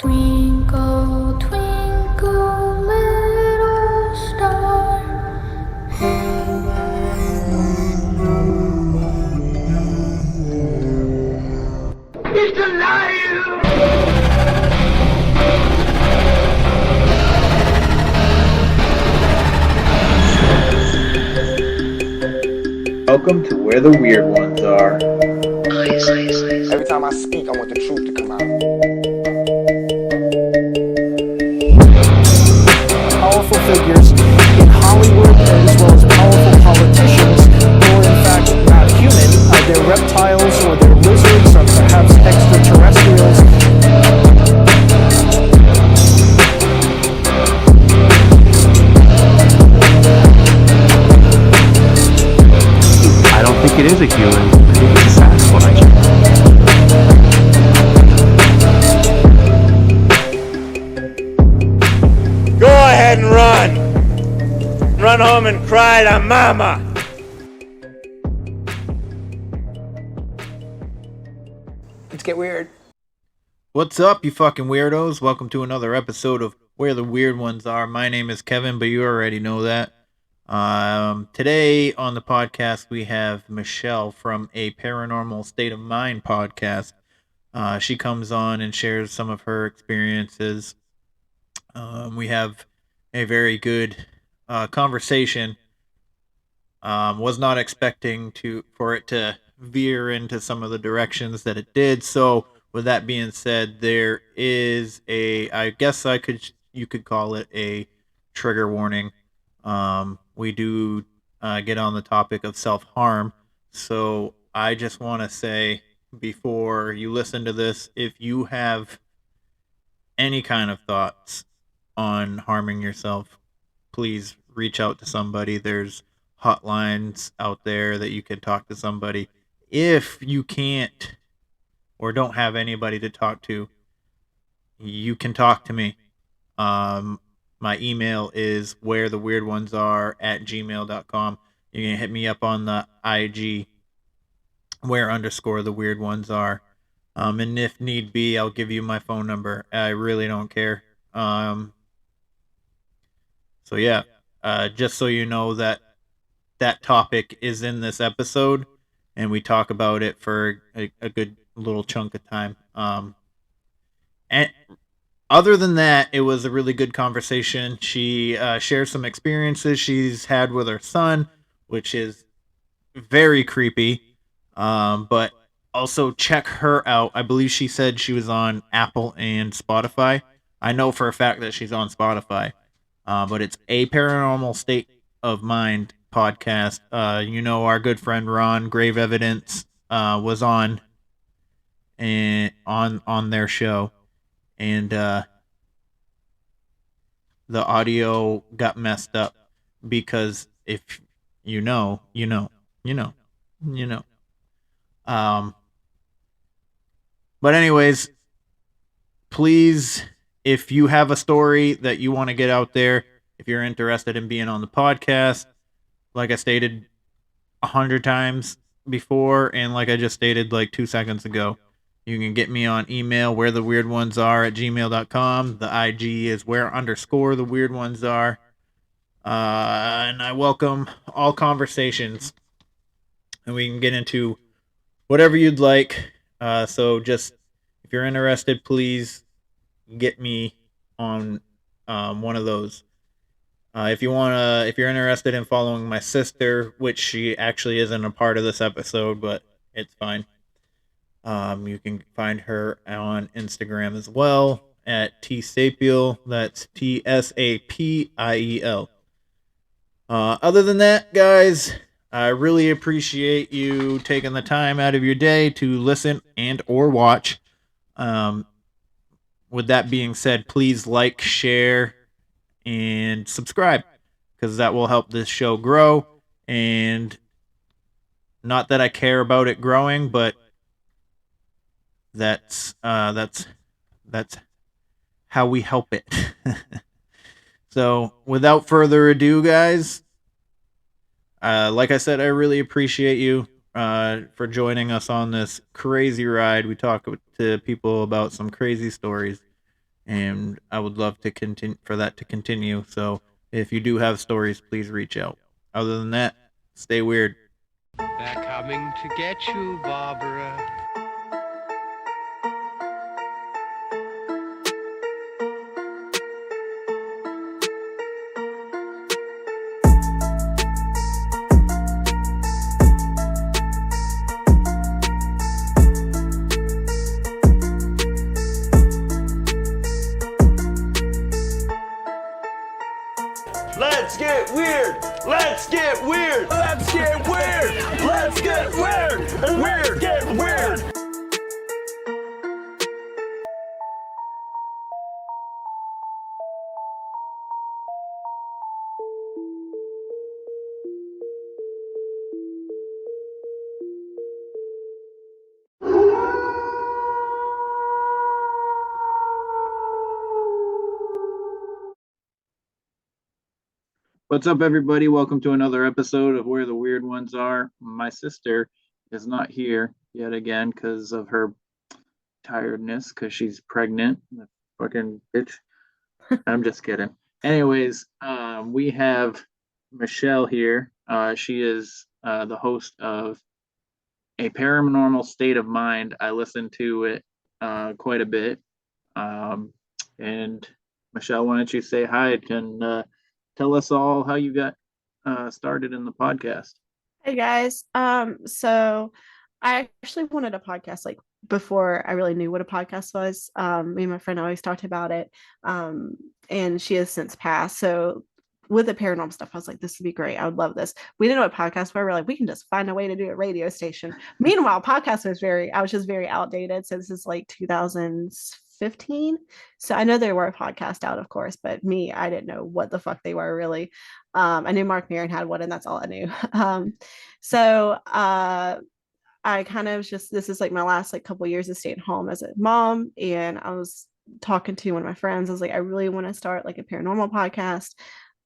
Twinkle, twinkle, little star, how I love you. It's alive! Welcome to Where the Weird Ones Are. Every time I speak, I want the truth to come out. Powerful figures in Hollywood, as well as powerful politicians who are in fact not human. They're reptiles, or they're lizards, or perhaps extraterrestrials. I don't think it is a human. I think it's a Sasquatch. Go ahead and run. Run home and cry to mama. Let's get weird. What's up, you fucking weirdos? Welcome to another episode of Where the Weird Ones Are. My name is Kevin, but you already know that. Today on the podcast, we have Michelle from a Paranormal State of Mind podcast. She comes on and shares some of her experiences. We have a very good conversation. Was not expecting for it to veer into some of the directions that it did. So with that being said, there is I guess you could call it a trigger warning. We do get on the topic of self-harm. So I just want to say, before you listen to this, if you have any kind of thoughts on harming yourself, please reach out to somebody. There's hotlines out there that you can talk to somebody. If you can't or don't have anybody to talk to, you can talk to me. My email is wheretheweirdonesare@gmail.com. You can hit me up on the IG, where_the_weirdonesare. And if need be, I'll give you my phone number. I really don't care. So yeah, just so you know that topic is in this episode, and we talk about it for a good little chunk of time. And other than that, it was a really good conversation. She shares some experiences she's had with her son, which is very creepy. But also check her out. I believe she said she was on Apple and Spotify. I know for a fact that she's on Spotify. But it's a Paranormal State of Mind podcast. Our good friend Ron, Grave Evidence, was on their show, and the audio got messed up because if you know. But anyways, please, if you have a story that you want to get out there, if you're interested in being on the podcast, like I stated 100 times before, and like I just stated like 2 seconds ago, you can get me on email, wheretheweirdonesare@gmail.com. The IG is where_the_weirdonesare. And I welcome all conversations, and we can get into whatever you'd like. So just, if you're interested, please get me on one of those. If you're interested in following my sister, which she actually isn't a part of this episode, but it's fine. You can find her on Instagram as well at tsapiel. That's TSAPIEL. Other than that, guys, I really appreciate you taking the time out of your day to listen and or watch. With that being said, please like, share, and subscribe, because that will help this show grow. And not that I care about it growing, but that's how we help it. So without further ado, guys, like I said, I really appreciate you for joining us on this crazy ride. We talk to people about some crazy stories. and I would love to continue for that to continue. So if you do have stories, please reach out. Other than that, stay weird. They're coming to get you, Barbara. Let's get weird. Let's get weird. Let's get weird. Let's get weird. Weird. Get weird. What's up, everybody? Welcome to another episode of Where the Weird Ones Are. My sister is not here yet again because of her tiredness, because she's pregnant. The fucking bitch. I'm just kidding. Anyways, we have Michelle here. She is the host of A Paranormal State of Mind. I listen to it quite a bit. And Michelle, why don't you say hi and tell us all how you got started in the podcast? Hey guys. So I actually wanted a podcast like before I really knew what a podcast was. Me and my friend always talked about it. And she has since passed. So with the paranormal stuff, I was like, this would be great. I would love this. We didn't know what podcasts were. We're like, we can just find a way to do a radio station. Meanwhile, I was just very outdated. So this is like 2015. So I know there were podcasts out, of course, but I didn't know what the fuck they were really. I knew Mark Maron had one, and that's all I knew. So I kind of just this is like my last like couple years of staying home as a mom, and I was talking to one of my friends. I was like, I really want to start like a paranormal podcast.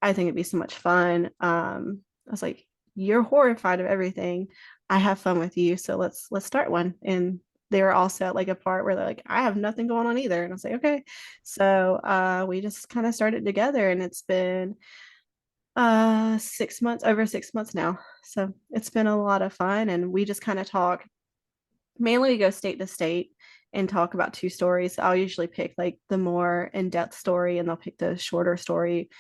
I think it'd be so much fun. I was like, you're horrified of everything. I have fun with you, so let's start one. And they were also at like a part where they're like, I have nothing going on either, and I was like, okay. So we just kind of started together, and it's been 6 months, over 6 months now. So it's been a lot of fun, and we just kind of talk. Mainly we go state to state and talk about two stories. I'll usually pick like the more in-depth story, and they'll pick the shorter story.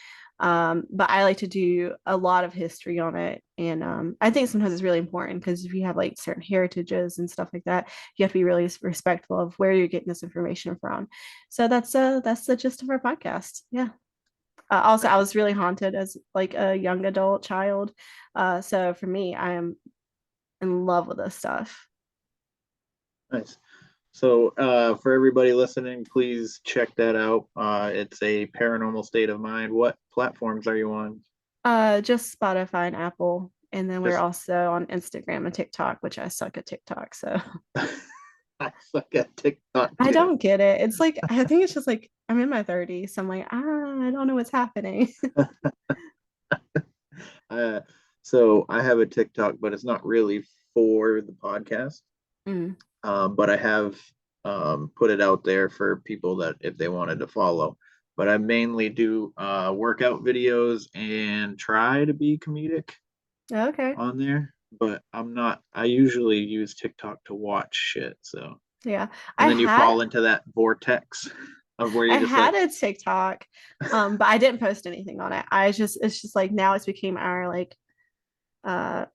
But I like to do a lot of history on it, and I think sometimes it's really important because if you have like certain heritages and stuff like that, you have to be really respectful of where you're getting this information from. So that's the gist of our podcast. Yeah. Also, I was really haunted as like a young adult child. So for me, I am in love with this stuff. Nice. So for everybody listening, please check that out. It's A Paranormal State of Mind. What platforms are you on? Just Spotify and Apple. And then we're Just- also on Instagram and TikTok, which I suck at TikTok. So I suck at TikTok. I too. don't get it. It's like, I think it's just like, I'm in my 30s. So I'm like, I don't know what's happening. So I have a TikTok, but it's not really for the podcast. Mm. But I have put it out there for people that if they wanted to follow. But I mainly do workout videos and try to be comedic Okay. on there. But I'm not. I usually use TikTok to watch shit. So Yeah. and then you fall into that vortex of where I you just had like, a TikTok, but I didn't post anything on it. It's just like now it's became our like uh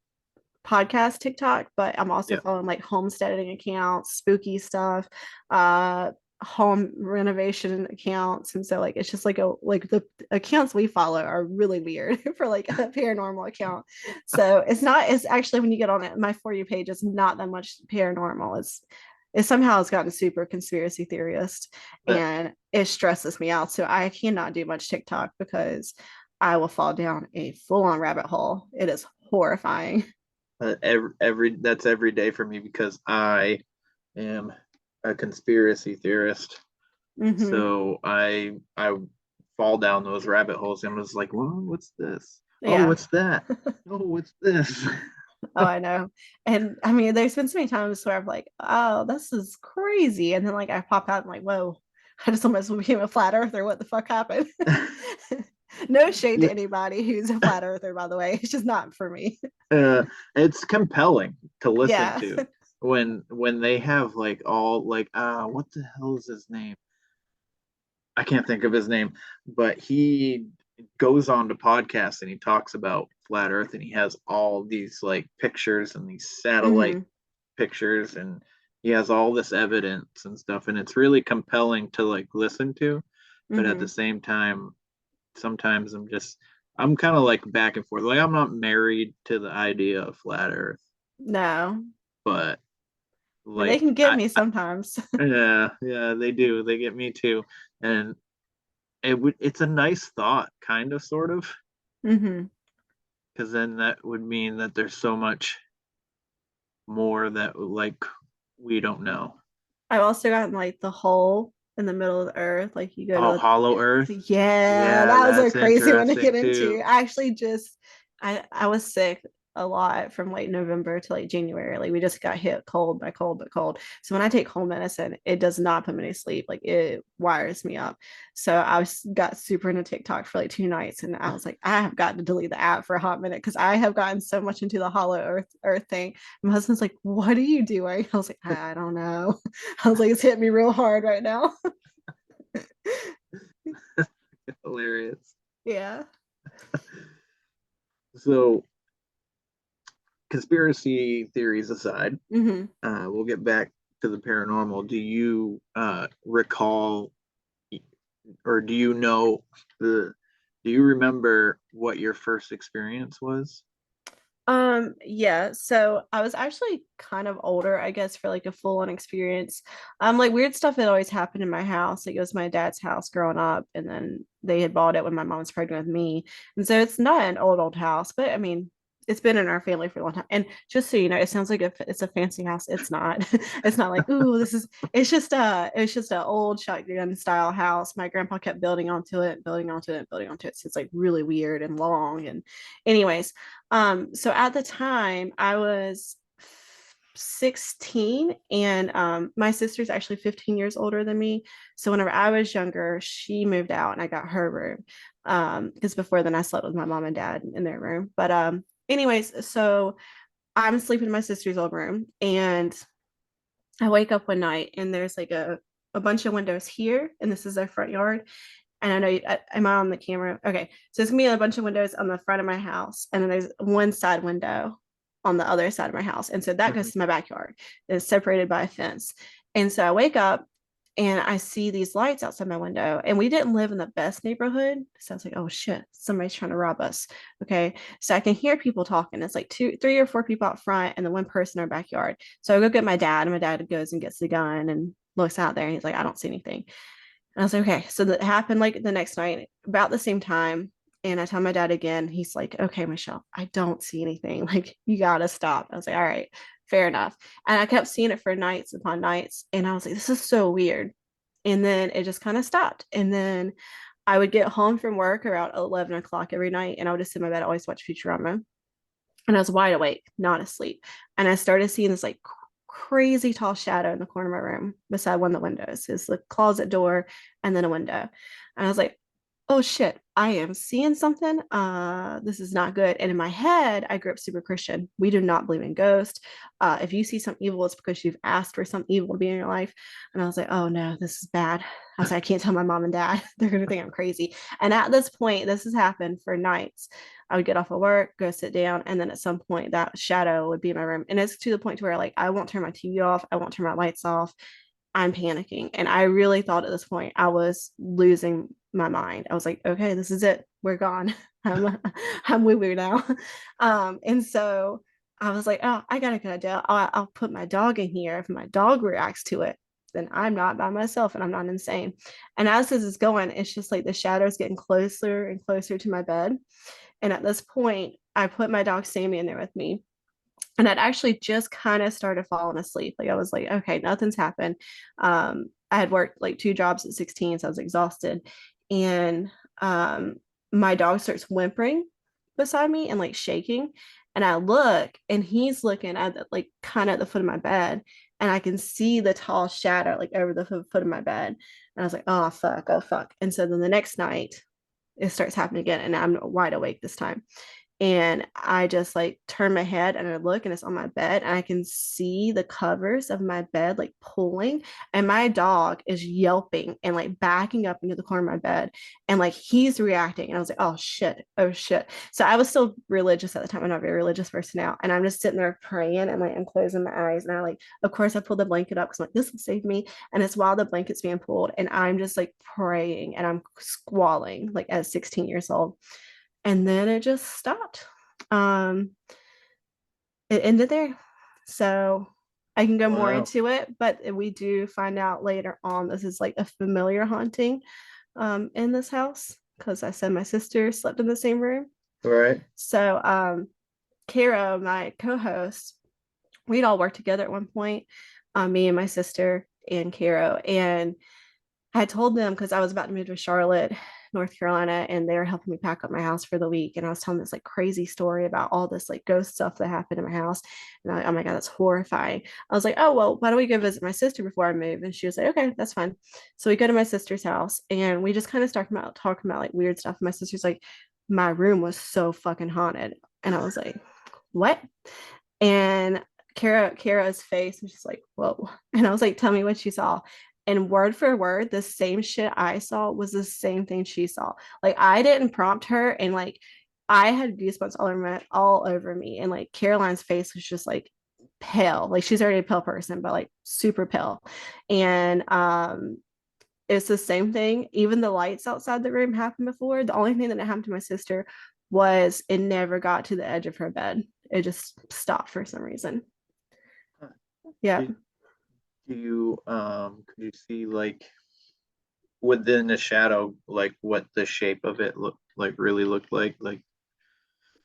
podcast TikTok, but I'm also yeah. following like homesteading accounts, spooky stuff, home renovation accounts. And so like it's just like the accounts we follow are really weird for like a paranormal account. So it's actually when you get on it, my For You page is not that much paranormal. It somehow has gotten super conspiracy theorist, and it stresses me out. So I cannot do much TikTok because I will fall down a full-on rabbit hole. It is horrifying. Every that's every day for me because I am a conspiracy theorist. Mhm. So I fall down those rabbit holes and was like, well, what's this? Yeah. Oh, what's that? Oh, what's this? Oh, I know. And I mean, there's been so many times where I'm like, oh, this is crazy. And then like I pop out and like, whoa, I just almost became a flat earther. What the fuck happened? No shade to anybody who's a flat earther, by the way. It's just not for me. It's compelling to listen Yeah. to when they have like all like what the hell is his name? I can't think of his name, but he goes on to podcasts and he talks about flat Earth and he has all these like pictures and these satellite Hmm. pictures and he has all this evidence and stuff and it's really compelling to like listen to, but at the Hmm. same time, sometimes I'm kind of like back and forth. Like I'm not married to the idea of flat Earth, No. but I mean, they like can get me sometimes. yeah, they do. They get me too, and it's a nice thought, kind of, sort of, Hmm. because then that would mean that there's so much more that like we don't know. I've also gotten like the hole in the middle of the earth. Like you go Oh, to Hollow Earth. yeah, Yeah, that was a that's crazy one to interesting get into. too. I actually just I was sick a lot from like November to like January. Like we just got hit cold by cold but cold. So when I take cold medicine, it does not put me to sleep. Like it wires me up. So got super into TikTok for like 2 nights, and I was like, I have got to delete the app for a hot minute because I have gotten so much into the hollow earth thing. My husband's like, "What are you doing?" I was like, I don't know. I was like, it's hitting me real hard right now. Hilarious. Yeah. So, conspiracy theories aside, Hmm. we'll get back to the paranormal. Do you recall or do you know the do you remember what your first experience was? Yeah, so I was actually kind of older, I guess, for like a full-on experience. Like weird stuff had always happened in my house. Like it was my dad's house growing up, and then they had bought it when my mom was pregnant with me. And so it's not an old house, but I mean, it's been in our family for a long time. And just so you know, it sounds like it's a fancy house. It's not. It's not like, ooh, this is it's just an old shotgun style house. My grandpa kept building onto it, building onto it, building onto it. So it's like really weird and long. And anyways, so at the time I was 16 and my sister's actually 15 years older than me. So whenever I was younger, she moved out and I got her room. Because before then I slept with my mom and dad in their room. But anyways, so I'm sleeping in my sister's old room and I wake up one night and there's like a bunch of windows here, and this is our front yard. And I know am I on the camera? Okay, so it's gonna be a bunch of windows on the front of my house, and then there's one side window on the other side of my house, and so that Mhm. goes to my backyard. It's separated by a fence, and so I wake up and I see these lights outside my window, and we didn't live in the best neighborhood, so I was like, oh shit, somebody's trying to rob us. Okay, so I can hear people talking. It's like two, 3 or 4 people out front, and then one person in our backyard. So I go get my dad, and my dad goes and gets the gun and looks out there, and he's like, I don't see anything. And I was like, okay. So that happened like the next night, about the same time. And I tell my dad again, he's like, okay, Michelle, I don't see anything. Like, you gotta stop. I was like, all right, fair enough. And I kept seeing it for nights upon nights. And I was like, this is so weird. And then it just kind of stopped. And then I would get home from work around 11 o'clock every night. And I would just sit in my bed, always watch Futurama. And I was wide awake, not asleep. And I started seeing this like crazy tall shadow in the corner of my room beside one of the windows. It's the closet door and then a window. And I was like, oh shit, I am seeing something. This is not good. And in my head, I grew up super Christian. We do not believe in ghosts. If you see some evil, it's because you've asked for some evil to be in your life. And I was like, oh no, this is bad. I was like, I can't tell my mom and dad. They're gonna think I'm crazy. And at this point, this has happened for nights. I would get off of work, go sit down, and then at some point that shadow would be in my room. And it's to the point to where like I won't turn my TV off, I won't turn my lights off. I'm panicking. And I really thought at this point I was losing my mind. I was like, okay, this is it. We're gone. I'm woo woo now. And so I was like, oh, I got a good idea. I'll put my dog in here. If my dog reacts to it, then I'm not by myself and I'm not insane. And as this is going, it's just like the shadows getting closer and closer to my bed. And at this point, I put my dog Sammy in there with me. And I'd actually just kind of started falling asleep. Like I was like, okay, nothing's happened. I had worked like 2 jobs at 16, so I was exhausted. And um, my dog starts whimpering beside me and like shaking. And I look and he's looking at the, like kind of at the foot of my bed. And I can see the tall shadow like over the foot of my bed. And I was like, oh fuck, oh fuck. And so then the next night it starts happening again, and I'm wide awake this time. And I just like turn my head and I look, and it's on my bed, and I can see the covers of my bed like pulling, and my dog is yelping and like backing up into the corner of my bed, and like he's reacting. And I was like, oh shit, oh shit. So I was still religious at the time. I'm not a very religious person now, and I'm just sitting there praying, and like I'm closing my eyes, and I like, of course I pulled the blanket up because I'm like, this will save me. And it's while the blanket's being pulled, and I'm just like praying, and I'm squalling like at 16 years old. And then it just stopped. um it ended there. So I can go more Wow. into it, but we do find out later on this is like a familiar haunting in this house, because I said my sister slept in the same room. Right. So Kara, my co-host, we'd all worked together at one point, me and my sister and Kara. And I told them, because I was about to move to Charlotte, North Carolina, and they were helping me pack up my house for the week. And I was telling this like crazy story about all this like ghost stuff that happened in my house. And I'm like, oh my God, that's horrifying. I was like, oh, well, why don't we go visit my sister before I move? And she was like, okay, that's fine. So we go to my sister's house, and we just kind of start talking about like weird stuff. And my sister's like, my room was so fucking haunted. And I was like, what? And Kara's face was just like, whoa. And I was like, tell me what you saw. And word for word, the same shit I saw was the same thing she saw. Like I didn't prompt her, and like I had goosebumps all over me. And like Caroline's face was just like pale. Like she's already a pale person, but like super pale. And it's the same thing. Even the lights outside the room happened before. The only thing that happened to my sister was it never got to the edge of her bed. It just stopped for some reason. Yeah. Do you could you see like within the shadow like what the shape of it really looked like? Like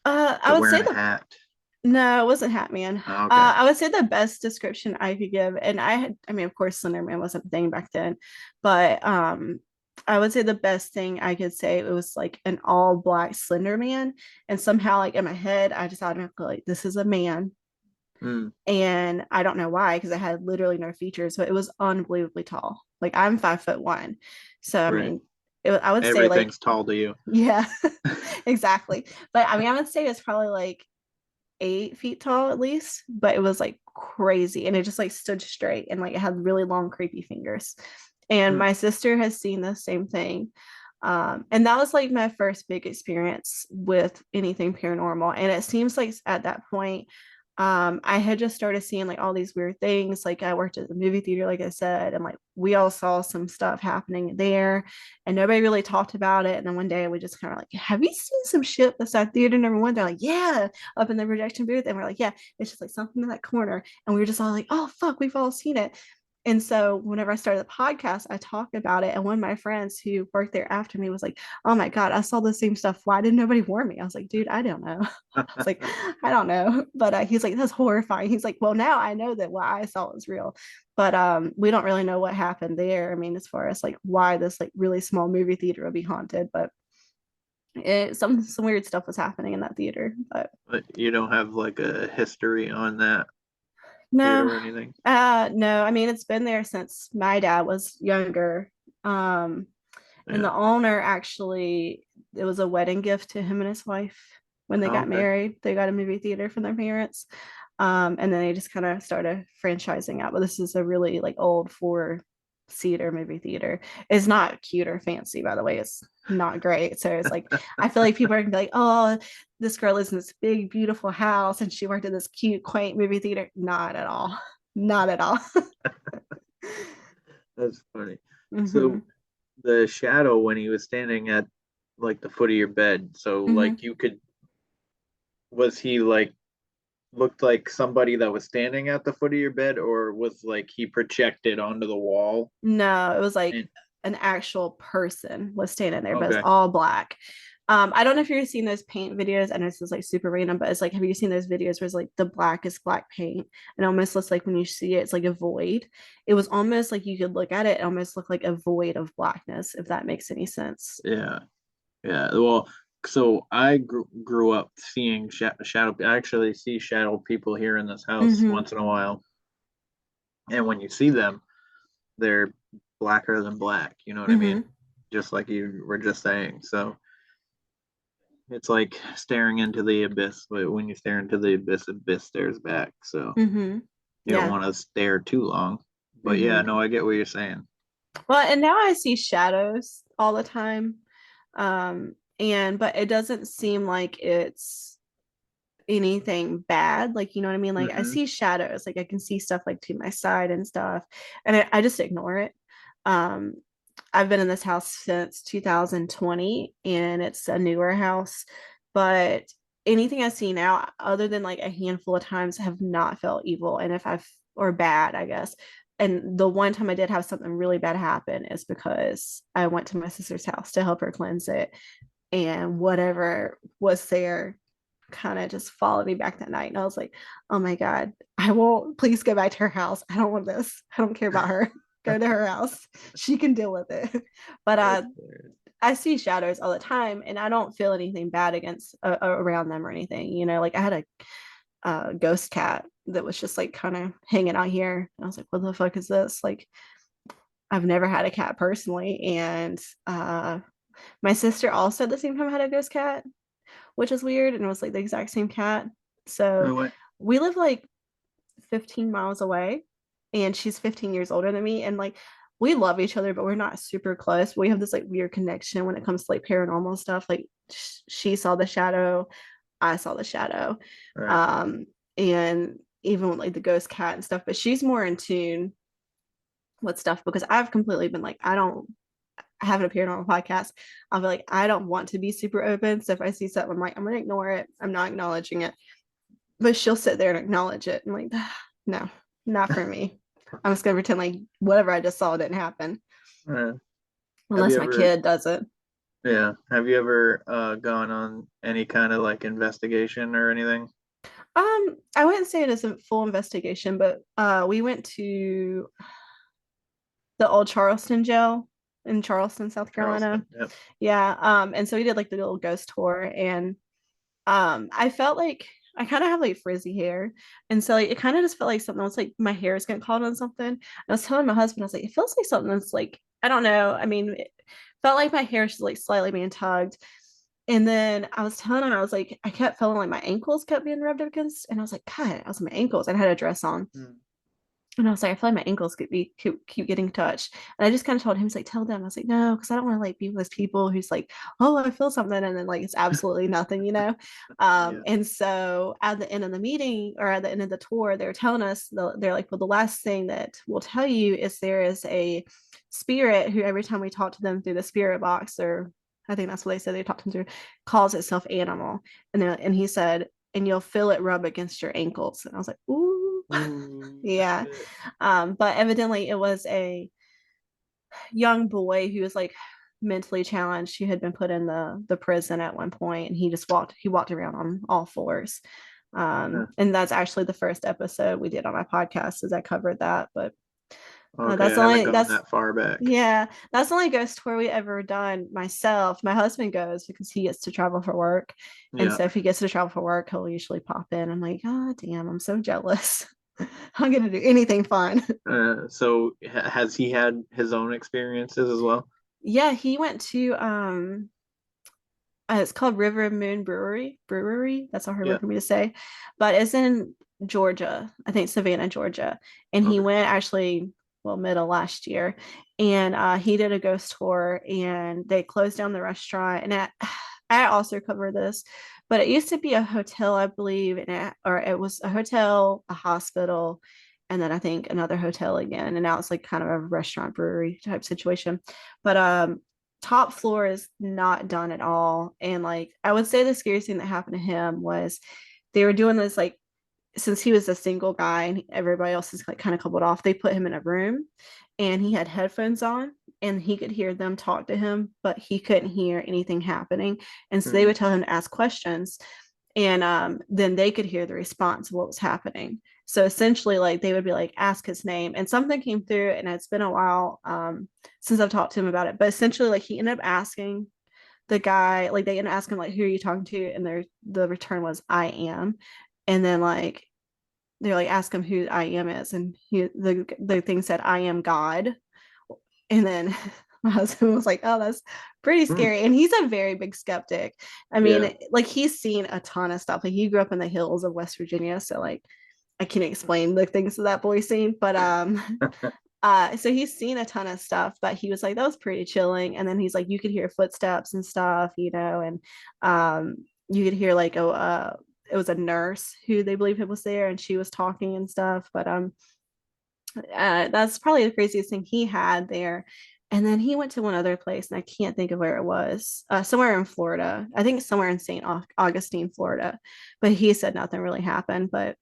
I it would say wearing a the hat. no, it wasn't Hatman. Oh, okay. I would say the best description I could give, and I mean, of course, Slender Man wasn't a thing back then, but I would say the best thing I could say, it was like an all black Slender Man, and somehow, like in my head, I just automatically like, this is a man. Mm, And I don't know why, because it had literally no features, but it was unbelievably tall. Like I'm 5'1", so I right. mean, I would say like, Everything's tall to you. yeah, exactly. But I mean, I would say it's probably like 8 feet tall at least, but it was like crazy, and it just like stood straight, and like it had really long, creepy fingers. And Mm, my sister has seen the same thing. And that was like my first big experience with anything paranormal. And it seems like at that point, I had just started seeing like all these weird things. Like I worked at the movie theater, like I said, and like we all saw some stuff happening there, and nobody really talked about it. And then one day we just kind of like, have you seen some shit beside theater number one? They're like, yeah, up in the projection booth. And we're like, yeah, it's just like something in that corner. And we were just all like, oh fuck, we've all seen it. And so whenever I started the podcast, I talked about it. And one of my friends who worked there after me was like, oh my God, I saw the same stuff. Why didn't nobody warn me? I was like, dude, I don't know. I was like, I don't know. But he's like, that's horrifying. He's like, well, now I know that what I saw was real. But we don't really know what happened there. I mean, as far as like why this like really small movie theater would be haunted, but some weird stuff was happening in that theater. But but you don't have like a history on that theater no, or anything. no. I mean, it's been there since my dad was younger. And Yeah. the owner actually, it was a wedding gift to him and his wife when they Oh, got okay. married. They got a movie theater from their parents. And then they just kind of started franchising out. But this is a really like old four-seater movie theater. It's not cute or fancy, by the way. It's not great. So it's like I feel like people are gonna be like, oh, this girl lives in this big, beautiful house and she worked at this cute, quaint movie theater. Not at all. Not at all. That's funny. Hmm. So the shadow when he was standing at like the foot of your bed, so Hmm. like you could was he like looked like somebody that was standing at the foot of your bed, or was like he projected onto the wall? No, it was like And an actual person was standing there, but it's okay. all black. I don't know if you've seen those paint videos. I know this is like super random, but it's like, have you seen those videos where it's like the blackest black paint and it almost looks like when you see it, it's like a void. It was almost like you could look at it, it almost looked like a void of blackness, if that makes any sense. Yeah. Yeah. Well, so I grew up seeing shadow. I actually see shadow people here in this house Mm-hmm. once in a while. And when you see them, they're blacker than black. You know what I mean? Just like you were just saying. So it's like staring into the abyss, but when you stare into the abyss stares back. So Mm-hmm. you don't Yeah. want to stare too long. But yeah, no, I get what you're saying. Well, and now I see shadows all the time. But it doesn't seem like it's anything bad. Like, you know what I mean? Like I Mm-hmm. see shadows, like I can see stuff like to my side and stuff. And I just ignore it. Um, I've been in this house since 2020 and it's a newer house, but anything I see now, other than like a handful of times, have not felt evil. And if I've, or bad, I guess. And the one time I did have something really bad happen is because I went to my sister's house to help her cleanse it. And whatever was there kind of just followed me back that night. And I was like, oh my God, I won't, please go back to her house. I don't want this. I don't care about her. Go to her house. She can deal with it. But I see shadows all the time and I don't feel anything bad against around them or anything. You know, like I had a ghost cat that was just like kind of hanging out here. And I was like, what the fuck is this? Like, I've never had a cat personally. And my sister also at the same time had a ghost cat, which is weird. And it was like the exact same cat. So Oh, what? we live like 15 miles away and she's 15 years older than me. And like, we love each other, but we're not super close. We have this like weird connection when it comes to like paranormal stuff. Like she saw the shadow, I saw the shadow. Right. And even with like the ghost cat and stuff, but she's more in tune with stuff because I've completely been like, I don't have a paranormal podcast. I'll be like, I don't want to be super open. So if I see something, I'm like, I'm gonna ignore it. I'm not acknowledging it. But she'll sit there and acknowledge it. I'm like, no, not for me. I'm just gonna pretend like whatever I just saw didn't happen. Have Unless you my ever? kid does it. Yeah. Have you ever gone on any kind of like investigation or anything? I wouldn't say it is a full investigation, but we went to the old Charleston jail in Charleston, South Carolina. Charleston. Yep. Yeah. And so we did like the little ghost tour and I felt like I kind of have like frizzy hair. And so like it kind of just felt like something was like my hair is getting caught on something. And I was telling my husband, I was like, it feels like something that's like, I don't know. I mean, it felt like my hair is like slightly being tugged. And then I was telling him, I was like, I kept feeling like my ankles kept being rubbed up against. And I was like, God, I was my ankles. And I had a dress on. Mm. And I was like, I feel like my ankles could be keep getting touched. And I just kind of told him, he's like, tell them. I was like, no, because I don't want to like be with those people who's like, oh, I feel something, and then like it's absolutely nothing, you know. Yeah. And so at the end of the meeting or at the end of the tour, they're telling us they're like, well, the last thing that we'll tell you is there is a spirit who every time we talk to them through the spirit box, or I think that's what they said they talked to them through, calls itself animal. And he said, and you'll feel it rub against your ankles. And I was like, ooh. Ooh, Yeah. shit. But evidently it was a young boy who was like mentally challenged. He had been put in the prison at one point and he walked around on all fours. Huh. And that's actually the first episode we did on my podcast is I covered that. But Okay, that's I haven't only gone that far back. yeah, that's the only ghost tour we ever done myself. My husband goes because he gets to travel for work. And Yeah. so if he gets to travel for work, he'll usually pop in. I'm like, oh damn, I'm so jealous. I'm gonna do anything fun. So has he had his own experiences as well? Yeah, he went to it's called River Moon Brewery. That's a hard Yeah. word for me to say, but it's in Georgia. I think Savannah, Georgia. And he Okay. went actually, well, middle last year, and he did a ghost tour, and they closed down the restaurant. And I also cover this, but it used to be a hotel, I believe, or it was a hotel, a hospital, and then I think another hotel again. And now it's like kind of a restaurant brewery type situation. But top floor is not done at all. And like I would say the scariest thing that happened to him was they were doing this like since he was a single guy and everybody else is like kind of coupled off, they put him in a room and he had headphones on and he could hear them talk to him, but he couldn't hear anything happening. And so they Hmm. would tell him to ask questions and then they could hear the response of what was happening. So essentially like they would be like ask his name and something came through and it's been a while since I've talked to him about it, but essentially like he ended up asking the guy, like they ended up asking like who are you talking to, and the return was I am. And then like they're like ask him who I am is, and the thing said I am God. And then my husband was like, "Oh, that's pretty Hmm. scary." And he's a very big skeptic. I Yeah. mean, like he's seen a ton of stuff. Like he grew up in the hills of West Virginia, so like I can't explain the things that boy's seen, but so he's seen a ton of stuff, but he was like, that was pretty chilling. And then he's like, you could hear footsteps and stuff, and you could hear like it was a nurse who they believe it was there, and she was talking and stuff. But that's probably the craziest thing he had there. And then he went to one other place, and I can't think of where it was. Somewhere in Florida, I think somewhere in St. Augustine, Florida. But he said nothing really happened. But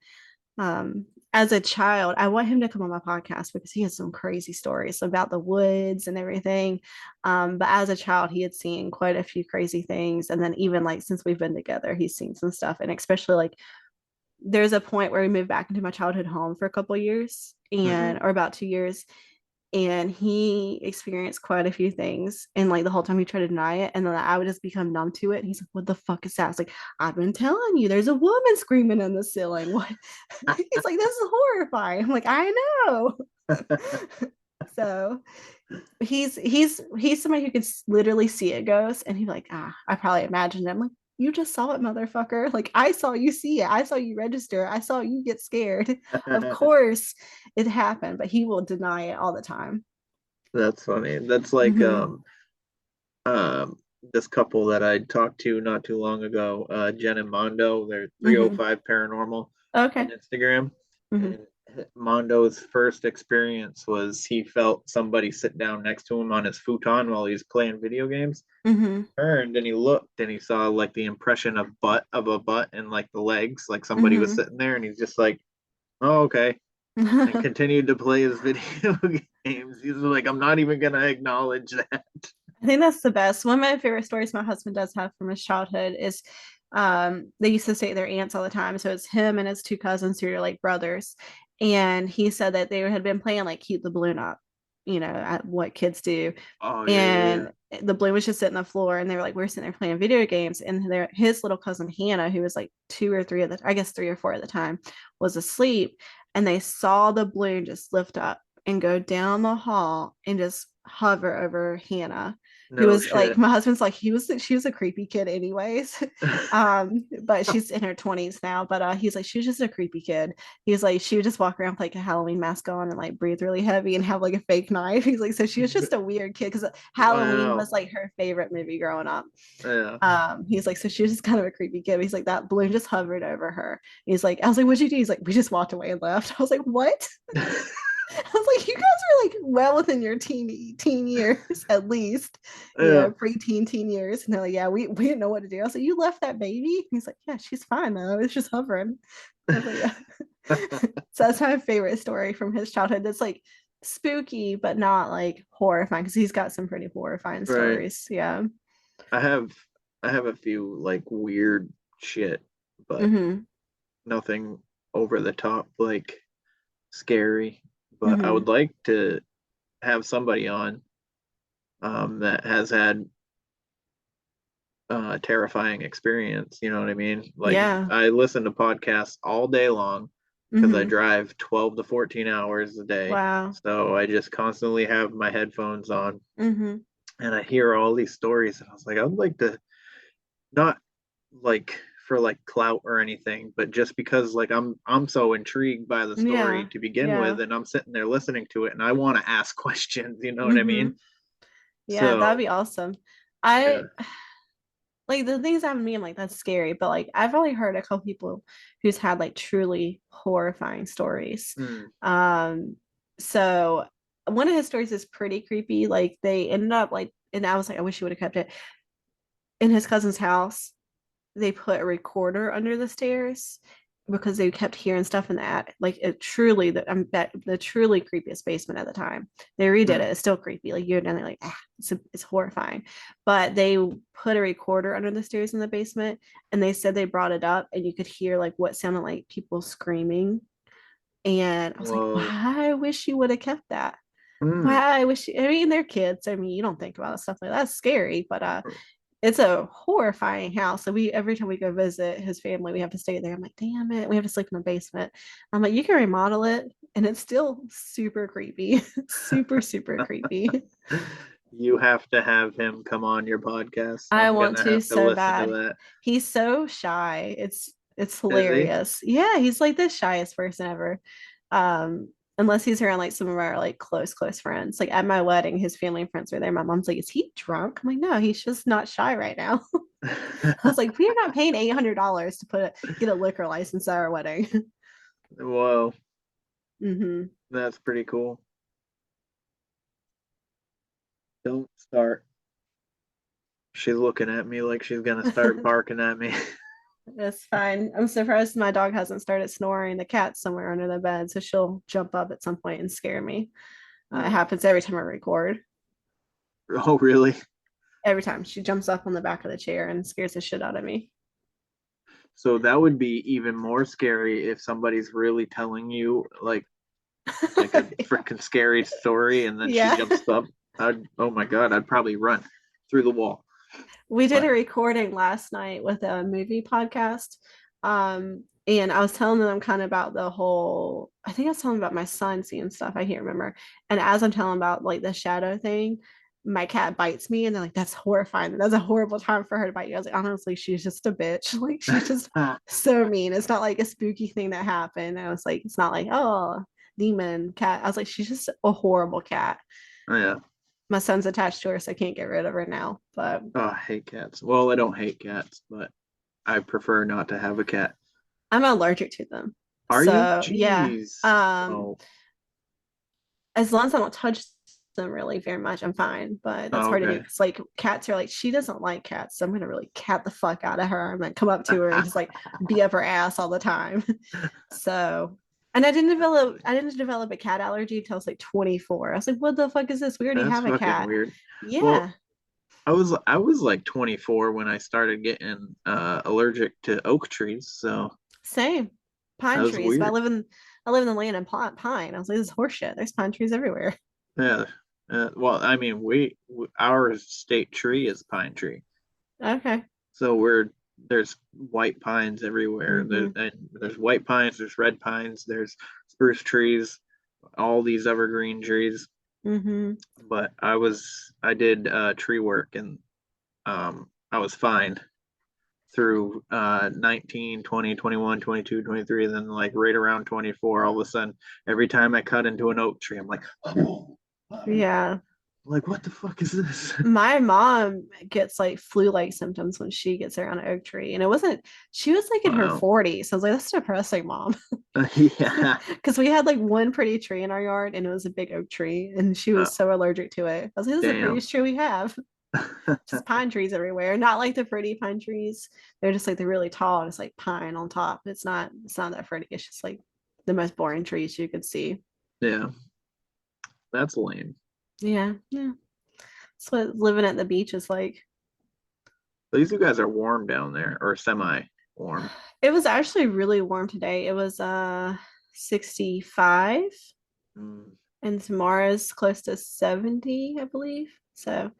um, as a child, I want him to come on my podcast because he has some crazy stories about the woods and everything. But as a child, he had seen quite a few crazy things. And then even like since we've been together, he's seen some stuff. And especially like there's a point where we moved back into my childhood home for a couple years Hmm. and or about 2 years, and he experienced quite a few things, and like the whole time he tried to deny it, and then I would just become numb to it. And he's like, what the fuck is that? I was like, I've been telling you, there's a woman screaming in the ceiling. What? He's like, this is horrifying. I'm like, I know. So he's somebody who could literally see a ghost, and he's like, I probably imagined it. I'm like, you just saw it, motherfucker. Like I saw you see it. I saw you register. I saw you get scared. Of course it happened, but he will deny it all the time. That's funny. That's like Hmm. um this couple that I talked to not too long ago, Jen and Mondo. They're Hmm. 305 Paranormal on Okay. Instagram. Hmm. And Mondo's first experience was he felt somebody sit down next to him on his futon while he's playing video games. Hmm. Turned and he looked and he saw like the impression of a butt and like the legs, like somebody was Hmm. sitting there, and he's just like, "Oh, okay," and continued to play his video games. He's like, "I'm not even gonna acknowledge that." I think that's the best. One of my favorite stories my husband does have from his childhood is they used to stay at their aunts all the time. So it's him and his two cousins who are like brothers. And he said that they had been playing like keep the balloon up, at what kids do. Oh yeah, yeah, yeah. And the balloon was just sitting on the floor, and they were like, we're sitting there playing video games. And his little cousin Hannah, who was like two or three I guess 3 or 4 at the time, was asleep. And they saw the balloon just lift up and go down the hall and just hover over Hannah, who No was like shit. my husband's like she was a creepy kid anyways. But she's in her 20s now, but he's like she was just a creepy kid. He's like she would just walk around with like a Halloween mask on and like breathe really heavy and have like a fake knife. He's like so she was just a weird kid because Halloween Wow. was like her favorite movie growing up. Yeah. He's like so she was just kind of a creepy kid. He's like that balloon just hovered over her. He's like I was like what'd you do? He's like we just walked away and left. I was like what? I was like, you guys are like well within your teen years, at least, Yeah. preteen teen years. And they're like, yeah, we didn't know what to do. I was like, you left that baby? He's like, yeah, she's fine though. It's just hovering. I was like, yeah. So that's my favorite story from his childhood. That's like spooky, but not like horrifying because he's got some pretty horrifying Right. stories. Yeah. I have I have a few like weird shit, but Mm-hmm. nothing over the top like scary. But I would Mm-hmm. like to have somebody on that has had terrifying experience. You know what I mean? Like Yeah. I listen to podcasts all day long because I Mm-hmm. drive 12 to 14 hours a day. Wow. So I just constantly have my headphones on Mm-hmm. and I hear all these stories and I was like, I'd like to not like for like clout or anything, but just because like I'm so intrigued by the story Yeah. to begin Yeah. with and I'm sitting there listening to it and I want to ask questions, you know what I Mm-hmm. mean? Yeah, that'd So, be awesome. yeah. I like the things that happen to me, I'm like, that's scary. But like I've only heard a couple people who's had like truly horrifying stories. Hmm. Um, so one of his stories is pretty creepy. Like they ended up like, and I was like, I wish you would have kept it in his cousin's house. They put a recorder under the stairs because they kept hearing stuff in the attic. Like it truly, that the truly creepiest basement at the time. They redid it. Hmm. It's still creepy. Like you're down there, like it's horrifying. But they put a recorder under the stairs in the basement, and they said they brought it up, and you could hear like what sounded like people screaming. And I was like, Whoa. why? I wish you would have kept that. Hmm. Why? I wish. I mean, they're kids. I mean, you don't think about stuff like that. That's scary, but It's a horrifying house. So we every time we go visit his family, we have to stay there. I'm like, damn it, we have to sleep in the basement. I'm like, you can remodel it, and it's still super creepy, super creepy. You have to have him come on your podcast. I I'm want gonna to have to so listen to bad. that. He's so shy. It's Is he? hilarious. Yeah, he's like the shyest person ever. Um, unless he's around like some of our like close friends. Like at my wedding, his family and friends were there. My mom's like, "Is he drunk?" I'm like, "No, he's just not shy right now." I was like, "We are not paying $800 to get a liquor license at our wedding." Whoa, hmm that's pretty cool. Don't start. She's looking at me like she's gonna start barking at me. That's fine. I'm surprised my dog hasn't started snoring. The cat's somewhere under the bed, so she'll jump up at some point and scare me. It happens every time I record. Oh, really? Every time she jumps up on the back of the chair and scares the shit out of me. So that would be even more scary if somebody's really telling you like a freaking scary story and then she Yeah. jumps up. Oh my God, I'd probably run through the wall. We did But a recording last night with a movie podcast. And I was telling them kind of about the whole, I think I was telling them about my son seeing stuff. I can't remember. And as I'm telling about like the shadow thing, my cat bites me and they're like, that's horrifying. That's a horrible time for her to bite you. I was like, honestly, she's just a bitch. Like she's just so mean. It's not like a spooky thing that happened. I was like, it's not like, oh, demon cat. I was like, she's just a horrible cat. yeah. My son's attached to her, so I can't get rid of her now. But Oh, I hate cats. Well, I don't hate cats, but I prefer not to have a cat. I'm allergic to them. Are you? So yeah. Jeez. Oh, As long as I don't touch them really very much, I'm fine. But that's oh, hard to do okay. because like cats are like, she doesn't like cats. So I'm gonna really cat the fuck out of her. I'm gonna come up to her and just like be up her ass all the time. So and I didn't develop a cat allergy until I was like 24. I was like, what the fuck is this? We already That's have a fucking cat. weird. Yeah, Well, I was like 24 when I started getting allergic to oak trees, so same. that Pine was trees. But I weird. live in the land of pine. I was like, this is horseshit. There's pine trees everywhere. Yeah. Well, I mean, our state tree is pine tree, Okay. so there's white pines everywhere. hmm There's white pines, there's red pines, there's spruce trees, all these evergreen trees. hmm But I did tree work and I was fine through 19, 20, 21, 22, 23, and then like right around 24, all of a sudden, every time I cut into an oak tree, I'm like, oh, Yeah. like what the fuck is this? My mom gets like flu-like symptoms when she gets around an oak tree. And it wasn't, she was like in her Wow. 40s. So I was like, that's depressing, mom. Yeah. Because we had like one pretty tree in our yard and it was a big oak tree. And she Uh, was so allergic to it. I was like, this is the damn. prettiest tree we have. Just pine trees everywhere. Not like the pretty pine trees. They're just like they're really tall and it's like pine on top. It's not that pretty. It's just like the most boring trees you could see. Yeah, that's lame. Yeah. Yeah. That's what living at the beach is like. These you guys are warm down there, or semi warm. It was actually really warm today. It was 65 Mm. and tomorrow's close to 70, I believe. So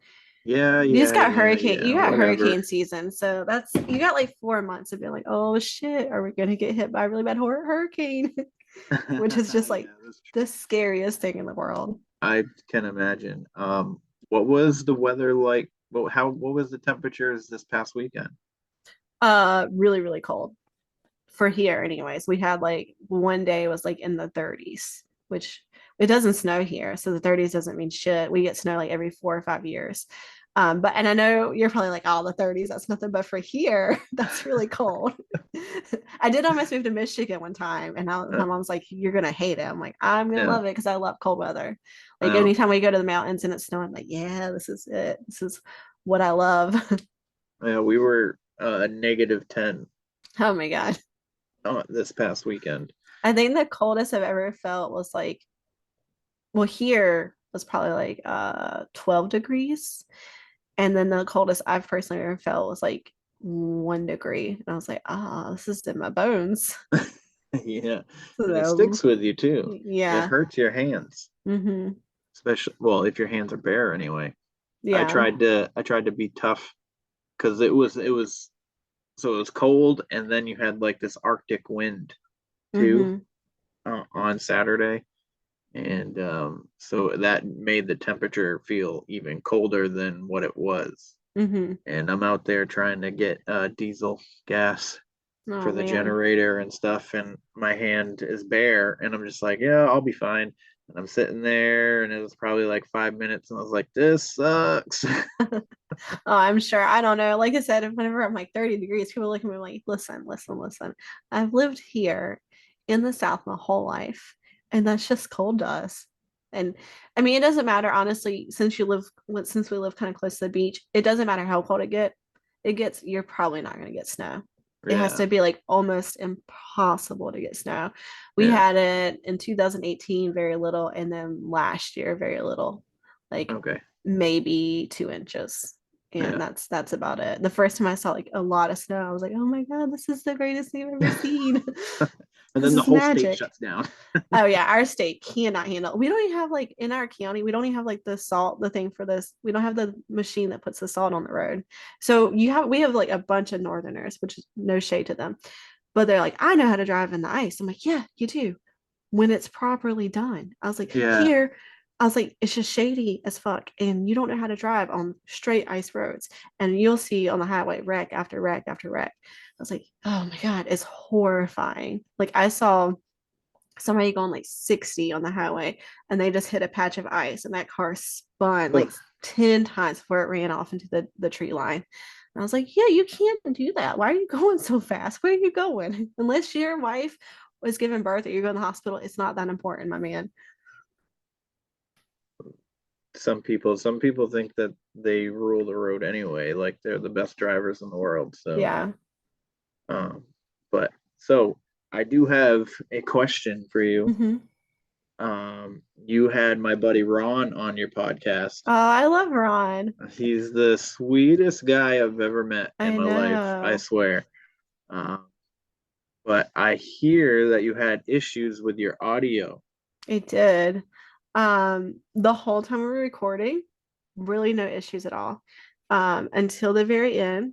Yeah, you just yeah, got yeah, hurricane yeah. you got Whatever. hurricane season. So that's you got like 4 months of being like, oh shit, are we gonna get hit by a really bad hurricane? Which is just like Yeah, that's the scariest thing in the world. I can imagine. What was the weather like? What was the temperatures this past weekend? Really cold for here anyways. We had like one day was like in the 30s, which it doesn't snow here, so the 30s doesn't mean shit. We get snow like every 4 or 5 years. But and I know you're probably like, oh, the 30s, that's nothing, but for here, that's really cold. I did almost move to Michigan one time, and Uh, my mom's like, you're gonna hate it. I'm like, I'm gonna yeah. love it because I love cold weather. Like Oh, anytime we go to the mountains and it's snowing, I'm like, yeah, this is it. This is what I love. yeah. We were -10 Oh my god. this past weekend. I think the coldest I've ever felt was like, well, here was probably like 12 degrees. And then the coldest I've personally ever felt was like 1 degree. And I was like, ah, this is in my bones. Yeah, and it So sticks with you too. It yeah. hurts your hands, hmm especially well if your hands are bare anyway. Yeah. I tried to be tough because it was so it was cold, and then you had like this Arctic wind too Mm-hmm. on Saturday, and so that made the temperature feel even colder than what it was. Mm-hmm. And I'm out there trying to get diesel gas Oh for the man. generator and stuff, and my hand is bare, and I'm just like, yeah, I'll be fine. And I'm sitting there, and it was probably like 5 minutes, and I was like, this sucks. Oh, I'm sure. I don't know. Like I said, whenever I'm like 30 degrees, people look at me like, listen, listen, listen. I've lived here in the South my whole life, and that's just cold to us. And I mean, it doesn't matter, honestly, since we live kind of close to the beach, it doesn't matter how cold it gets, you're probably not gonna get snow. It has Yeah, to be like almost impossible to get snow. We yeah, had it in 2018, very little, and then last year, very little, like okay, maybe 2 inches, and yeah. that's about it. The first time I saw like a lot of snow, I was like, oh my god, this is the greatest thing I've ever seen. And This then the is whole state magic. shuts down. Oh yeah, our state cannot handle. We don't even have like in our county, we don't even have like the salt, the thing for this. We don't have the machine that puts the salt on the road. So we have like a bunch of northerners, which is no shade to them, but they're like, I know how to drive in the ice. I'm like, yeah, you do when it's properly done. I was like, Yeah, here, I was like, it's just shady as fuck. And you don't know how to drive on straight ice roads. And you'll see on the highway wreck after wreck after wreck. I was like, oh my God, it's horrifying. Like I saw somebody going like 60 on the highway and they just hit a patch of ice and that car spun like ugh. 10 times before it ran off into the tree line. And I was like, yeah, you can't do that. Why are you going so fast? Where are you going? Unless your wife was giving birth or you're going to the hospital, it's not that important, my man. Some people think that they rule the road anyway, like they're the best drivers in the world. So, Yeah. um, but so I do have a question for you. Mm-hmm. You had my buddy Ron on your podcast. Oh, I love Ron. He's the sweetest guy I've ever met in I my life, I know. swear. Um, but I hear that you had issues with your audio. It did. The whole time we were recording, really no issues at all. Until the very end.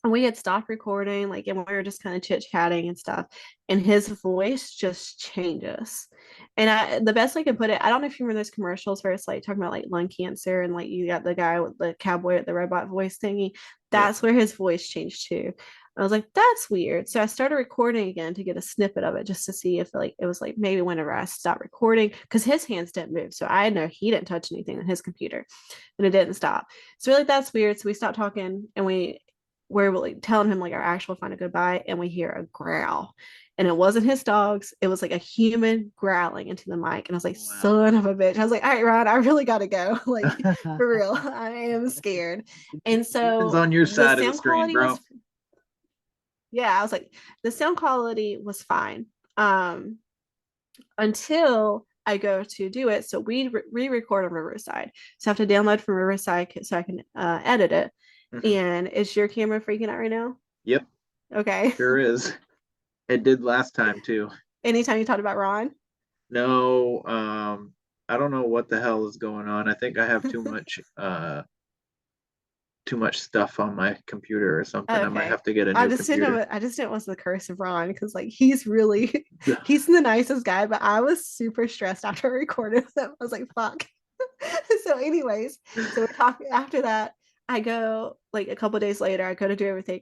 And we had stopped recording, like, and we were just kind of chit-chatting and stuff. And his voice just changes. And the best I can put it, I don't know if you remember those commercials where it's like talking about like lung cancer and like you got the guy with the cowboy with the robot voice thingy. Yeah. That's where his voice changed too. I was like, that's weird. So I started recording again to get a snippet of it just to see if like it was like maybe whenever I stopped recording, because his hands didn't move. So I know he didn't touch anything on his computer and it didn't stop. So we're like, that's weird. So we stopped talking and we're like telling him like our actual final goodbye, and we hear a growl. And it wasn't his dogs, it was like a human growling into the mic. And I was like, Wow. son of a bitch. I was like, all right, Ron, I really gotta go. Like for real, I am scared. And Demons so on your the side of the sound screen, quality bro. was, yeah, I was like, the sound quality was fine. Until I go to do it. So we re-record on Riverside. So I have to download from Riverside so I can edit it. Mhm. And is your camera freaking out right now? Yep, Okay. sure is. It did last time too. Anytime you talked about Ron. No, I don't know what the hell is going on. I think I have too much stuff on my computer or something. I might Okay. have to get a new computer. I just didn't want the curse of Ron because like he's really he's the nicest guy, but I was super stressed after I recorded with him. I was like, fuck. So, anyways, so we're talking after that. I go like a couple days later, I go to do everything.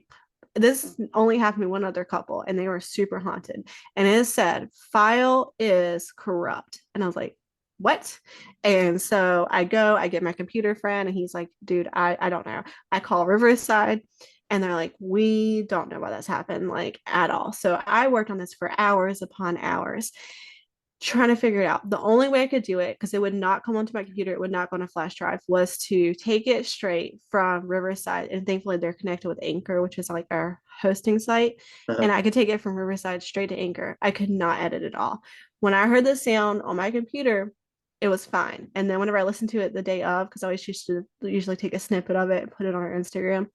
This only happened to one other couple, and they were super haunted. And it said, file is corrupt. And I was like, what? And so I go, I get my computer friend, and he's like, dude, I don't know. I call Riverside, and they're like, we don't know why that's happened, like at all. So I worked on this for hours upon hours trying to figure it out. The only way I could do it, because it would not come onto my computer, it would not go on a flash drive, was to take it straight from Riverside. And thankfully, they're connected with Anchor, which is like our hosting site. Uh-huh. And I could take it from Riverside straight to Anchor. I could not edit it all. When I heard the sound on my computer, it was fine. And then whenever I listened to it the day of, because I always used to usually take a snippet of it and put it on our Instagram,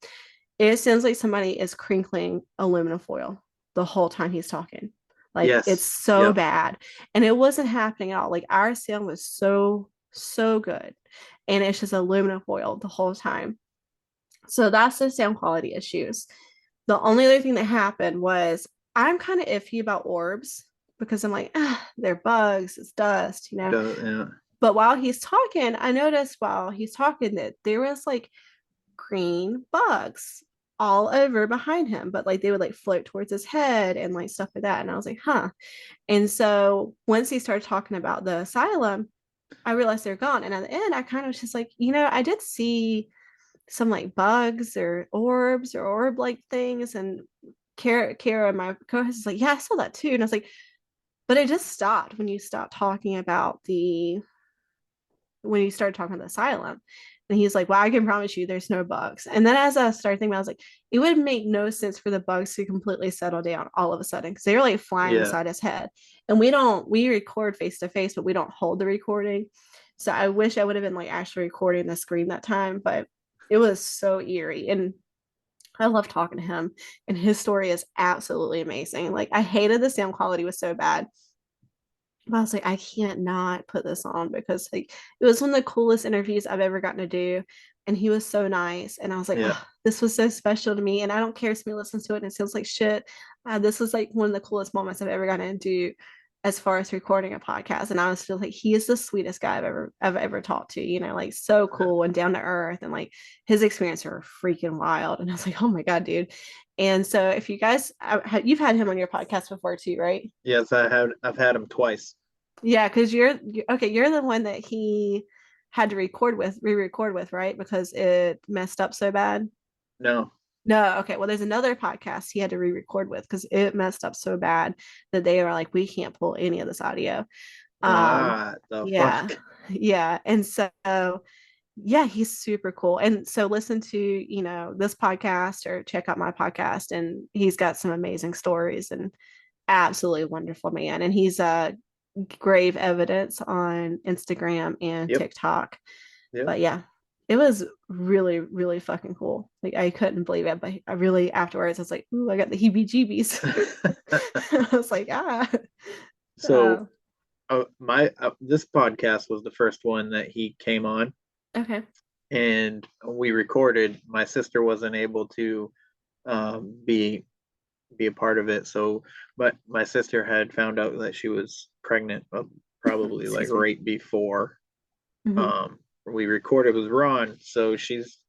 it sounds like somebody is crinkling aluminum foil the whole time he's talking. Like it's Yes. so Yep. bad. And it wasn't happening at all. Like our sound was so, so good. And it's just aluminum foil the whole time. So that's the sound quality issues. The only other thing that happened was I'm kind of iffy about orbs because I'm like, they're bugs, it's dust, you know. Yeah. But while he's talking, I noticed while he's talking that there was like green bugs all over behind him, but like they would like float towards his head and like stuff like that. And I was like, huh. And so once he started talking about the asylum, I realized they're gone. And at the end, I kind of was just like, I did see some like bugs or orbs or orb like things. And Kara, my co-host, is like, yeah, I saw that too. And I was like, but it just stopped when you stopped talking about when you started talking about the asylum. And he's like, well, I can promise you there's no bugs. And then as I started thinking, I was like, it would make no sense for the bugs to completely settle down all of a sudden because they were like flying inside his head. And we record face to face, but we don't hold the recording. So I wish I would have been like actually recording the screen that time, but it was so eerie. And I love talking to him, and his story is absolutely amazing. Like, I hated the sound quality was so bad. But I was like, I can't not put this on because like it was one of the coolest interviews I've ever gotten to do. And he was so nice. And I was like, Yeah. oh, this was so special to me. And I don't care if somebody listens to it and it sounds like shit. This was like one of the coolest moments I've ever gotten to do as far as recording a podcast. And I was feel like he is the sweetest guy I've ever talked to, like so cool and down to earth. And like his experience are freaking wild. And I was like, oh my God, dude. And so if you guys you've had him on your podcast before too, right? Yes, I've had him twice. Yeah, because you're the one that he had to re-record with, right? Because it messed up so bad. No. No, okay. Well, there's another podcast he had to re-record with because it messed up so bad that they were like, we can't pull any of this audio. The Yeah, fuck. yeah. And so yeah, he's super cool. And so listen to, this podcast or check out my podcast, and he's got some amazing stories and absolutely wonderful man. And he's grave evidence on Instagram and Yep. TikTok. Yep. But yeah, it was really, really fucking cool. Like I couldn't believe it, but I really afterwards I was like, ooh, I got the heebie-jeebies. I was like, So this podcast was the first one that he came on, okay. and we recorded. My sister wasn't able to be a part of it, but my sister had found out that she was pregnant, probably like right before Mm-hmm. we recorded was Ron. So she's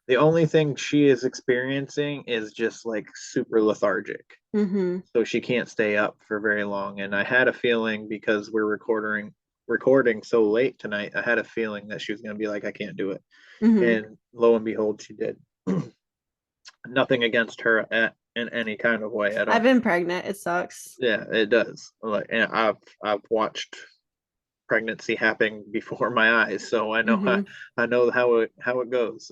the only thing she is experiencing is just like super lethargic. Mm-hmm. So she can't stay up for very long. And I had a feeling because we're recording so late tonight, I had a feeling that she was going to be like, I can't do it. Mm-hmm. And lo and behold, she did. Nothing against her in any kind of way at all. I've been pregnant. It sucks. Yeah, it does. Like, and I've watched pregnancy happen before my eyes, so I know Mm-hmm. I know how it goes.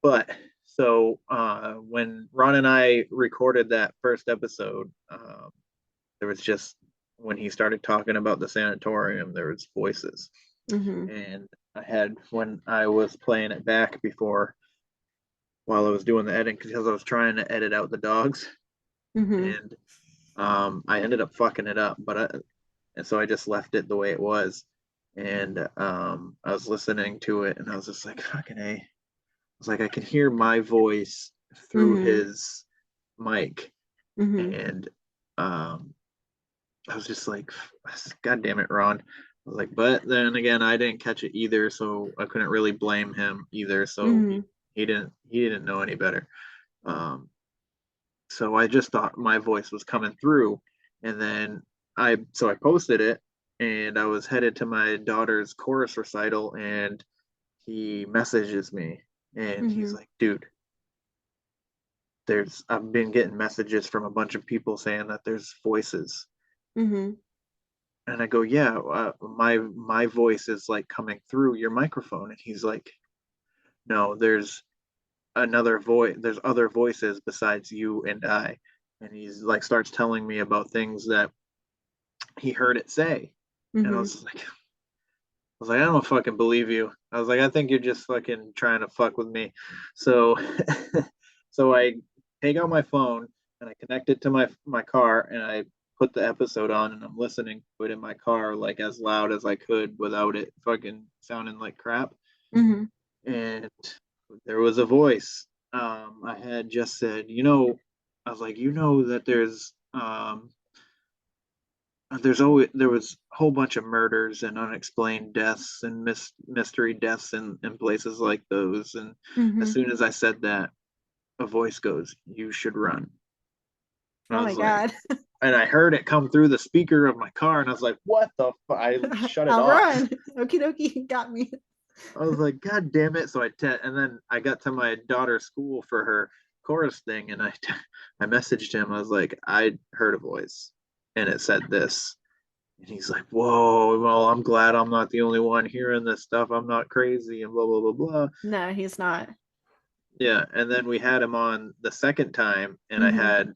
But so when Ron and I recorded that first episode, there was just when he started talking about the sanatorium, there was voices, Mm-hmm. and I had when I was playing it back before while I was doing the editing because I was trying to edit out the dogs, Mm-hmm. and I ended up fucking it up, and so I just left it the way it was, and I was listening to it, and I was just like, fucking a. I was like, I could hear my voice through Mm-hmm. his mic, Mm-hmm. and I was just like, God damn it, Ron. I was like, but then again, I didn't catch it either, so I couldn't really blame him either. So Mm-hmm. he didn't know any better. So I just thought my voice was coming through, and then I posted it, and I was headed to my daughter's chorus recital, and he messages me, and he's Mm-hmm. like, dude, I've been getting messages from a bunch of people saying that there's voices. Mm-hmm. And I go, yeah, my voice is like coming through your microphone. And he's like, no, there's another voice. There's other voices besides you and I. And he's like starts telling me about things that he heard it say. And Mm-hmm. I was like, I don't fucking believe you. I was like, I think you're just fucking trying to fuck with me. So so I take out my phone and I connect it to my car, and I put the episode on, and I'm listening to it in my car like as loud as I could without it fucking sounding like crap. Mm-hmm. And was a voice. I had just said, I was like, that there was a whole bunch of murders and unexplained deaths and mystery deaths in places like those. And as Mm-hmm. soon as I said that, a voice goes, "You should run." And Oh I my was like, God. and I heard it come through the speaker of my car, and I was like, "What the?" I shut it I'll off. run. Okie dokie, got me. I was like, "God damn it!" So and then I got to my daughter's school for her chorus thing, and I messaged him. I was like, "I heard a voice, and it said this." And he's like, "Whoa, well, I'm glad I'm not the only one hearing this stuff. I'm not crazy," and blah blah blah blah. No, he's not. Yeah, and then we had him on the second time, and I Mm-hmm. had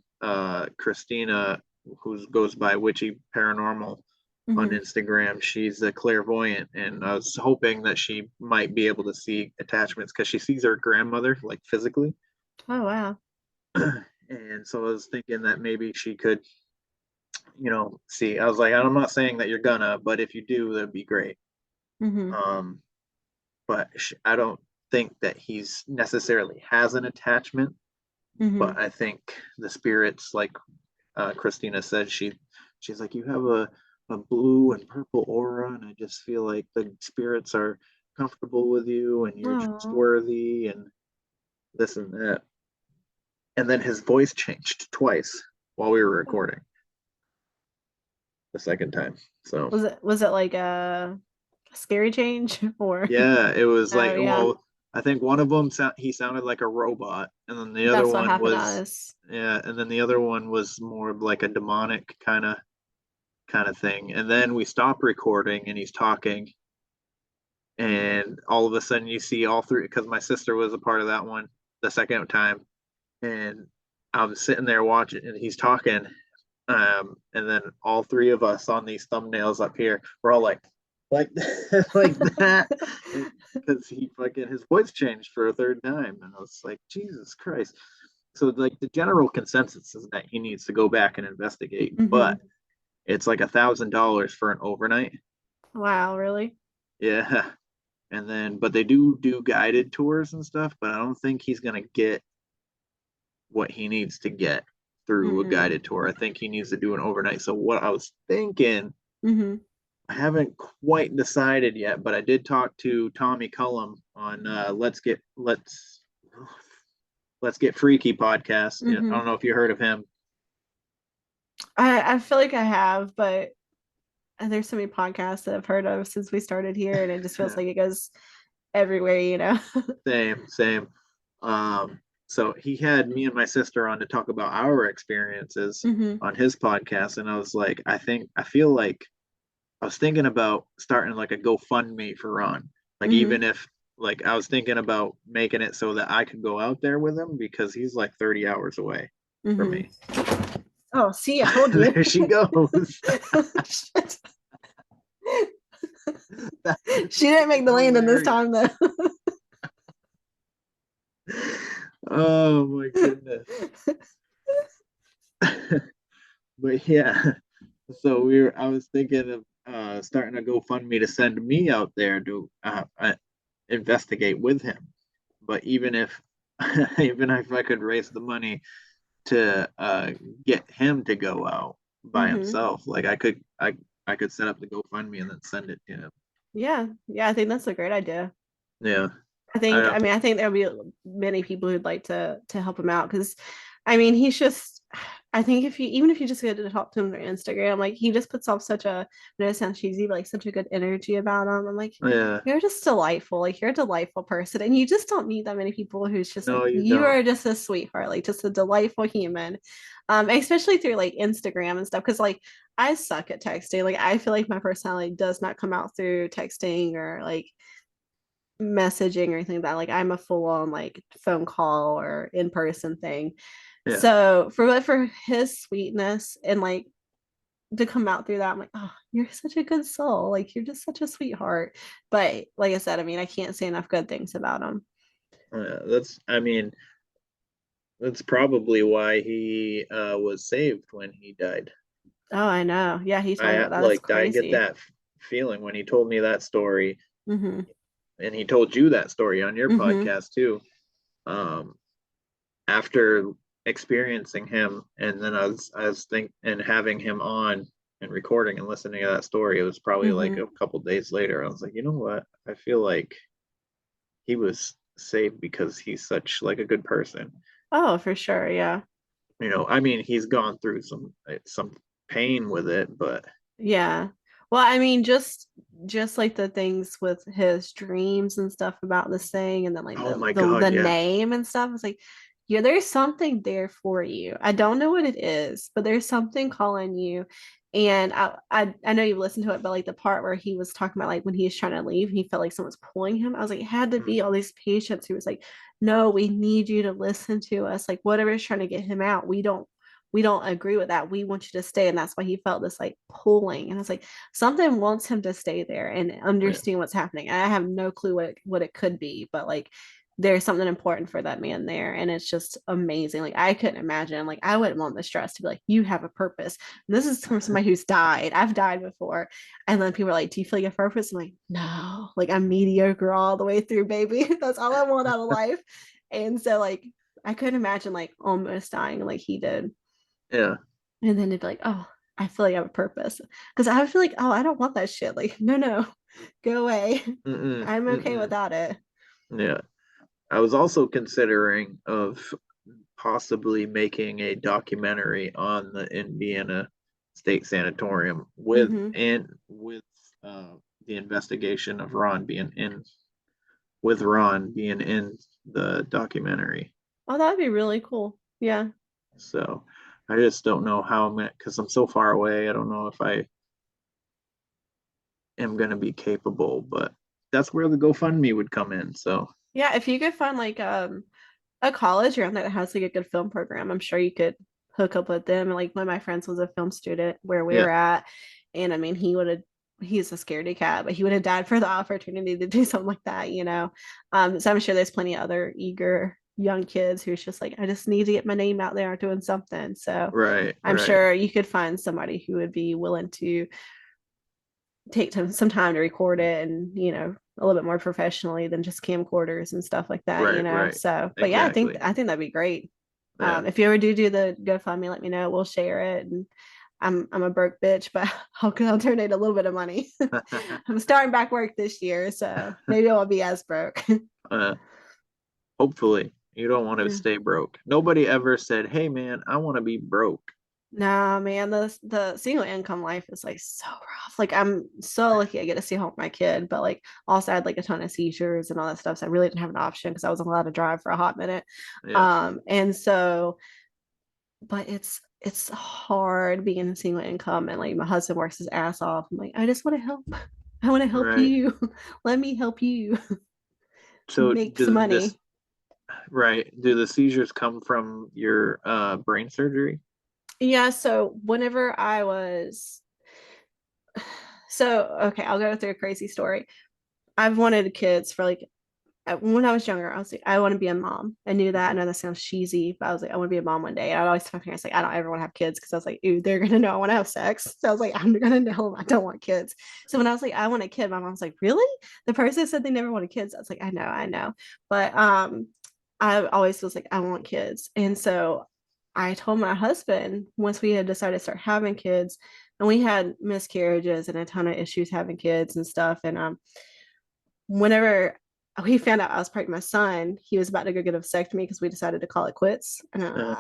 Christina, who goes by Witchy Paranormal on Mm-hmm. Instagram. She's a clairvoyant, and I was hoping that she might be able to see attachments because she sees her grandmother like physically. Oh wow. And so I was thinking that maybe she could, see. I was like, I'm not saying that you're gonna, but if you do, that'd be great. Mm-hmm. Um, but I don't think that he's necessarily has an attachment, Mm-hmm. but I think the spirits, like Christina said, she's like, you have a blue and purple aura, and I just feel like the spirits are comfortable with you, and you're Oh. trustworthy, and this and that. And then his voice changed twice while we were recording the second time. So Was it like a scary change or yeah, it was oh like, yeah. well, I think one of them he sounded like a robot, and then the other That's what one happened to was us. yeah, and then the other one was more of like a demonic kind of thing. And then we stop recording, and he's talking, and all of a sudden you see all three, because my sister was a part of that one the second time, and I'm sitting there watching, and he's talking, and then all three of us on these thumbnails up here, we're all like like that, because he fucking his voice changed for a third time, and I was like, Jesus Christ. So like the general consensus is that he needs to go back and investigate, Mm-hmm. but it's like $1,000 for an overnight. Wow, really? Yeah. And then, but they do guided tours and stuff, but I don't think he's gonna get what he needs to get through a Mm-hmm. guided tour. I think he needs to do an overnight. So what I was thinking, Mm-hmm. I haven't quite decided yet, but I did talk to Tommy Cullum on Let's Get Freaky podcast. I Mm-hmm. don't know if you heard of him. I feel like I have, but there's so many podcasts that I've heard of since we started here, and it just feels like it goes everywhere, you know. Same. So he had me and my sister on to talk about our experiences Mm-hmm. on his podcast, and I was like, I feel like I was thinking about starting like a GoFundMe for Ron. Like Mm-hmm. even if like I was thinking about making it so that I could go out there with him because he's like 30 hours away from Mm-hmm. me. Oh, see, I told you. There she goes. Shit. She didn't make the landing this time though. Oh my goodness. But yeah, so I was thinking of starting a GoFundMe to send me out there to investigate with him. But even if even if I could raise the money to get him to go out by Mm-hmm. himself, like I could set up the GoFundMe and then send it to him. Yeah, yeah, I think that's a great idea. Yeah, I mean, I think there'll be many people who'd like to help him out because, I mean, he's just. I think even if you just get to talk to him on Instagram, like he just puts off such a, I know it sounds cheesy, but like such a good energy about him. I'm like, yeah. you're just delightful. Like you're a delightful person, and you just don't meet that many people who's just like No, you you don't. are just a sweetheart, like just a delightful human. Especially through like Instagram and stuff, because like I suck at texting. Like I feel like my personality does not come out through texting or like messaging or anything like that. Like I'm a full on like phone call or in person thing. Yeah. So for his sweetness and like to come out through that, I'm like, oh, you're such a good soul. Like you're just such a sweetheart. But like I said, I mean, I can't say enough good things about him. I mean, that's probably why he was saved when he died. Oh, I know. Yeah, he told me I about that. That's like I get crazy. that feeling when he told me that story, Mm-hmm. and he told you that story on your Mm-hmm. podcast too. um, after experiencing him, and then I was think and having him on and recording and listening to that story, it was probably like Hmm. a couple days later. I was like, you know what? I feel like he was saved because he's such like a good person. Oh, for sure. Yeah. I mean, he's gone through some pain with it, but Yeah. Well, I mean, just like the things with his dreams and stuff about this thing, and then like oh the my the God, the yeah, name and stuff. It's like, yeah, there's something there for you. I don't know what it is, but there's something calling you. And I know you've listened to it, but like the part where he was talking about like when he was trying to leave, he felt like someone's pulling him. I was like, it had to be mm, all these patients who was like, no, we need you to listen to us. Like whatever's trying to get him out, we don't agree with that. We want you to stay. And that's why he felt this like pulling. And I was like, something wants him to stay there and yeah, understand what's happening. And I have no clue what it could be, but like there's something important for that man there. And it's just amazing. Like I couldn't imagine, like I wouldn't want the stress to be like, you have a purpose. And this is from somebody who's died. I've died before. And then people are like, do you feel like a purpose? I'm like, no, like I'm mediocre all the way through, baby. That's all I want out of life. And so like I couldn't imagine like almost dying like he did. yeah, And then it'd be like, oh, I feel like I have a purpose. Because I feel like, oh, I don't want that shit. Like, no, no, go away. mm-mm, I'm okay mm-mm, without it. yeah. I was also considering of possibly making a documentary on the Indiana State Sanatorium Hmm. with uh, the investigation of Ron being in with Ron being in the documentary. Oh, that'd be really cool. Yeah. So I just don't know how I'm gonna because I'm so far away. I don't know if I am gonna be capable, but that's where the GoFundMe would come in. So Yeah. If you could find like a college around there that has like a good film program, I'm sure you could hook up with them. Like one of my friends was a film student where we yeah, were at. And I mean, he's a scaredy cat, but he would have died for the opportunity to do something like that. So I'm sure there's plenty of other eager young kids who's just like, I just need to get my name out there doing something. So right, I'm right, sure you could find somebody who would be willing to take some time to record it and, a little bit more professionally than just camcorders and stuff like that, right, right. So, but yeah, I think Exactly. I think that'd be great. Yeah. If you ever do the GoFundMe, let me know. We'll share it. And I'm a broke bitch, but I'll donate a little bit of money. I'm starting back work this year, so maybe I won't be as broke. uh, Hopefully, you don't want to Yeah. stay broke. Nobody ever said, "Hey, man, I want to be broke." Nah, man, the single income life is like so rough. Like I'm so lucky I get to stay home with my kid, but like also I had like a ton of seizures and all that stuff. So I really didn't have an option because I wasn't allowed to drive for a hot minute. Yeah, And so, but it's hard being a single income and like my husband works his ass off. I'm like, I just want to help. I want to help right. you. Let me help you So, make some money. do the seizures come from your brain surgery? Yeah, so whenever I was so okay, I'll go through a crazy story. I've wanted kids for like when I was younger, I was like, I want to be a mom. I knew that. I Mhm. know that sounds cheesy, but I was like, I want to be a mom one day. And I'd always tell my parents, like, I don't ever want to have kids because I was like, ooh, they're gonna know I want to have sex. So I was like, I'm gonna know I don't want kids. So when I was like, I want a kid, my mom was like, really? The person said they never wanted kids. I was like, I know. But I always was like, I want kids. And so I told my husband once we had decided to start having kids, and we had miscarriages and a ton of issues having kids and stuff. And whenever he found out I was pregnant with my son, he was about to go get a vasectomy because we decided to call it quits. And Uh,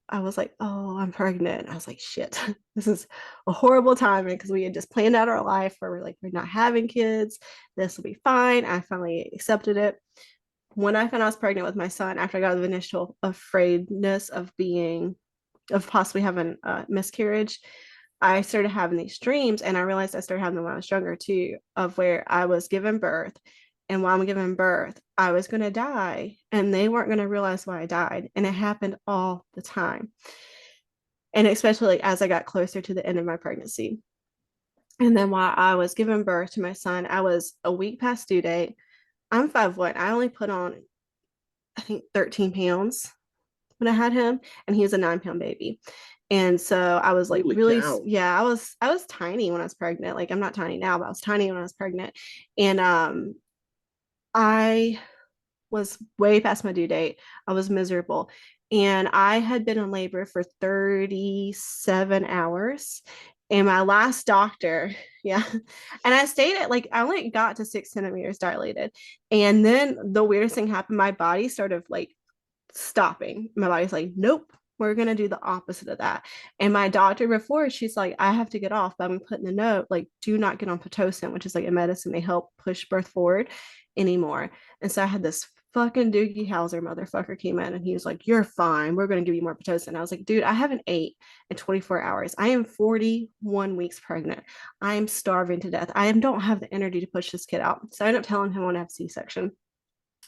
I was like, oh, I'm pregnant. I was like, shit, this is a horrible timing because we had just planned out our life where we're like, we're not having kids. This will be fine. I finally accepted it. When I found I was pregnant with my son, after I got the initial afraidness of possibly having a miscarriage, I started having these dreams, and I realized I started having them when I was younger too, of where I was giving birth. And while I'm giving birth, I was going to die, and they weren't going to realize why I died. And it happened all the time. And especially as I got closer to the end of my pregnancy. And then while I was giving birth to my son, I was a week past due date. I'm 5'1". I only put on, I think, 13 pounds when I had him, and he was a 9-pound baby. And so I was like Holy really, cow! yeah, I was tiny when I was pregnant. Like I'm not tiny now, but I was tiny when I was pregnant. And I was way past my due date. I was miserable. And I had been in labor for 37 hours. And my last doctor, yeah. And I stayed at like, I only got to 6 centimeters dilated. And then the weirdest thing happened. My body started like stopping. My body's like, nope, we're gonna do the opposite of that. And my doctor before, she's like, I have to get off, but I'm putting a note like, do not get on pitocin, which is like a medicine they help push birth forward anymore. And so I had this fucking Doogie Howser motherfucker came in and he was like, you're fine. We're gonna give you more pitocin. I was like, dude, I haven't ate in 24 hours. I am 41 weeks pregnant. I am starving to death. Don't have the energy to push this kid out. So I ended up telling him I want to have C-section.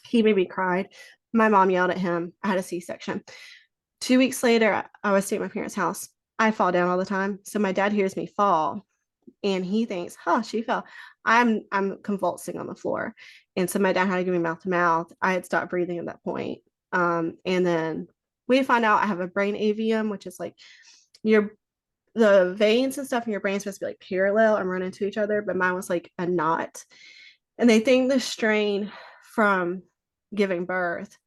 He made me cry. My mom yelled at him. I had a C-section. 2 weeks later, I was staying at my parents' house. I fall down all the time. So my dad hears me fall and he thinks, huh, she fell. I'm convulsing on the floor. And so my dad had to give me mouth to mouth. I had stopped breathing at that point. And then we find out I have a brain AVM, which is like your the veins and stuff in your brain is supposed to be like parallel and run into each other, but mine was like a knot. And they think the strain from giving birth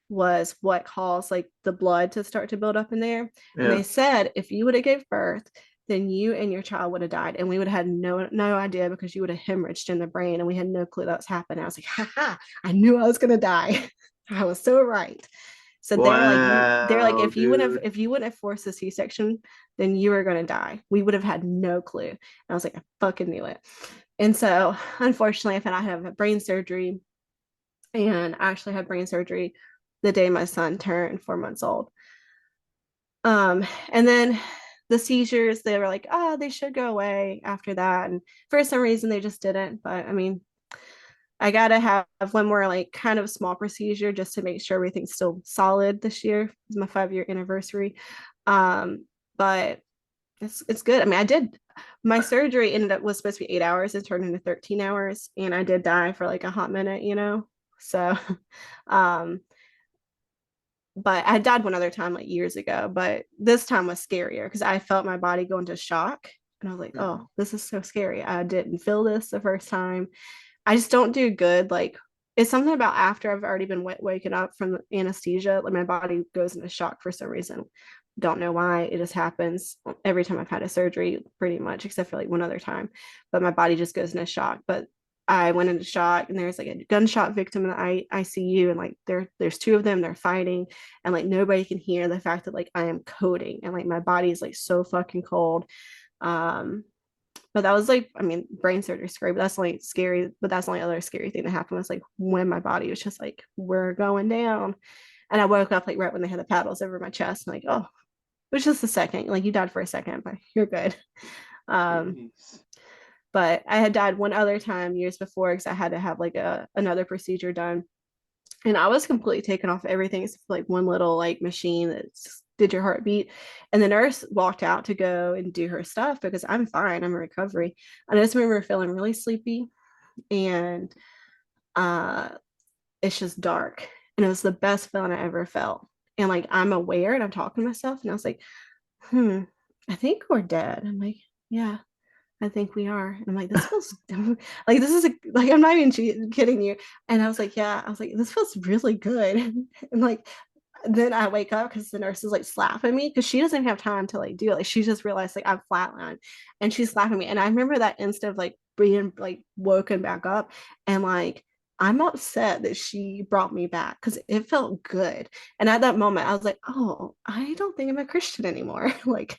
was what caused like the blood to start to build up in there. Yeah. And they said if you would have gave birth, then you and your child would have died, and we would have had no idea because you would have hemorrhaged in the brain, and we had no clue that was happening. I was like, ha, I knew I was gonna die. I was so right. So they're like, if you wouldn't have forced a C-section, then you were gonna die. We would have had no clue. And I was like, I fucking knew it. And so unfortunately, I found out I had brain surgery, and I actually had brain surgery the day my son turned 4 months old. And then the seizures, they were like, oh, they should go away after that. And for some reason, they just didn't. But I mean, I gotta have one more like kind of small procedure just to make sure everything's still solid this year. It's my 5-year anniversary. But it's good. I mean, I did my surgery was supposed to be 8 hours. It turned into 13 hours, and I did die for like a hot minute, you know. So, but I died one other time like years ago, but this time was scarier because I felt my body go into shock, and I was like, oh, this is so scary. I didn't feel this the first time. I just don't do good. Like it's something about after I've already been waking up from the anesthesia, like my body goes into shock for some reason. Don't know why. It just happens every time I've had a surgery, pretty much, except for like one other time. But my body just goes into shock. But I went into shock, and there's like a gunshot victim in the ICU, and like there's two of them. They're fighting, and like nobody can hear the fact that like I am coding, and like my body is like so fucking cold. But that was like, I mean, brain surgery is scary, but that's only scary. But that's the only other scary thing that happened was like when my body was just like, we're going down. And I woke up like right when they had the paddles over my chest, and like, oh, it was just a second. Like you died for a second, but you're good. But I had died one other time years before because I had to have like another procedure done. And I was completely taken off everything except for like one little like machine that did your heartbeat. And the nurse walked out to go and do her stuff because I'm fine. I'm in recovery. And I just remember feeling really sleepy, and it's just dark. And it was the best feeling I ever felt. And like I'm aware and I'm talking to myself, and I was like, I think we're dead. I'm like, yeah, I think we are. And I'm like, this feels like this is like I'm not even kidding you. And I was like, yeah, I was like, this feels really good. And like then I wake up because the nurse is like slapping me because she doesn't have time to like do it. Like she just realized like I'm flatlined, and she's slapping me. And I remember that instant of like being like woken back up, and like I'm upset that she brought me back because it felt good. And at that moment, I was like, oh, I don't think I'm a Christian anymore. Like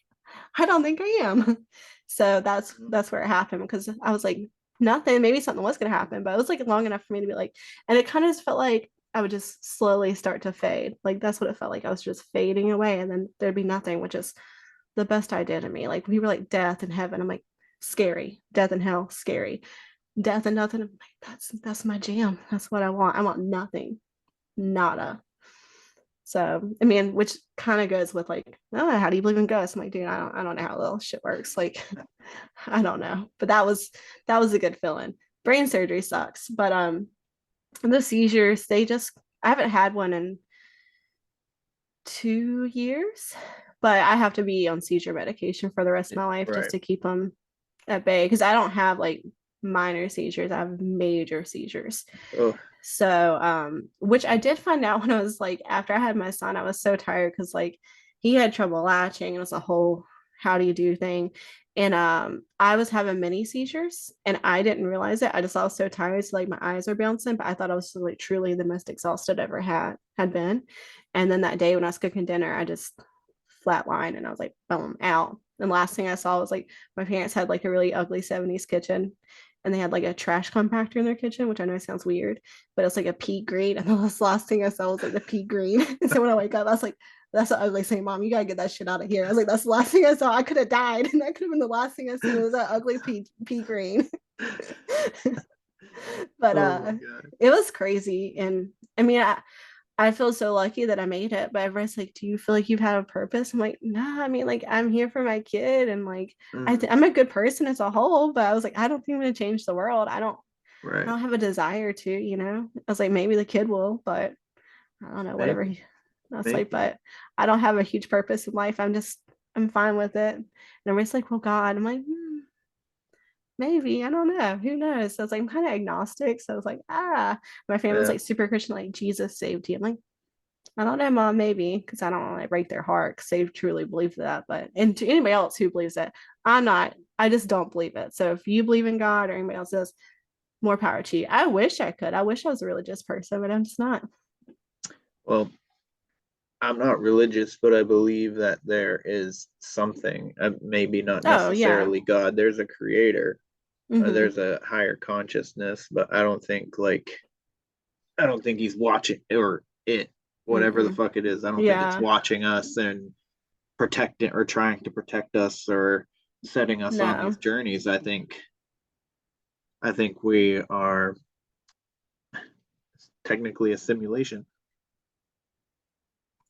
I don't think I am. So that's where it happened because I was like, nothing, maybe something was gonna happen, but it was like long enough for me to be like, and it kind of just felt like I would just slowly start to fade. Like that's what it felt like. I was just fading away, and then there'd be nothing, which is the best idea to me. Like we were like death and heaven. I'm like, scary. Death and hell, scary. Death and nothing. I'm like, that's my jam. That's what I want. I want nothing. Nada. So I mean, which kind of goes with like, oh, how do you believe in ghosts? I'm like, dude, I don't know how little shit works. Like, I don't know. But that was a good feeling. Brain surgery sucks, but the seizures, I haven't had one in 2 years, but I have to be on seizure medication for the rest of my life just to keep them at bay because I don't have like minor seizures. I have major seizures. So, which I did find out when I was like, after I had my son, I was so tired because like he had trouble latching. It was a whole how do you do thing. And I was having mini seizures and I didn't realize it. I just I was so tired, so like my eyes were bouncing, but I thought I was like truly the most exhausted I ever had been. And then that day when I was cooking dinner, I just flatlined and I was like, boom, out. And last thing I saw was like my parents had like a really ugly 70s kitchen and they had like a trash compactor in their kitchen, which I know sounds weird, but it's like a pea green. And the last thing I saw was like the pea green. And so when I wake up, I was like, that's an ugly thing, Mom. You gotta get that shit out of here. I was like, that's the last thing I saw. I could have died, and that could have been the last thing I seen was that ugly pea green. But Oh my God. it was crazy. And I mean, I feel so lucky that I made it, but everyone's like, do you feel like you've had a purpose? I'm like, nah, I mean, like, I'm here for my kid and like I'm a good person as a whole, but I was like, I don't think I'm gonna change the world. I Right. don't have a desire to, you know. I was like, maybe the kid will, but I don't know, whatever. Maybe. I was like, Maybe. but I don't have a huge purpose in life. I'm fine with it. And everybody's like, well, God. I'm like, maybe. I don't know. Who knows? So I was like, I'm kind of agnostic. So I was like, my family's Yeah. like super Christian, like Jesus saved you. I'm like, I don't know, Mom, maybe, because I don't want to like break their heart because they truly believe that. But and to anybody else who believes it, I'm not. I just don't believe it. So if you believe in God or anybody else does, more power to you. I wish I could. I wish I was a religious person, but I'm just not. Well, I'm not religious, but I believe that there is something, maybe not Oh yeah. necessarily God. There's a creator, Mm-hmm. there's a higher consciousness, but I don't think he's watching or it, whatever the Mm-mm. fuck it is. I don't think it's Yeah. watching us and protecting or trying to protect us or setting us on No. these journeys. I think we are technically a simulation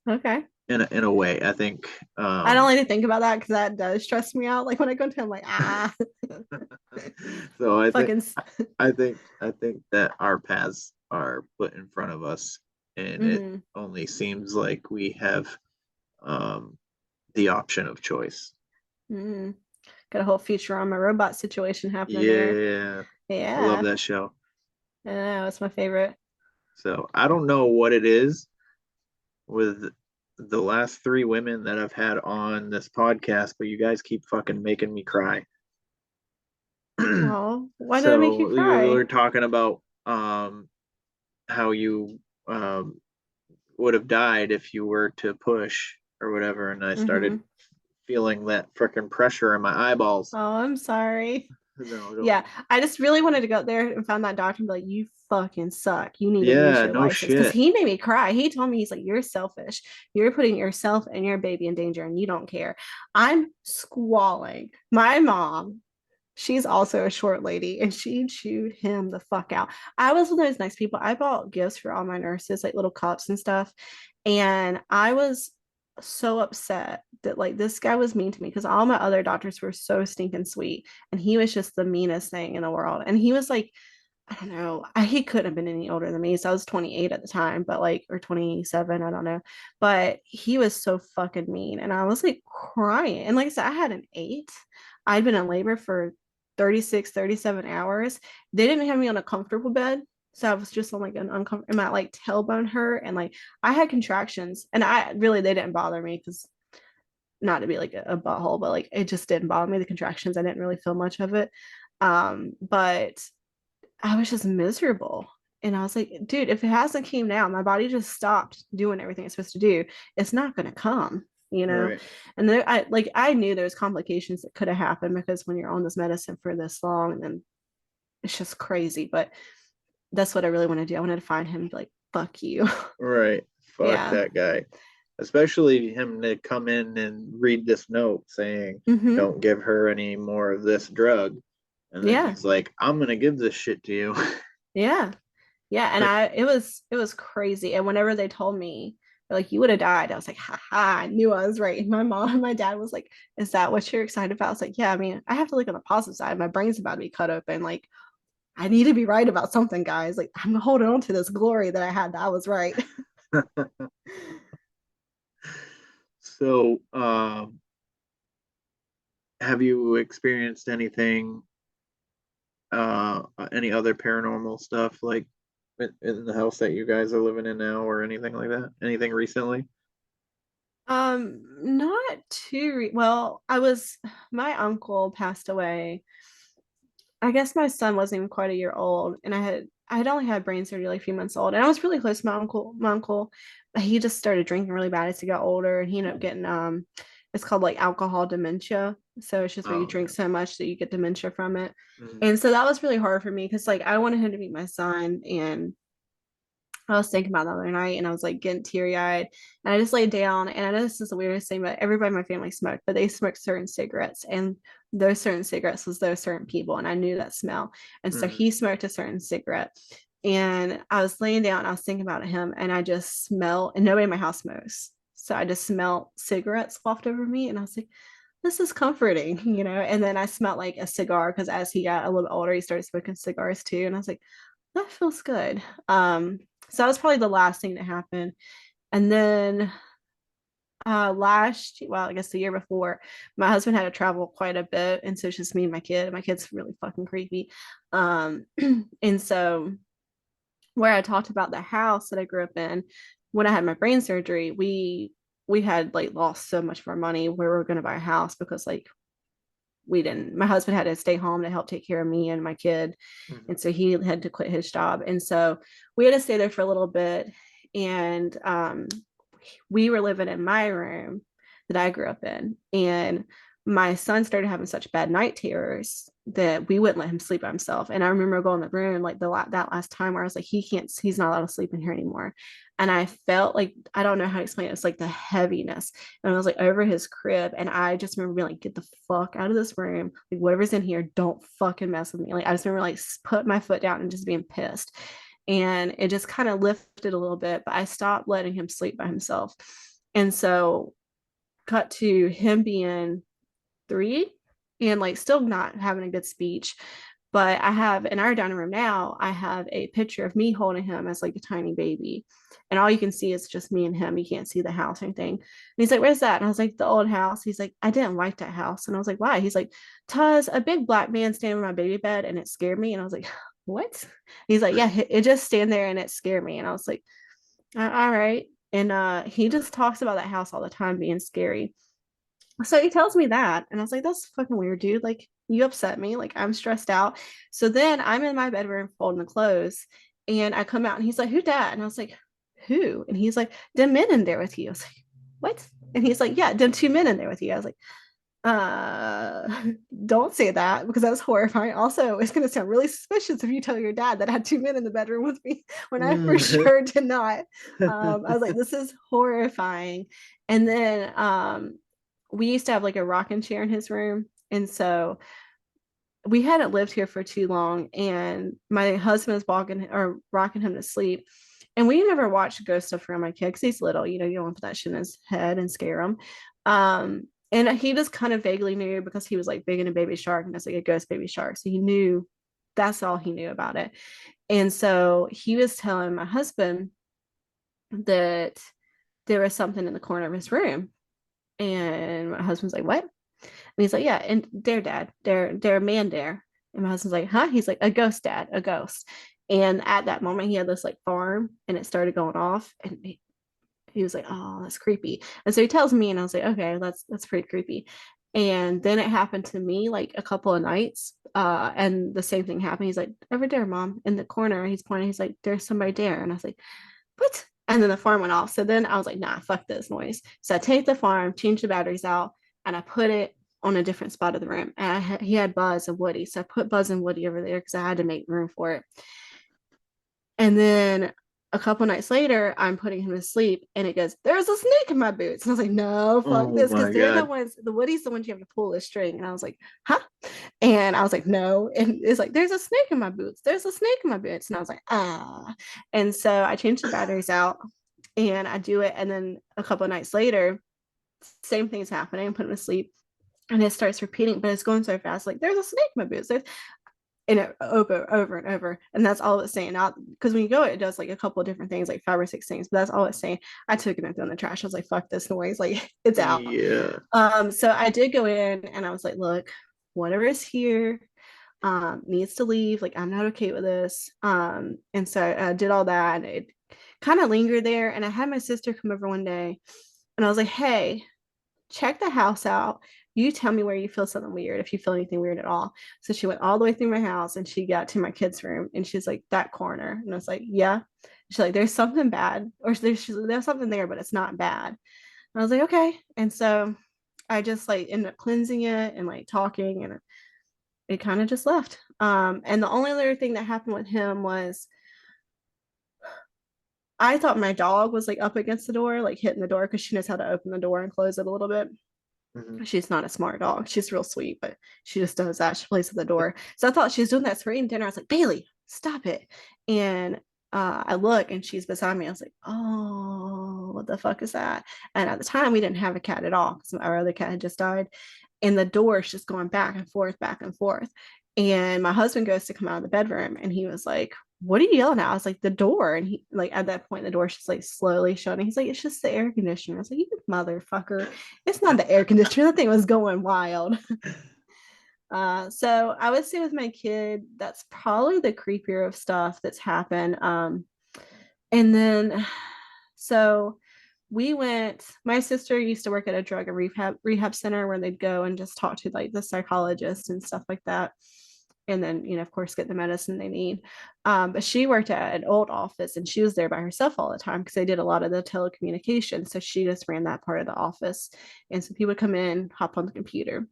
Okay. in a way. I think I don't like to think about that because that does stress me out. Like when I go into, I'm like, so fucking. I think that our paths are put in front of us, and it Mm-hmm. only seems like we have um, the option of choice. Mm-hmm. Got a whole Futurama robot situation happening there. Yeah, I love Yeah. that show. I know. It's my favorite. So I don't know what it is with the last three women that I've had on this podcast, but you guys keep fucking making me cry. Oh, why did I make you So we were cry? talking about how you would have died if you were to push or whatever, and I started Mm-hmm. feeling that freaking pressure in my eyeballs. Oh, I'm sorry. No, Yeah, I just really wanted to go there and found that doctor and be like, you fucking suck. You need to lose yeah, your no license. Because shit. he made me cry. He told me, he's like, you're selfish. You're putting yourself and your baby in danger and you don't care. I'm squalling. My mom, she's also a short lady and she chewed him the fuck out. I was one of those nice people. I bought gifts for all my nurses, like little cups and stuff. And I was so upset that like this guy was mean to me because all my other doctors were so stinking sweet and he was just the meanest thing in the world. And he was like, I don't know, he couldn't have been any older than me. So I was 28 at the time, but like, or 27, I don't know. But he was so fucking mean. And I was like crying. And like I said, I had an 8. I'd been in labor for 36, 37 hours. They didn't have me on a comfortable bed. So I was just on like an uncomfortable, my like tailbone hurt. And like I had contractions. And I really, they didn't bother me because not to be like a butthole, but like it just didn't bother me. The contractions, I didn't really feel much of it. But I was just miserable. And I was like, dude, if it hasn't came now, my body just stopped doing everything it's supposed to do. It's not gonna come, you know. Right. And then I knew there was complications that could have happened because when you're on this medicine for this long, and then it's just crazy. But that's what I really want to do. I wanted to find him like, fuck you. Right. Fuck Yeah. that guy. Especially him to come in and read this note saying, Mm-hmm. don't give her any more of this drug. And then Yeah. he's like, I'm going to give this shit to you. Yeah. Yeah. And it was crazy. And whenever they told me like you would have died, I was like, ha ha, I knew I was right. And my mom and my dad was like, is that what you're excited about? I was like, yeah, I mean, I have to look on the positive side. My brain's about to be cut open. Like, I need to be right about something, guys. Like, I'm holding on to this glory that I had that I was right. So, have you experienced anything, any other paranormal stuff like in the house that you guys are living in now, or anything like that? Anything recently? Not too well, my uncle passed away. I guess my son wasn't even quite a year old, and I had only had brain surgery like a few months old, and I was really close to my uncle. He just started drinking really bad as he got older, and he ended up getting it's called like alcohol dementia. So it's just where you Oh, drink okay. so much that you get dementia from it. Mhm. And so that was really hard for me because like I wanted him to meet my son, and I was thinking about the other night and I was like getting teary eyed. And I just laid down. And I know this is the weirdest thing, but everybody in my family smoked, but they smoked certain cigarettes. And those certain cigarettes was those certain people. And I knew that smell. And so Mhm. he smoked a certain cigarette. And I was laying down and I was thinking about him. And I just smelled, and nobody in my house smokes. So I just smelled cigarettes waft over me. And I was like, this is comforting, you know? And then I smelled like a cigar because as he got a little older, he started smoking cigars too. And I was like, that feels good. So that was probably the last thing that happened. And then well, I guess the year before, my husband had to travel quite a bit, and so it's just me and my kid. My kid's really fucking creepy. Um, and so where I talked about the house that I grew up in when I had my brain surgery, we had like lost so much of our money. We were going to buy a house because like we didn't. My husband had to stay home to help take care of me and my kid, Mhm. and so he had to quit his job, and so we had to stay there for a little bit. And we were living in my room that I grew up in, and my son started having such bad night terrors that we wouldn't let him sleep by himself. And I remember going in the room like that last time where I was like, he's not allowed to sleep in here anymore. And I felt like, I don't know how to explain it. It's like the heaviness. And I was like over his crib. And I just remember being like, get the fuck out of this room. Like, whatever's in here, don't fucking mess with me. Like, I just remember like put my foot down and just being pissed. And it just kind of lifted a little bit, but I stopped letting him sleep by himself. And so, cut to him being 3 and like still not having a good speech. But I have in our dining room now, I have a picture of me holding him as like a tiny baby. And all you can see is just me and him. You can't see the house or anything. And he's like, where's that? And I was like, the old house. He's like, I didn't like that house. And I was like, why? He's like, Tuz, a big black man standing on my baby bed and it scared me. And I was like, what? He's like, yeah, it just stand there and it scared me. And I was like, all right. And he just talks about that house all the time being scary. So he tells me that, and I was like, that's fucking weird, dude. Like, you upset me. Like, I'm stressed out. So then I'm in my bedroom folding the clothes, and I come out, and he's like, who dat? And I was like, who? And he's like, them men in there with you. I was like, what? And he's like, yeah, them 2 men in there with you. I was like, uh, don't say that because that's horrifying. Also, it's going to sound really suspicious if you tell your dad that I had 2 men in the bedroom with me when I for sure did not. I was like, this is horrifying. And then we used to have like a rocking chair in his room. And so we hadn't lived here for too long. And my husband was walking or rocking him to sleep. And we never watched ghost stuff around my kid because he's little, you know, you don't want to put that shit in his head and scare him. And he just kind of vaguely knew because he was like big into Baby Shark and it's like a ghost Baby Shark. So he knew that's all he knew about it. And so he was telling my husband that there was something in the corner of his room. And my husband's like, what? And he's like, yeah, and their dad, their man there. And my husband's like, huh? He's like, a ghost, dad, a ghost. And at that moment, he had this like farm and it started going off. And he was like, oh, that's creepy. And so he tells me, and I was like, okay, that's pretty creepy. And then it happened to me like a couple of nights. And the same thing happened. He's like, over there, mom, in the corner. He's pointing, he's like, there's somebody there. And I was like, what? And then the farm went off. So then I was like, nah, fuck this noise. So I take the farm, change the batteries out, and I put it on a different spot of the room. And he had Buzz and Woody. So I put Buzz and Woody over there because I had to make room for it. And then a couple nights later, I'm putting him to sleep and it goes, there's a snake in my boots. And I was like, no, fuck Oh this. Because my they're the god. ones, the Woody's the ones you have to pull the string. And I was like, huh? And I was like, no. And it's like, there's a snake in my boots. There's a snake in my boots. And I was like, ah. And so I changed the batteries out and I do it. And then a couple of nights later, same thing's happening. I put him to sleep and it starts repeating, but it's going so fast. Like, there's a snake in my boots. And it over and over. And that's all it's saying. Now, because when you go, it does like a couple of different things, like 5 or 6 things, but that's all it's saying. I took it and threw in the trash. I was like, fuck this noise. Like, it's out. Yeah. So I did go in and I was like, look, whatever is here, needs to leave. Like, I'm not okay with this. And so I did all that, and it kind of lingered there. And I had my sister come over one day, and I was like, hey, check the house out. You tell me where you feel something weird, if you feel anything weird at all. So she went all the way through my house, and she got to my kids' room, and she's like, that corner. And I was like, yeah. She's like, there's something bad, or there's something there, but it's not bad. And I was like, okay. And so I just like ended up cleansing it and like talking, and it kind of just left. And the only other thing that happened with him was I thought my dog was like up against the door, like hitting the door, because she knows how to open the door and close it a little bit. She's not a smart dog. She's real sweet, but she just does that. She plays at the door. So I thought she was doing that. So we're eating dinner. I was like, Bailey, stop it. And I look, and she's beside me. I was like, oh, what the fuck is that? And at the time, we didn't have a cat at all because our other cat had just died. And the door is just going back and forth, back and forth. And my husband goes to come out of the bedroom, and he was like, what are you yelling at? I was like, the door. And he, like, at that point, the door's just like slowly shutting. He's like, it's just the air conditioner. I was like, you motherfucker. It's not the air conditioner. That thing was going wild. So I would say with my kid, that's probably the creepier of stuff that's happened. And then, so we went, my sister used to work at a drug and rehab center where they'd go and just talk to like the psychologist and stuff like that. And then, of course, get the medicine they need. But she worked at an old office, and she was there by herself all the time because they did a lot of the telecommunications. So she just ran that part of the office. And so people would come in, hop on the computer.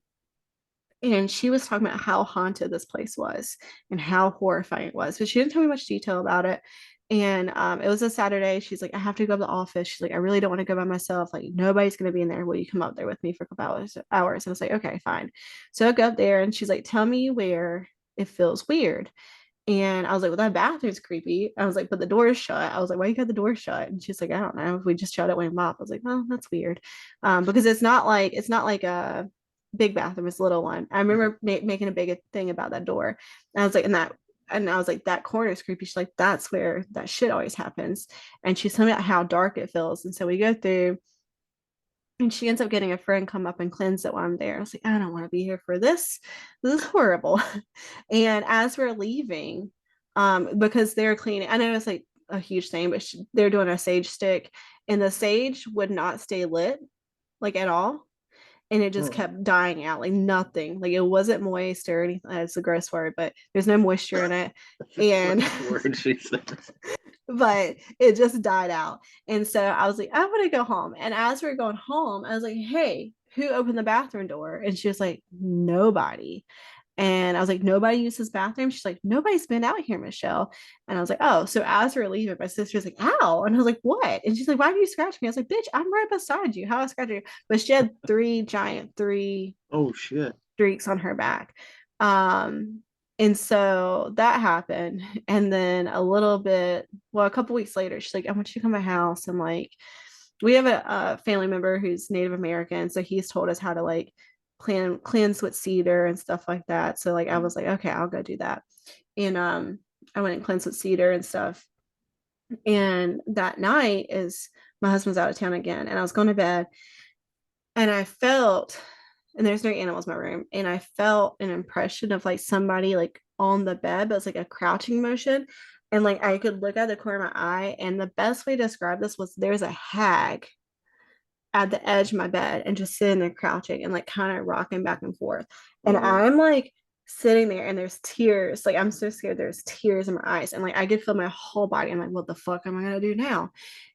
And she was talking about how haunted this place was and how horrifying it was. But she didn't tell me much detail about it. And it was a Saturday. She's like, I have to go to the office. She's like, I really don't want to go by myself. Like, nobody's going to be in there. Will you come up there with me for a couple hours? And I was like, okay, fine. So I go up there, and she's like, tell me where it feels weird. And I was like, well, that bathroom's creepy. I was like, but the door is shut. I was like, why you got the door shut? And she's like, I don't know. We just shut it when we mop. I was like, well, that's weird. Because it's not like a big bathroom, it's a little one. I remember making a big thing about that door. And I was like, and I was like, that corner is creepy. She's like, that's where that shit always happens. And she's telling me about how dark it feels. And so we go through, and she ends up getting a friend come up and cleanse it while I'm there. I was like, I don't want to be here for this. This is horrible. And as we're leaving, because they're cleaning, I know it's like a huge thing, but they're doing a sage stick, and the sage would not stay lit, like, at all. And it just kept dying out, like nothing. Like, it wasn't moist or anything. It's a gross word, but there's no moisture in it. And Word she said. but it just died out. And so I was like, I want to go home. And as we are going home, I was like, hey, who opened the bathroom door? And she was like, nobody. And I was like, nobody uses bathroom? She's like, nobody's been out here, Michelle. And I was like, oh. So as we are leaving, my sister's like, ow. And I was like, what? And she's like, why do you scratch me? I was like, bitch, I'm right beside you. How I scratch you? But she had three Oh shit. streaks on her back. And so that happened. And then a couple weeks later, she's like, I want you to come to my house. And like, we have a family member who's Native American. So he's told us how to like cleanse with cedar and stuff like that. So like, I was like, okay, I'll go do that. And I went and cleansed with cedar and stuff. And that night is my husband's out of town again. And I was going to bed, and I felt, and there's no animals in my room, and I felt an impression of like somebody like on the bed, but it's like a crouching motion. And like I could look at the corner of my eye, and the best way to describe this was there's a hag at the edge of my bed and just sitting there crouching and like kind of rocking back and forth. And I'm like sitting there, and there's tears. Like, I'm so scared. There's tears in my eyes, and like I could feel my whole body. I'm like, what the fuck am I gonna do now?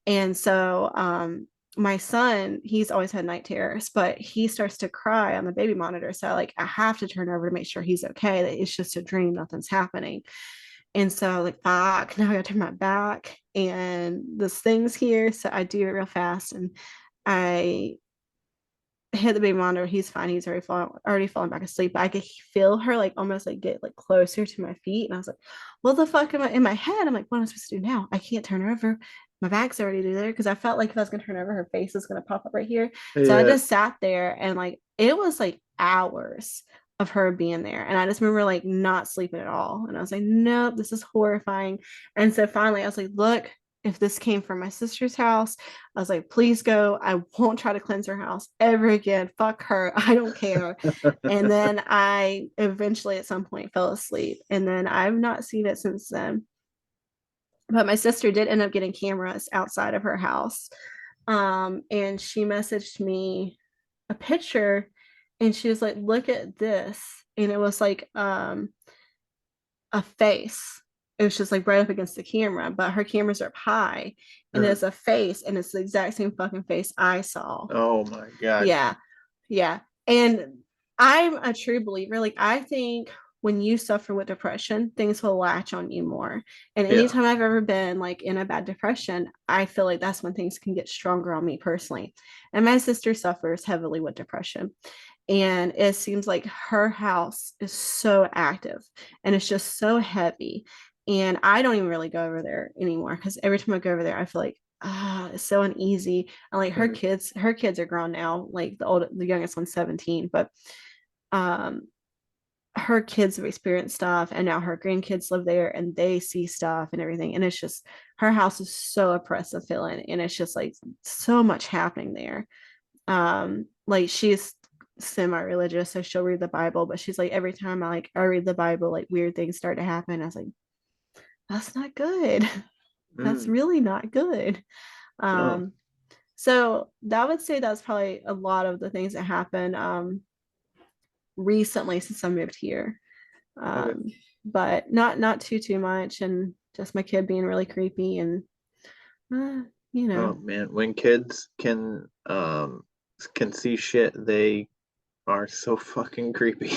And so my son, he's always had night terrors, but he starts to cry on the baby monitor. So like I have to turn over to make sure he's okay, that it's just a dream, nothing's happening. And so like, fuck, now I gotta turn my back, and this thing's here. So I do it real fast, and I hit the baby monitor. He's fine. He's already fallen back asleep. But I could feel her like almost like get like closer to my feet. And I was like, what the fuck am I in my head? I'm like, what am I supposed to do now? I can't turn her over. My back's already there, because I felt like if I was gonna turn her over, her face is gonna pop up right here. So I just sat there, and like it was like hours of her being there. And I just remember like not sleeping at all. And I was like, nope, this is horrifying. And so finally I was like, look, if this came from my sister's house, I was like, please go. I won't try to cleanse her house ever again. Fuck her. I don't care. And then I eventually at some point fell asleep. And then I've not seen it since then. But my sister did end up getting cameras outside of her house. And she messaged me a picture and she was like, look at this. And it was like a face. It was just like right up against the camera, but her cameras are up high and there's a face and it's the exact same fucking face I saw. Oh my God. Yeah. Yeah. And I'm a true believer. Like, I think when you suffer with depression, things will latch on you more. And Yeah. anytime I've ever been like in a bad depression, I feel like that's when things can get stronger on me personally. And my sister suffers heavily with depression. And it seems like her house is so active and it's just so heavy. And I don't even really go over there anymore because every time I go over there, I feel like it's so uneasy. And like her kids are grown now. Like the youngest one's 17, but um her kids have experienced stuff and now her grandkids live there and they see stuff and everything. And it's just her house is so oppressive feeling and it's just like so much happening there. Like she's semi-religious, so she'll read the Bible, but she's like, every time I read the Bible, like weird things start to happen. I was like, that's not good. That's really not good. Oh. So that would say that's probably a lot of the things that happened recently since I moved here. Okay. But not too much, and just my kid being really creepy and you Oh know. man, when kids can see shit, they are so fucking creepy.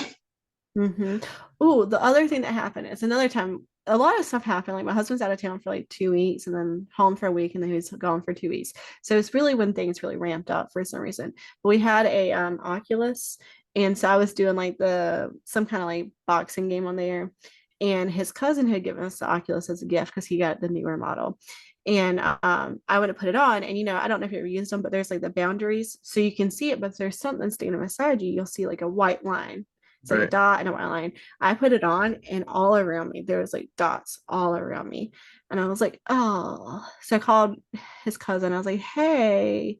Mm-hmm. Oh, the other thing that happened is another time, a lot of stuff happened. Like my husband's out of town for like 2 weeks and then home for a week and then he was gone for 2 weeks. So it's really when things really ramped up for some reason. But we had a Oculus and so I was doing like the some kind of like boxing game on there. And his cousin had given us the Oculus as a gift because he got the newer model. And I went to put it on, and I don't know if you ever used them, but there's like the boundaries, so you can see it, but there's something standing beside you. You'll see like a white line. It's like a Right. dot and a white line. I put it on and all around me, there was like dots all around me. And I was like, oh. So I called his cousin. I was like, hey,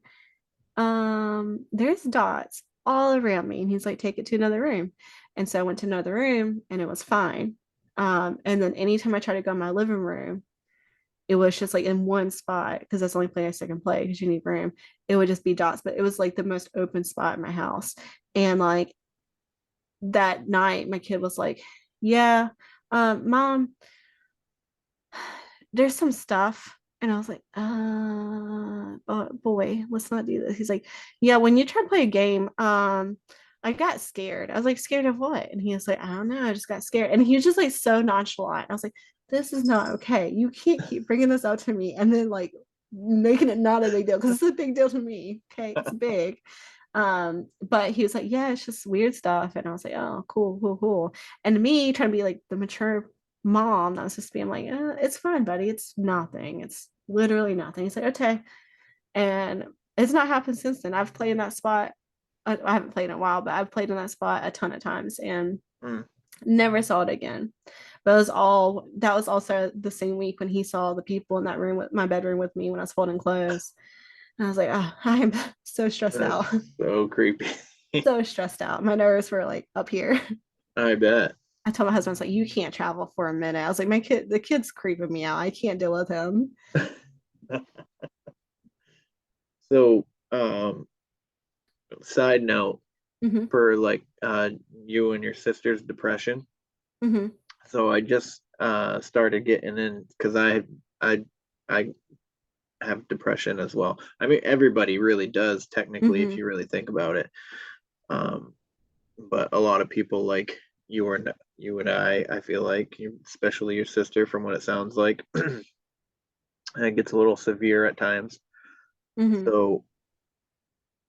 there's dots all around me. And he's like, take it to another room. And so I went to another room and it was fine. And then anytime I tried to go in my living room, it was just like in one spot because that's the only place I can play because you need room. It would just be dots, but it was like the most open spot in my house. And like that night my kid was like, yeah, mom, there's some stuff. And I was like, boy, let's not do this. He's like, yeah, when you try to play a game, I got scared. I was like, scared of what? And he was like, I don't know, I just got scared. And he was just like so nonchalant. I was like, this is not okay. You can't keep bringing this up to me and then like making it not a big deal because it's a big deal to me. Okay, it's big. But he was like, yeah, it's just weird stuff. And I was like, oh, cool, cool, cool. And me trying to be like the mature mom that was just being like, it's fine, buddy. It's nothing. It's literally nothing. He's like, okay. And it's not happened since then. I've played in that spot. I haven't played in a while, but I've played in that spot a ton of times and never saw it again. But that was also the same week when he saw the people in that room with my bedroom with me when I was folding clothes. And I was like, oh, I'm so stressed out. So creepy. So stressed out. My nerves were like up here. I bet. I told my husband, I was like, you can't travel for a minute. I was like, the kid's creeping me out. I can't deal with him. So, side note Mm-hmm. for like you and your sister's depression. Mm-hmm. So I just started getting in because I I have depression as well. I mean, everybody really does technically if Mm-hmm. you really think about it. Um, but a lot of people like you and I feel like, especially your sister, from what it sounds like, it gets a little severe at times. Mm-hmm. So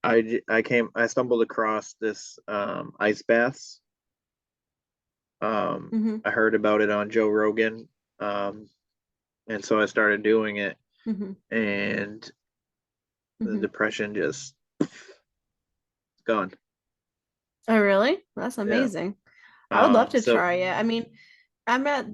I stumbled across this ice baths. Mm-hmm. I heard about it on Joe Rogan, um, and so I started doing it, Mm-hmm. and the Mm-hmm. depression just gone. Oh, really? That's Yeah. amazing. I would love to So try it. I mean, I'm at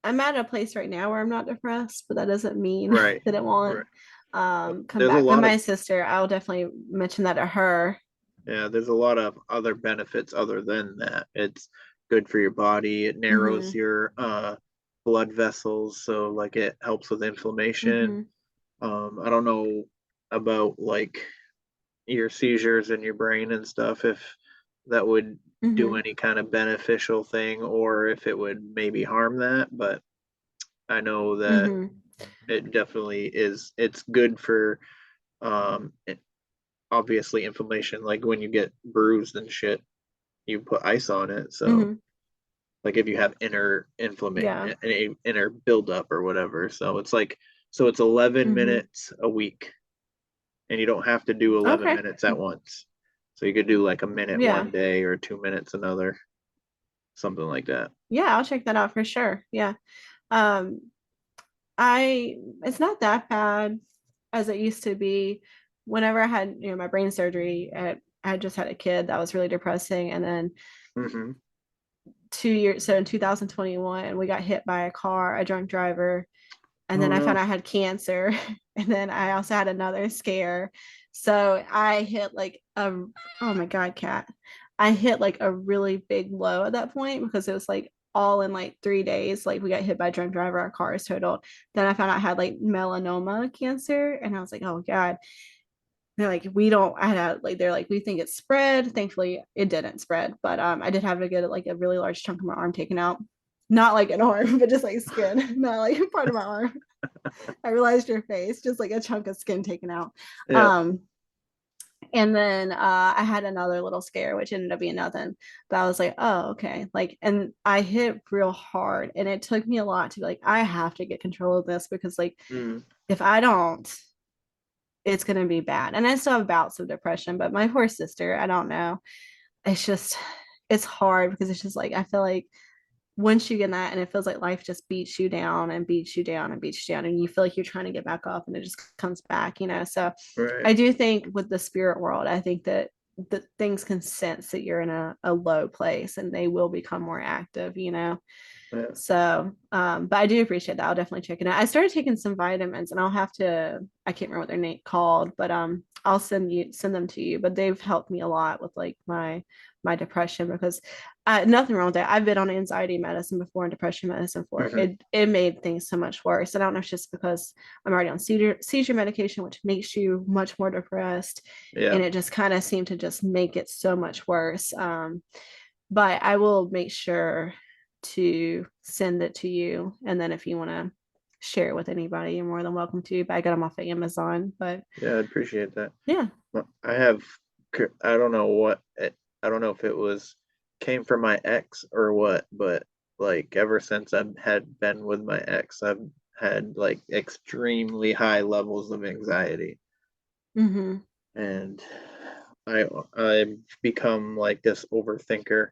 I'm at a place right now where I'm not depressed, but that doesn't mean Right. that it won't come There's a back. But lot my of sister, I'll definitely mention that to her. there's a lot of other benefits other than that. It's good for your body. It narrows Mm-hmm. your blood vessels, so like it helps with inflammation. Mm-hmm. I don't know about like your seizures in your brain and stuff, if that would do Mm-hmm. any kind of beneficial thing or if it would maybe harm that, but I know that Mm-hmm. it definitely is. It's good for um obviously inflammation. Like when you get bruised and shit, you put ice on it. So Mm-hmm. like if you have inner inflammation, Yeah. inner buildup or whatever. So it's 11 Mm-hmm. minutes a week, and you don't have to do 11 Okay. minutes at once. So you could do like a minute Yeah. one day or 2 minutes another, something like that. Yeah, I'll check that out for sure. Yeah. Um, I it's not that bad as it used to be. Whenever I had, my brain surgery, I had just had a kid that was really depressing, and then Hmm. 2 years, so in 2021, we got hit by a drunk driver, and Oh then I no. found I had cancer, and then I also had another scare. So I hit like oh my God, Cat. I hit like a really big low at that point because it was like all in like 3 days. Like we got hit by a drunk driver, our car is totaled. Then I found out I had like melanoma cancer, and I was like, oh God. They're like, we don't, I had like, they're like, we think it's spread. Thankfully, it didn't spread, but I did have to get like a really large chunk of my arm taken out. Not like an arm, but just like skin, not like part of my arm. I realized your face, just like a chunk of skin taken out. Yeah. Um, and then I had another little scare, which ended up being nothing. But I was like, oh, okay. Like, and I hit real hard, and it took me a lot to be like, I have to get control of this because, like, Mm. if I don't, it's gonna be bad. And I still have bouts of depression, but my poor sister, I don't know. It's just, it's hard because it's just like I feel like once you get in that and it feels like life just beats you down and beats you down and beats you down and you feel like you're trying to get back up and it just comes back. So Right. I do think with the spirit world, I think that things can sense that you're in a low place and they will become more active. Yeah. So, but I do appreciate that. I'll definitely check it out. I started taking some vitamins and I can't remember what they're name called, but I'll send them to you. But they've helped me a lot with like my depression because nothing wrong with that. I've been on anxiety medicine before and depression medicine before. Hmm. It made things so much worse. I don't know if it's just because I'm already on seizure medication, which makes you much more depressed. Yeah. And it just kind of seemed to just make it so much worse. But I will make sure to send it to you. And then if you want to share it with anybody, you're more than welcome to. But I got them off of Amazon. But Yeah, I'd appreciate that. yeah. Well, I have, I don't know I don't know if it was came from my ex or what, but like ever since I've had been with my ex, I've had like extremely high levels of anxiety, Mm-hmm. and I've become like this overthinker.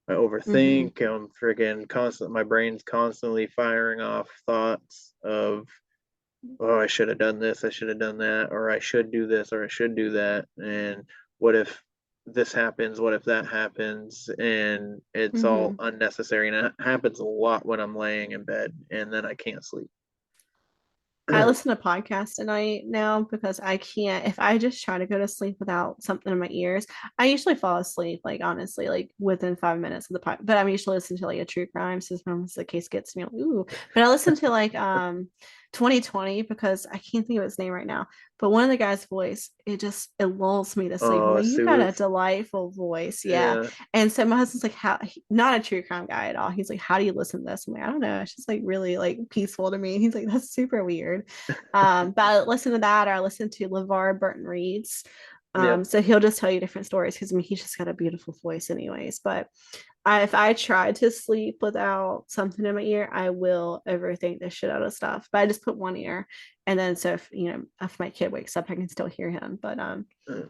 I Mm-hmm. overthink. I'm friggin' constant. My brain's constantly firing off thoughts of, oh, I should have done this, I should have done that, or I should do this, or I should do that. And what if this happens? What if that happens? And it's all Mm-hmm. unnecessary. And it happens a lot when I'm laying in bed and then I can't sleep. I listen to podcasts at night now because I can't, if I just try to go to sleep without something in my ears, I usually fall asleep, like honestly, like within 5 minutes of the pod. But I'm usually listening to like a true crime. So sometimes the case gets me like, ooh. But I listen to like 2020 because I can't think of his name right now. But one of the guys' voice, it lulls me to sleep. I'm Oh, like, you got a soothes. delightful voice. Yeah. Yeah. And so my husband's like, not a true crime guy at all. He's like, how do you listen to this? I'm like, I don't know. It's just like really like peaceful to me. And he's like, that's super weird. But I listen to that or I listen to LeVar Burton Reed's. Yep. So he'll just tell you different stories because I mean, he's just got a beautiful voice, anyways. But if I try to sleep without something in my ear, I will overthink the shit out of stuff. But I just put one ear, and then so if my kid wakes up, I can still hear him. But Mm.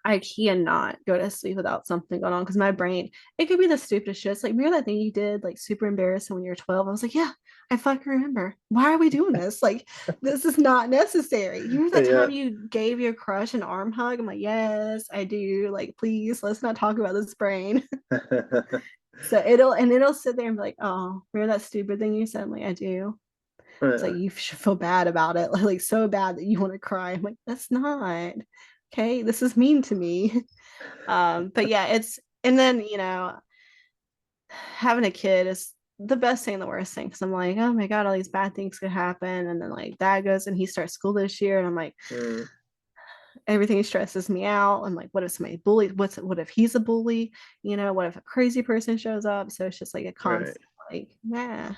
I cannot go to sleep without something going on because my brain, it could be the stupidest shit. It's like, remember that thing you did, like super embarrassing when you were 12? I was like, yeah, I fucking remember. Why are we doing this? Like, this is not necessary. You remember that Yeah. time you gave your crush an arm hug? I'm like, yes, I do. Like, please, let's not talk about this brain. it'll sit there and be like, oh, remember that stupid thing you said? I'm like, I do. It's like you should feel bad about it, like so bad that you want to cry. I'm like, that's not okay. This is mean to me. But yeah, it's and then having a kid is the best thing and the worst thing because I'm like, oh my god, all these bad things could happen, and then like that goes and he starts school this year, and I'm like, Mm, everything stresses me out. I'm like, what if somebody bullies? What if he's a bully? What if a crazy person shows up? So it's just like a right. constant like, nah.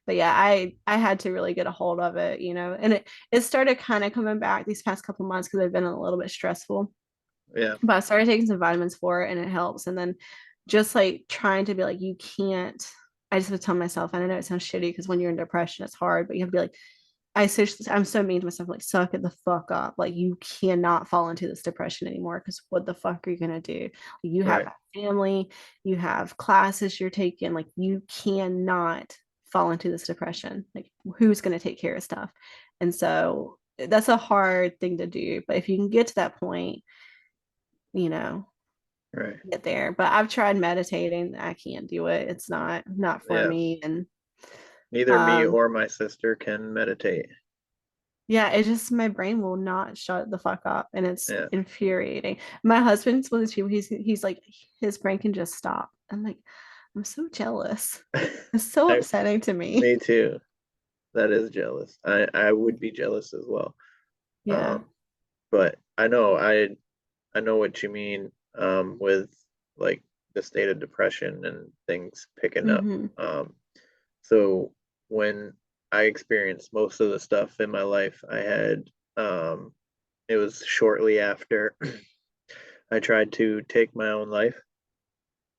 But yeah, I had to really get a hold of it, and it started kind of coming back these past couple months because they've been a little bit stressful. Yeah. But I started taking some vitamins for it and it helps. And then just like trying to be like, you can't, I just have to tell myself, and I know it sounds shitty because when you're in depression, it's hard, but you have to be like, I'm so mean to myself, like, suck it the fuck up. Like, you cannot fall into this depression anymore because what the fuck are you gonna do? You have Right. a family, you have classes you're taking, like, you cannot fall into this depression. Like, who's gonna take care of stuff? And so that's a hard thing to do. But if you can get to that point, you know, Right. get there. But I've tried meditating. I can't do it. It's not for Yeah. me. And Neither me um or my sister can meditate. yeah, it's just my brain will not shut the fuck up and it's Yeah. infuriating. My husband's one of those people, he's like his brain can just stop. I'm like, I'm so jealous. It's so I, upsetting to me. me too. That is jealous. I would be jealous as well. Yeah. Um, but I know what you mean with like the state of depression and things picking up. Mm-hmm. Um, so when I experienced most of the stuff in my life, I had it was shortly after I tried to take my own life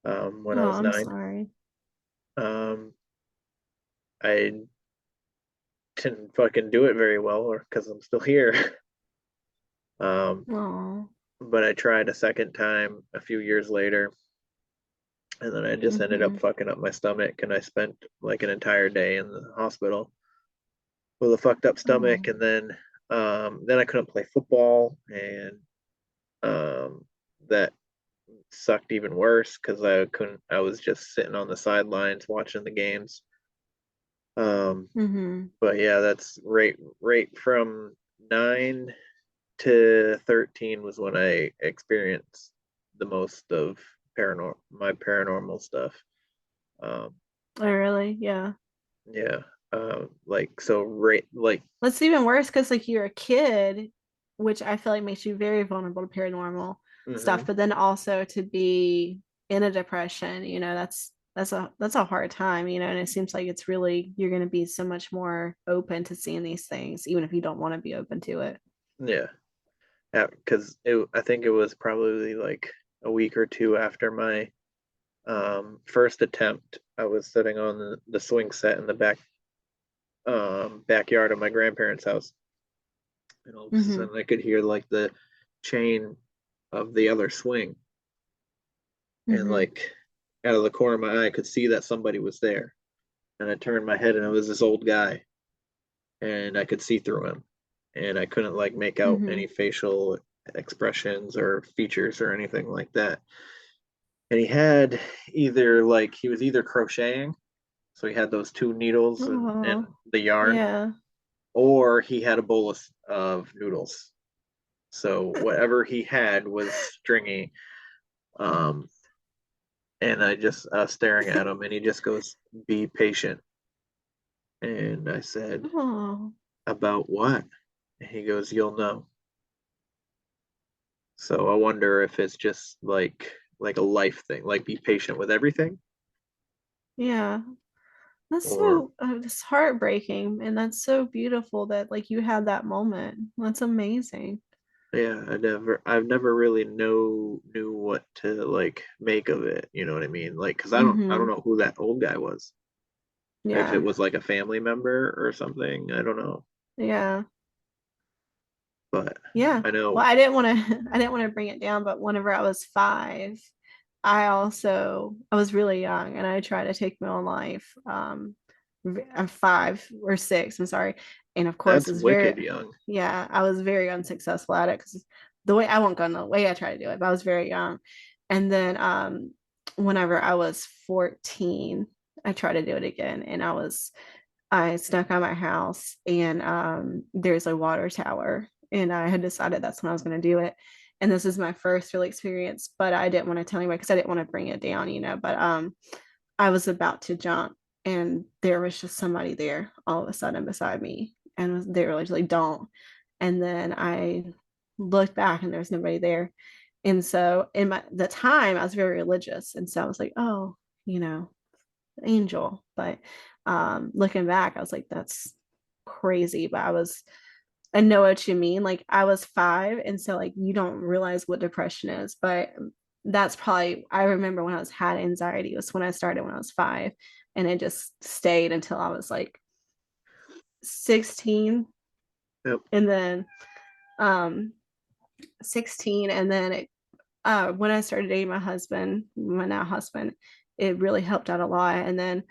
when I Oh, was I'm 9. sorry. Um, I didn't fucking do it very well, or because I'm still here. Um, Oh. but I tried a second time a few years later, and then I just ended Mm-hmm. up fucking up my stomach, and I spent like an entire day in the hospital with a fucked up Oh. stomach, and then I couldn't play football, and um, that sucked even worse because I was just sitting on the sidelines watching the games. Um, Mm-hmm. but yeah, that's right from 9 to 13 was when I experienced the most of paranormal stuff. Um, Oh, really? Yeah. yeah, like so right like That's even worse because like you're a kid, which I feel like makes you very vulnerable to paranormal stuff. hmm But then also to be in a depression, that's a hard time, and it seems like it's really you're gonna be so much more open to seeing these things, even if you don't want to be open to it. yeah, yeah, because I think it was probably like a week or two after my first attempt. I was sitting on the swing set in the backyard of my grandparents' house, and all of a Mm-hmm. sudden I could hear like the chain of the other swing, and Mm-hmm. like out of the corner of my eye, I could see that somebody was there. And I turned my head, and it was this old guy, and I could see through him, and I couldn't like make out Mm-hmm. any facial expressions or features or anything like that. And he was either crocheting, so he had those two needles and Oh, the yarn, yeah. or he had a bowl of noodles. So whatever he had was stringy. Um, and I was staring at him, and he just goes, "Be patient." And I said, Oh, "About what?" And he goes, "You'll know." So I wonder if it's just like a life thing, like be patient with everything, yeah. That's or so it's heartbreaking, and that's so beautiful that like you had that moment. That's amazing. yeah, I've never really knew what to like make of it. You know what I mean? Like, cause I don't Mm-hmm. know who that old guy was. If it Yeah. was like a family member or something, I don't know. Yeah. But Yeah. I Well, know I didn't want to I didn't want to bring it down, but whenever I was 5, I was really young and I tried to take my own life. I'm 5 or 6, I'm sorry. And of course that's it's very wicked young. yeah, I was very unsuccessful at it because the way I won't go in the way I tried to do it, but I was very young. And then whenever I was 14, I tried to do it again, and I snuck out of my house, and there's a water tower, and I had decided that's when I was going to do it. And this is my first real experience, but I didn't want to tell anybody because I didn't want to bring it down, But I was about to jump, and there was just somebody there all of a sudden beside me, and they were like, "Don't." And then I looked back, and there was nobody there. And so in the time, I was very religious, and so I was like, "Oh, you know, angel." But looking back, I was like, "That's crazy." But I know what you mean. Like I was 5, and so like you don't realize what depression is, but that's probably I remember when I was had anxiety was when I started when I was 5, and it just stayed until I was like 16. Yep. And then 16, and then when I started dating my husband, my now husband, it really helped out a lot. And then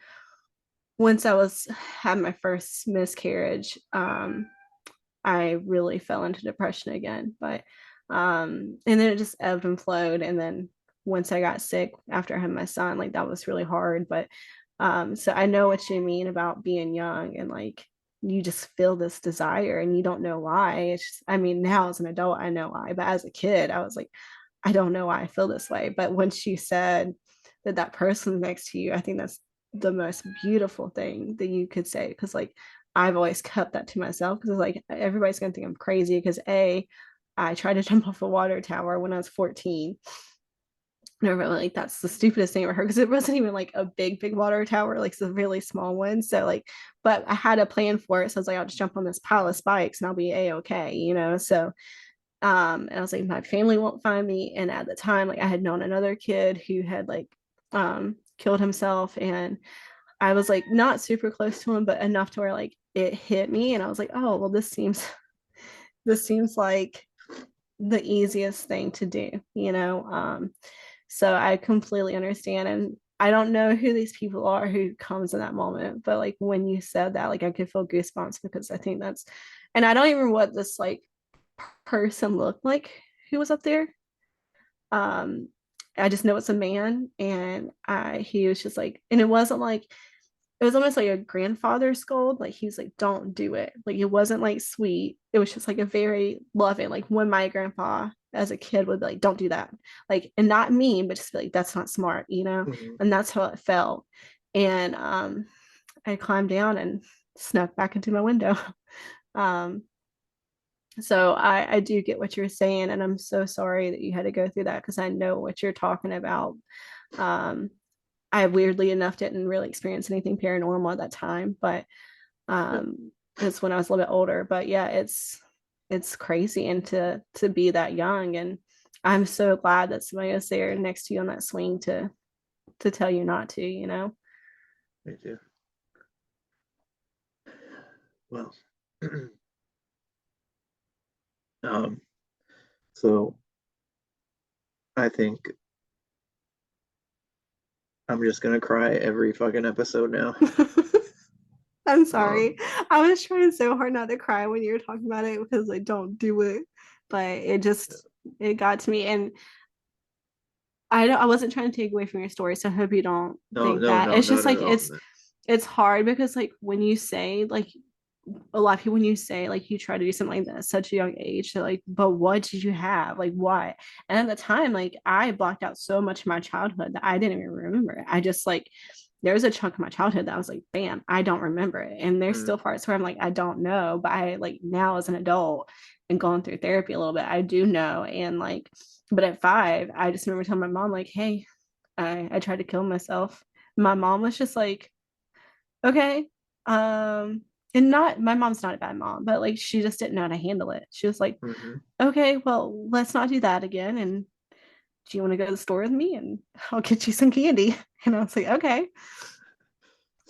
once I was had my first miscarriage, I really fell into depression again. But and then it just ebbed and flowed. And then once I got sick after I had my son, like that was really hard. But so I know what you mean about being young and like you just feel this desire and you don't know why. It's just, I mean, now as an adult, I know why. But as a kid, I was like, I don't know why I feel this way. But once you said that that person next to you, I think that's the most beautiful thing that you could say. Because like I've always kept that to myself because like everybody's gonna think I'm crazy because I tried to jump off a water tower when I was 14. And everyone like that's the stupidest thing I ever heard because it wasn't even like a big water tower, like it's a really small one. So like, but I had a plan for it. So I was like, I'll just jump on this pile of spikes and I'll be a-okay. So and I was like, my family won't find me. And at the time, like I had known another kid who had like killed himself, and I was like not super close to him, but enough to where like it hit me, and I was like, oh well, this seems like the easiest thing to do. So I completely understand, and I don't know who these people are who comes in that moment, but like when you said that, like I could feel goosebumps because I think that's, and I don't even know what this like person looked like who was up there. Um, I just know it's a man, and he was just like, and it wasn't like it was almost like a grandfather scold. Like he was like, "Don't do it." Like it wasn't like sweet. It was just like a very loving. Like when my grandpa as a kid would be like, "Don't do that," like and not mean, but just be like, "That's not smart." Mhm. And that's how it felt. And I climbed down and snuck back into my window. um, so I do get what you're saying, and I'm so sorry that you had to go through that because I know what you're talking about. Um, I weirdly enough didn't really experience anything paranormal at that time, but it's when I was a little bit older. But yeah, it's crazy, and to be that young, and I'm so glad that somebody was there next to you on that swing to tell you not to. Me too. Well, um, so I think I'm just gonna cry every fucking episode now. I'm Um, sorry. I was trying so hard not to cry when you were talking about it because like don't do it. But it got to me, and I wasn't trying to take away from your story, so I hope you don't no, think no, that. no, It's just not like at all. it's hard because like when you say like a lot of people when you say like you try to do something like that at such a young age, they're like, but what did you have? Like what? And at the time, like I blocked out so much of my childhood that I didn't even remember it. I just like there was a chunk of my childhood that I was like, bam, I don't remember it. And there's Mm, still parts where I'm like, I don't know. But I like now as an adult and going through therapy a little bit, I do know. And like, but at 5, I just remember telling my mom, like, hey, I tried to kill myself. My mom was just like, okay. And not my mom's not a bad mom, but like she just didn't know how to handle it. She was like, mhm. okay, well, let's not do that again. And do you want to go to the store with me and I'll get you some candy? And I was like, okay.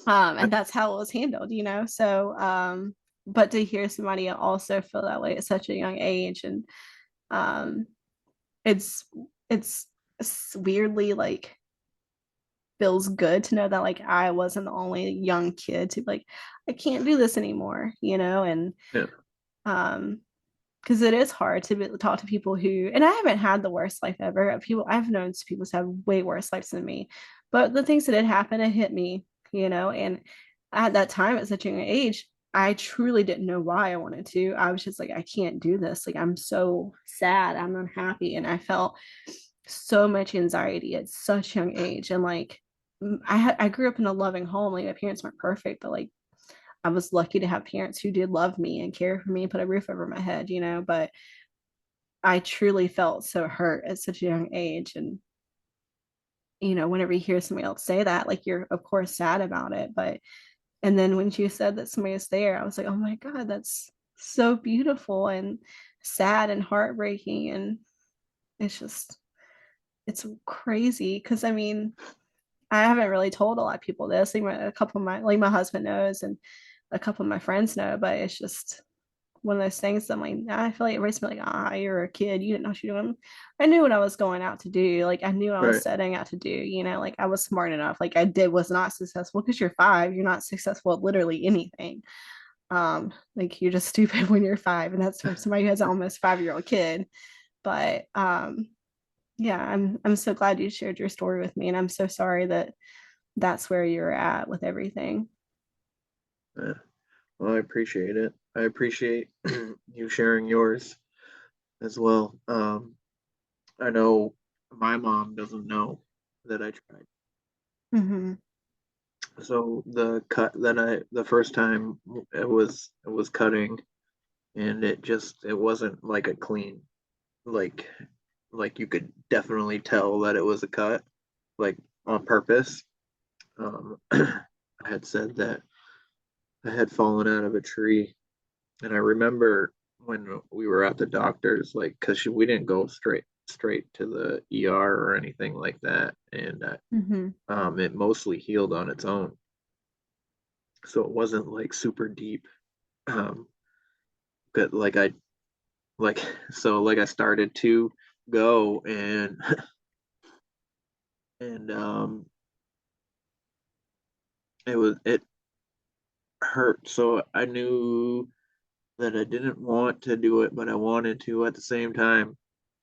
I, And that's how it was handled. So but to hear somebody also feel that way at such a young age, and um it's it's weirdly like feels good to know that like I wasn't the only young kid to be like, I can't do this anymore. And yeah, um because it is hard to talk to people who, and I haven't had the worst life ever. I've known people who have way worse lives than me, but the things that did happen, it hit me, and at that time at such a young age, I truly didn't know why I wanted to. I was just like, I can't do this. Like, I'm so sad, I'm unhappy, and I felt so much anxiety at such a young age. And like, I grew up in a loving home. Like, my parents weren't perfect, but like, I was lucky to have parents who did love me and care for me and put a roof over my head, but I truly felt so hurt at such a young age. And, whenever you hear somebody else say that, like, you're of course sad about it. And then when you said that somebody was there, I was like, oh my God, that's so beautiful and sad and heartbreaking. And it's crazy. Cause I mean, I haven't really told a lot of people this. Like, a couple of my husband knows and a couple of my friends know, but it's just one of those things that I'm like, I feel like everybody's been like, you're a kid, you didn't know what you're doing. I knew what I was going out to do. Like, I knew what I was Right. setting out to do, like, I was smart enough. Like, was not successful because you're 5, you're not successful at literally anything. Like, you're just stupid when you're 5, and that's from somebody who has an almost 5-year-old kid. But yeah, I'm so glad you shared your story with me, and I'm so sorry that that's where you're at with everything. Yeah. Well, I appreciate it. I appreciate you sharing yours as well. I know my mom doesn't know that I tried. Mm-hmm. So the first time it was cutting, and it wasn't like a clean, like you could definitely tell that it was a cut, like on purpose. I had said that I had fallen out of a tree, and I remember when we were at the doctor's, like, because we didn't go straight to the ER or anything like that, and Mm-hmm. it mostly healed on its own, so it wasn't like super deep. Um, but like I started to go, and it hurt, so I knew that I didn't want to do it, but I wanted to at the same time.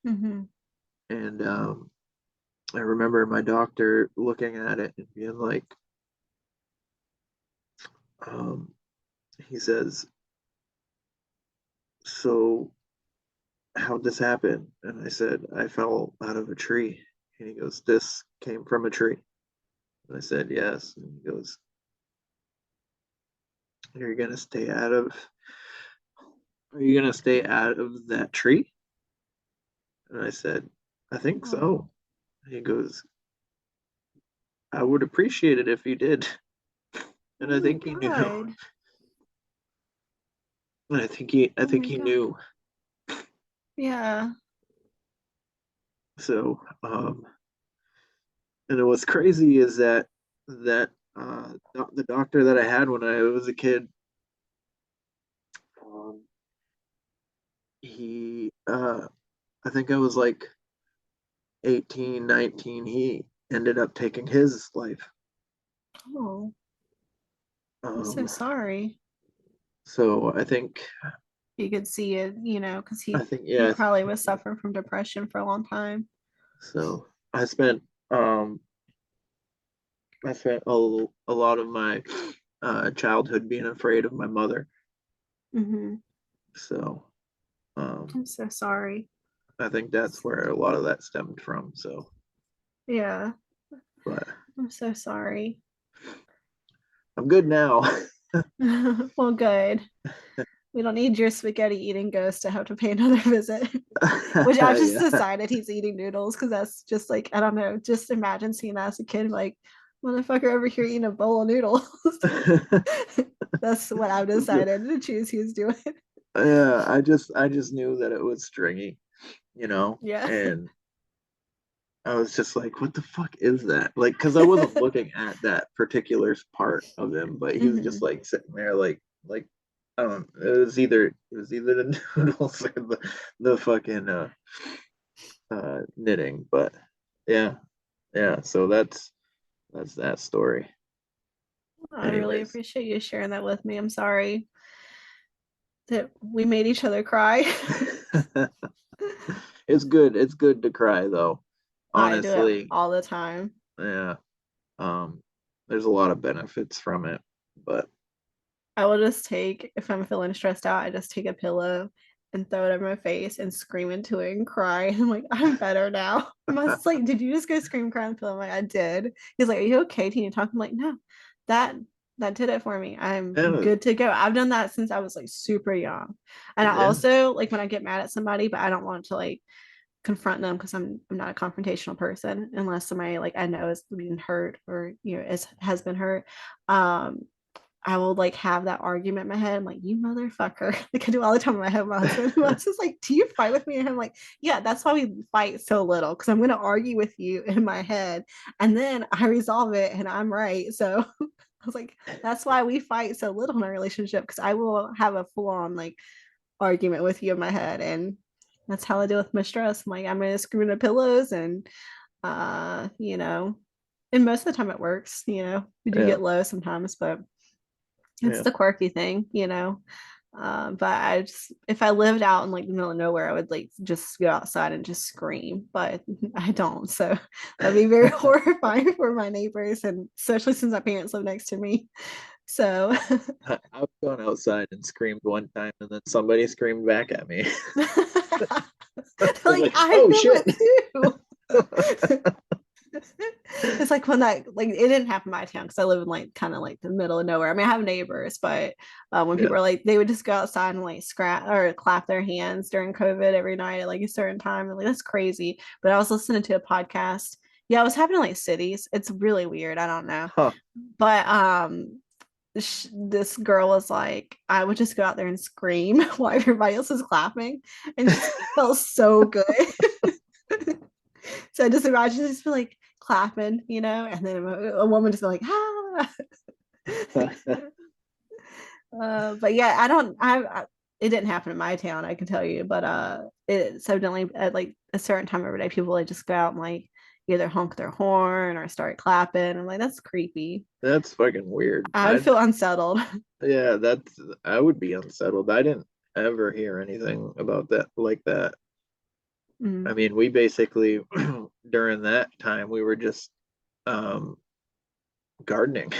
Mm-hmm. And I remember my doctor looking at it and being like, um, he says, "So how'd this happen?" And I said, "I fell out of a tree." And he goes, "This came from a tree." And I said, "Yes." And he goes, "You're gonna stay out of, are you gonna stay out of that tree?" And I said, "I think Oh, so." And he goes, "I would appreciate it if you did." oh And I my think he knew. God. And I Oh think my he God. knew. Yeah. So, and it was crazy is that the doctor that I had when I was a kid, um, he I think I was like 18, 19. He ended up taking his life. Oh, I'm so Um, sorry. so You could see it, because I he think he yeah. probably was suffering from depression for a long time. So um I spent a lot of my childhood being afraid of my mother. Mm-hmm. So um I'm so sorry. I think that's where a lot of that stemmed from. So, Yeah, but I'm so sorry. I'm good now. Well, good. We don't need your spaghetti eating ghost to have to pay another visit. Which I've just Yeah. decided he's eating noodles because that's just like, I don't know, just imagine seeing that as a kid, like, motherfucker over here eating a bowl of noodles. That's what I've decided to choose he's doing. Yeah, I just knew that it was stringy, Yeah. and I was just like, what the fuck is that? Like, because I wasn't looking at that particular part of him, but he was just Hmm. like sitting there, like I don't know. It was either the noodles or the fucking knitting, but yeah, yeah. So that's that story. I really Anyways, appreciate you sharing that with me. I'm sorry that we made each other cry. It's good. It's good to cry though. I do it Honestly, all the time. yeah. Um, there's a lot of benefits from it, but I will just take, if I'm feeling stressed out, I just take a pillow and throw it over my face and scream into it and cry. And I'm like, I'm better now. My husband's like, did you just go scream, cry, and pillow? I'm like, I did. He's like, are you okay? Can you talk? I'm like, no, that that did it for me. I'm yeah, good to go. I've done that since I was like super young. And I yeah, also like when I get mad at somebody, but I don't want to like confront them because I'm not a confrontational person unless somebody like I know is being hurt or has been hurt. Um, I will like have that argument in my head. I'm like, you motherfucker. Like I do all the time in my head with my husband. My husband's like, do you fight with me? And I'm like, yeah, that's why we fight so little. Because I'm gonna argue with you in my head and then I resolve it and I'm right. So I was like, that's why we fight so little in our relationship because I will have a full-on like argument with you in my head. And that's how I deal with my stress. I'm like, I'm gonna screw in the pillows and you know, and most of the time it works, we do yeah, get low sometimes, but it's yeah. the quirky thing, but I just if I lived out in like the middle of nowhere, I would like just go outside and just scream, but I don't. So that'd be very horrifying for my neighbors, and especially since my parents live next to me. So I've gone outside and screamed one time, and then somebody screamed back at me. I was like like, I "Oh feel shit!" it too. It's like when that like it didn't happen in my town because I live in like kind of like the middle of nowhere. I mean, I have neighbors, but when Yeah. people are like they would just go outside and like scratch or clap their hands during COVID every night at like a certain time. And like that's crazy. But I was listening to a podcast. Yeah, it was happening in like cities. It's really weird. I don't know. Huh. But this girl was like, I would just go out there and scream while everybody else is clapping, and just it felt so good. So I just imagine just be like clapping, and then a woman just be like, ah. But yeah, it didn't happen in my town, I can tell you, but it's evidently at like a certain time every day, people like just go out and like either honk their horn or start clapping. I'm like, that's creepy. That's fucking weird. I would feel unsettled. Yeah, I would be unsettled. I didn't ever hear anything about that like that. I Mm. mean, we basically during that time we were just um gardening.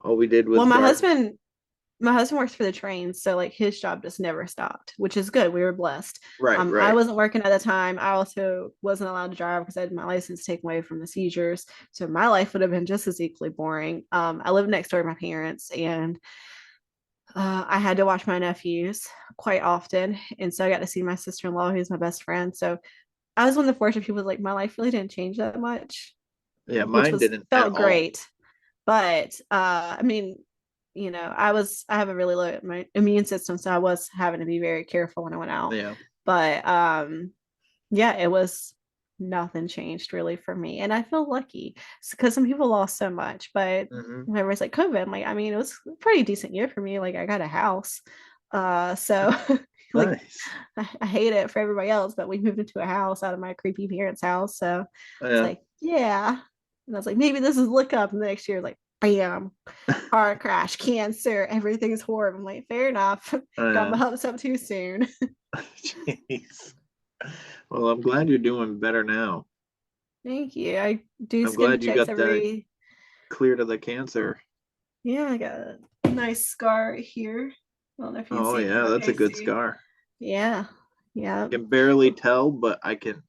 All we did Well, was my garden. husband my husband works for the trains, so like his job just never stopped, which is good. We were blessed. Right, I right. wasn't working at the time. I also wasn't allowed to drive because I had my license taken away from the seizures. So my life would have been just as equally boring. I lived next door to my parents, and I had to watch my nephews quite often, and so I got to see my sister-in-law, who's my best friend. So I was one of the fortunate people. Like my life really didn't change that much, Yeah, which mine was didn't at felt all. great. But I mean, I have a really low my immune system, so I was having to be very careful when I went out. Yeah. But yeah, it was nothing changed really for me, and I feel lucky because some people lost so much. But Hmm. whenever it's like COVID, like I mean, it was a pretty decent year for me. Like I got a house, so like Nice. I hate it for everybody else, but we moved into a house out of my creepy parents' house, so it's Yeah. like yeah. And I was like, maybe this is look up, and the next year, like, bam, car crash, cancer, everything's horrible. I'm like, fair enough. Got my Yeah. hopes up too soon. Jeez. Well, I'm glad you're doing better now. Thank you. I do I'm skin glad you checks got that every, cleared of the cancer. yeah, I got a nice scar here. I don't know if you can Oh see it yeah, through that's a good AC. scar. Yeah. Yeah. Can barely tell, but I can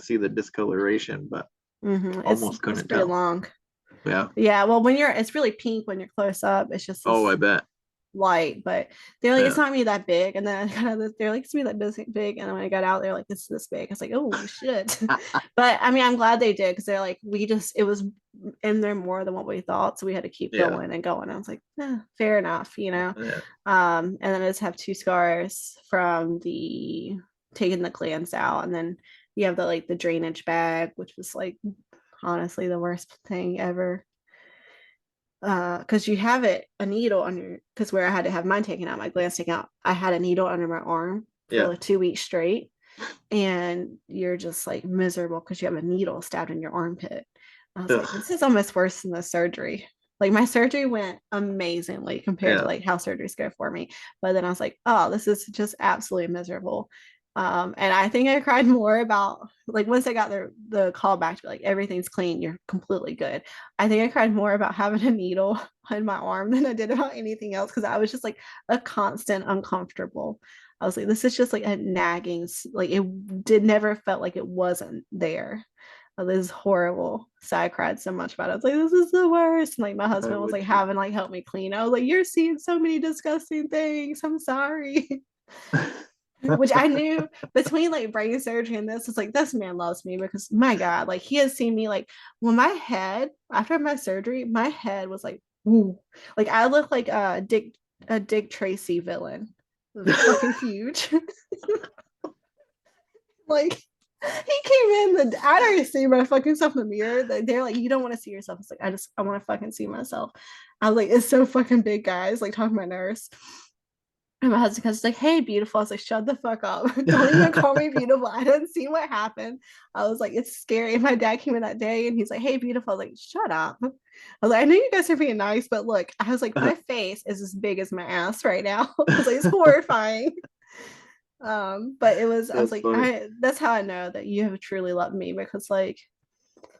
see the discoloration, but almost It's couldn't pretty tell. long. Yeah. Yeah. Well, it's really pink when you're close up. It's just Oh, this I bet. light, but they're like, it's Yeah. not me that big. And then they're like, it's me that big. And when I got out, they're like, it's this big. I was like, oh shit. But I mean, I'm glad they did because they're like, it was in there more than what we thought. So we had to keep Yeah. going and going. I was like, fair enough. Yeah. And then I just have two scars from the taking the glands out. And then you have the drainage bag, which was like honestly the worst thing ever because you have a needle under because where I had to have mine taken out, my glands taken out, I had a needle under my arm for Yeah. like 2 weeks straight, and you're just like miserable because you have a needle stabbed in your armpit. I was Ugh. like, this is almost worse than the surgery. Like my surgery went amazingly compared to Yeah. like how surgeries go for me. But then I was like, oh, this is just absolutely miserable. And I think I cried more about like once I got the call back to be like everything's clean, you're completely good. I think I cried more about having a needle on my arm than I did about anything else because I was just like a constant uncomfortable. I was like, this is just like a nagging, like it did never felt like it wasn't there. Oh, this is horrible. So I cried so much about it. I was like, this is the worst. And like my husband was would like too. having like help me clean. I was like, you're seeing so many disgusting things. I'm sorry. Which I knew between like brain surgery and this, it's like this man loves me because my God, like he has seen me like when my head after my surgery, my head was like, ooh, like I look like a Dick Tracy villain. It was fucking huge. Like he came in I don't even see my fucking self in the mirror. They're like, you don't want to see yourself. It's like I want to fucking see myself. I was like, it's so fucking big, guys. Like talking to my nurse. And my husband comes like, hey, beautiful. I was like, shut the fuck up. Don't even call me beautiful. I didn't see what happened. I was like, it's scary. And my dad came in that day and he's like, hey, beautiful. I was like, shut up. I was like, I know you guys are being nice, but look, I was like, my face is as big as my ass right now. I was like, it's horrifying. But it was, I was That's like, funny. that's how I know that you have truly loved me because like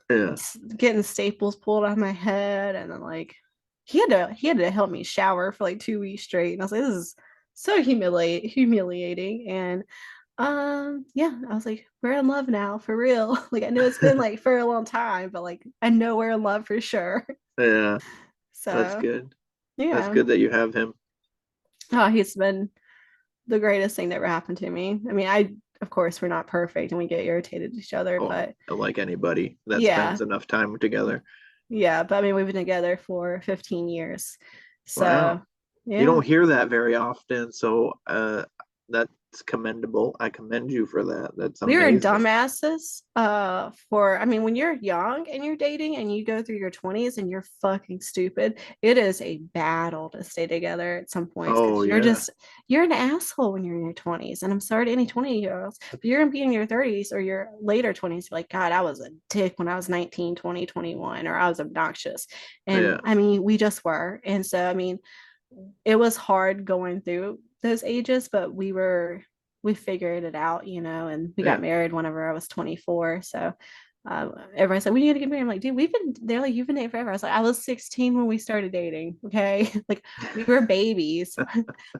Yeah. getting staples pulled out of my head and then like he had to help me shower for like 2 weeks straight. And I was like, this is so humiliating. And yeah, I was like, we're in love now for real. Like I know it's been like for a long time, but like I know we're in love for sure. Yeah. That's So good. That's yeah. good that you have him. Oh, he's been the greatest thing that ever happened to me. I mean, I of course we're not perfect and we get irritated at each other, Oh, but like anybody that yeah, spends enough time together. yeah. But I mean, we've been together for 15 years, so Wow. You yeah. don't hear that very often, so that's commendable. I commend you for that. That's We were amazing. dumbasses for I mean when you're young and you're dating and you go through your 20s and you're fucking stupid, it is a battle to stay together at some points Oh because yeah. you're an asshole when you're in your 20s. And I'm sorry to any 20-year-olds, but you're gonna be in your 30s or your later 20s like, God, I was a dick when I was 19, 20, 21, or I was obnoxious. And Yeah. I mean we just were. And so I mean it was hard going through those ages, but we figured it out, and we got Yeah. married whenever I was 24. So everyone said, we need to get married. I'm like, dude, they're like, you've been dating forever. I was like, I was 16 when we started dating. Okay. Like we were babies.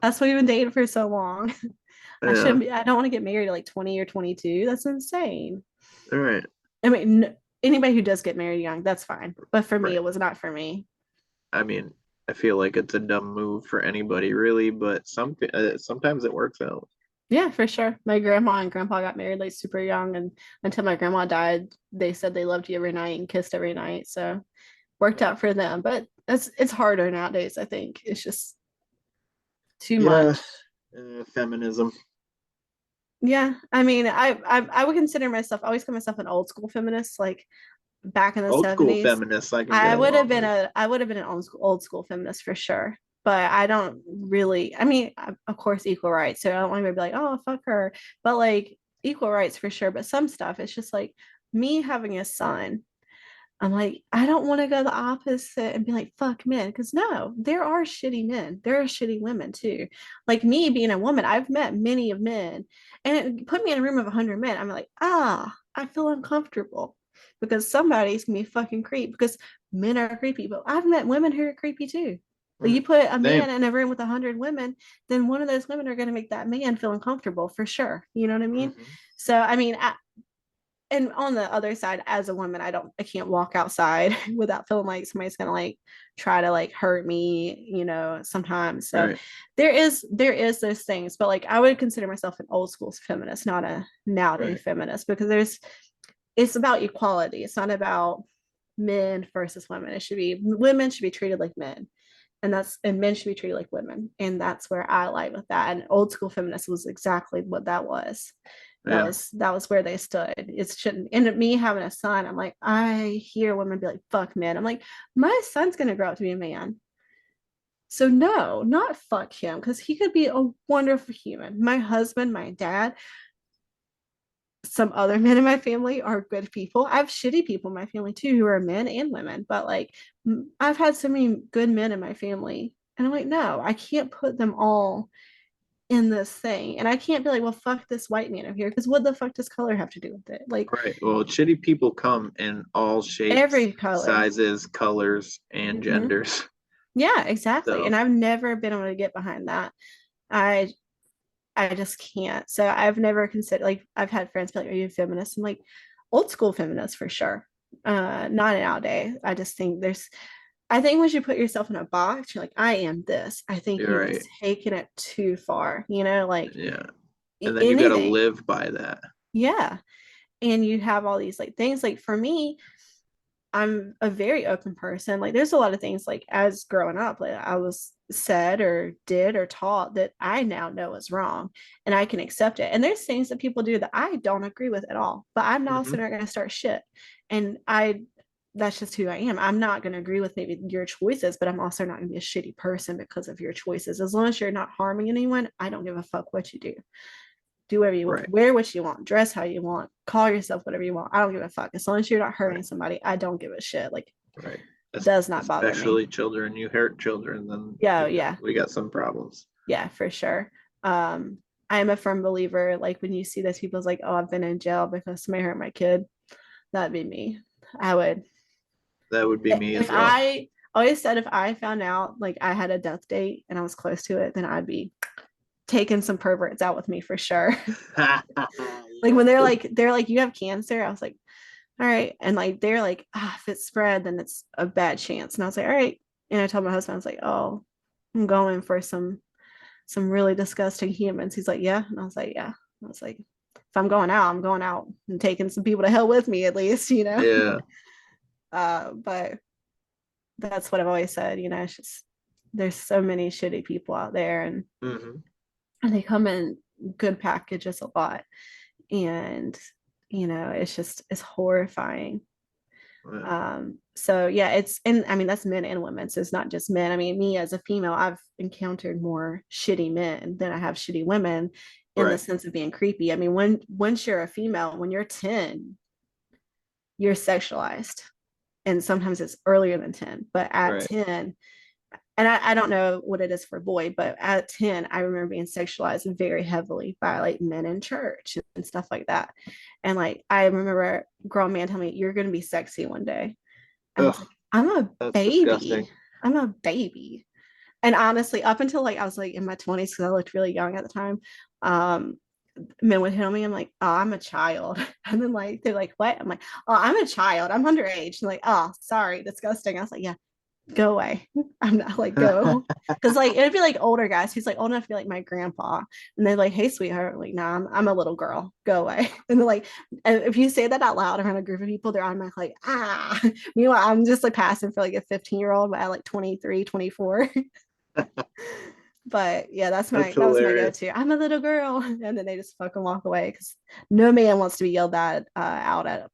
That's why we've been dating for so long. Yeah. I don't want to get married at like 20 or 22. That's insane. All right. I mean, anybody who does get married young, that's fine. But for me, Right. it was not for me. I mean, I feel like it's a dumb move for anybody, really, but sometimes it works out. Yeah, for sure. My grandma and grandpa got married like super young, and until my grandma died, they said they loved you every night and kissed every night. So worked out for them. But it's harder nowadays, I think. It's just too Yeah. much. Feminism. Yeah. I mean, I would consider myself, I always call myself an old school feminist, like back in the Old school 70s. feminists I can get along with. I would have been an old school feminist for sure. But I don't really, I mean, of course, equal rights. So I don't want to be like, oh, fuck her. But like equal rights for sure. But some stuff, it's just like me having a son. I'm like, I don't want to go the opposite and be like, fuck men. Because no, there are shitty men. There are shitty women too. Like me being a woman, I've met many of men. And it put me in a room of 100 men. I'm like, I feel uncomfortable because somebody's gonna be fucking creep because men are creepy. But I've met women who are creepy too. Like you put a man Same. in a room with 100 women, then one of those women are going to make that man feel uncomfortable for sure. You know what I mean? Hmm. So I mean, and on the other side, as a woman, I can't walk outside without feeling like somebody's gonna like try to like hurt me, sometimes. So Right. there is those things, but like I would consider myself an old school feminist, not a nowadays Right. feminist, because it's about equality. It's not about men versus women. Women should be treated like men. And men should be treated like women. And that's where I like with that. And old school feminist was exactly what that was. Yeah. That was where they stood. It shouldn't. And me having a son, I'm like, I hear women be like, "Fuck men." I'm like, my son's gonna grow up to be a man. So no, not fuck him, because he could be a wonderful human. My husband, my dad, some other men in my family are good people. I have shitty people in my family too who are men and women, but like I've had so many good men in my family. And I'm like, no, I can't put them all in this thing. And I can't be like, well, fuck this white man over here. Because what the fuck does color have to do with it? Like Right. Well, shitty people come in all shapes, every color. sizes, colors, and Mhm. genders. Yeah, exactly. So And I've never been able to get behind that. I I just can't. So I've never considered, like, I've had friends be like, are you a feminist? I'm like, old school feminist for sure. Not nowadays. I just think I think once you put yourself in a box, you're like, I am this. I think you're you've right. taken it too far, you know, like Yeah. And then you got to anything. live by that. Yeah. And you have all these like things. Like for me, I'm a very open person. Like there's a lot of things like as growing up, like I was said or did or taught that I now know is wrong and I can accept it. And there's things that people do that I don't agree with at all, but I'm also Hmm. not going to start shit. And that's just who I am. I'm not going to agree with maybe your choices, but I'm also not going to be a shitty person because of your choices. As long as you're not harming anyone, I don't give a fuck what you do whatever you want, Right. wear what you want, dress how you want, call yourself whatever you want. I don't give a fuck. As long as you're not hurting Right. somebody, I don't give a shit. Like, Right. does not bother me. Especially children. You hurt children, then Yeah, yeah, we got some problems. yeah, for sure. I am a firm believer. Like when you see those people's like, oh, I've been in jail because somebody hurt my kid, that'd be me. I would. That would be me If as well. I always said if I found out like I had a death date and I was close to it, then I'd be taking some perverts out with me for sure. Like when they're like you have cancer, I was like, all right. And like they're like, if it's spread, then it's a bad chance. And I was like, all right. And I told my husband, I was like, oh, I'm going for some really disgusting humans. He's like, yeah. And I was like, yeah. I was like, if I'm going out, I'm going out and taking some people to hell with me at least, you know. Yeah. But that's what I've always said, you know, it's just there's so many shitty people out there Hmm. and they come in good packages a lot. And it's horrifying. Yeah. So yeah, and I mean that's men and women, so it's not just men. I mean, me as a female, I've encountered more shitty men than I have shitty women in the Right. sense of being creepy. I mean, once you're a female, when you're 10, you're sexualized, and sometimes it's earlier than 10, but at Right. 10, and I don't know what it is for a boy, but at 10, I remember being sexualized very heavily by like men in church and stuff like that. And like I remember a grown man telling me, you're gonna be sexy one day. And I was Ugh, like, I'm a that's disgusting. baby. I'm a baby. And honestly, up until like I was like in my 20s, because I looked really young at the time, um, men would hit on me. I'm like, oh, I'm a child. And then like they're like, what? I'm like, oh, I'm a child. I'm underage. And like, oh, sorry, disgusting. I was like, yeah, go away. I'm not like go. Because like it'd be like older guys who's like old enough to be like my grandpa. And they're like, hey, sweetheart. I'm like, nah, I'm a little girl. Go away. And they're like, and if you say that out loud around a group of people, they're automatically like, ah. Meanwhile, I'm just like passing for like a 15-year-old, but at like 23, 24. But yeah, That's that was my hilarious. go-to. I'm a little girl. And then they just fucking walk away because no man wants to be yelled at out at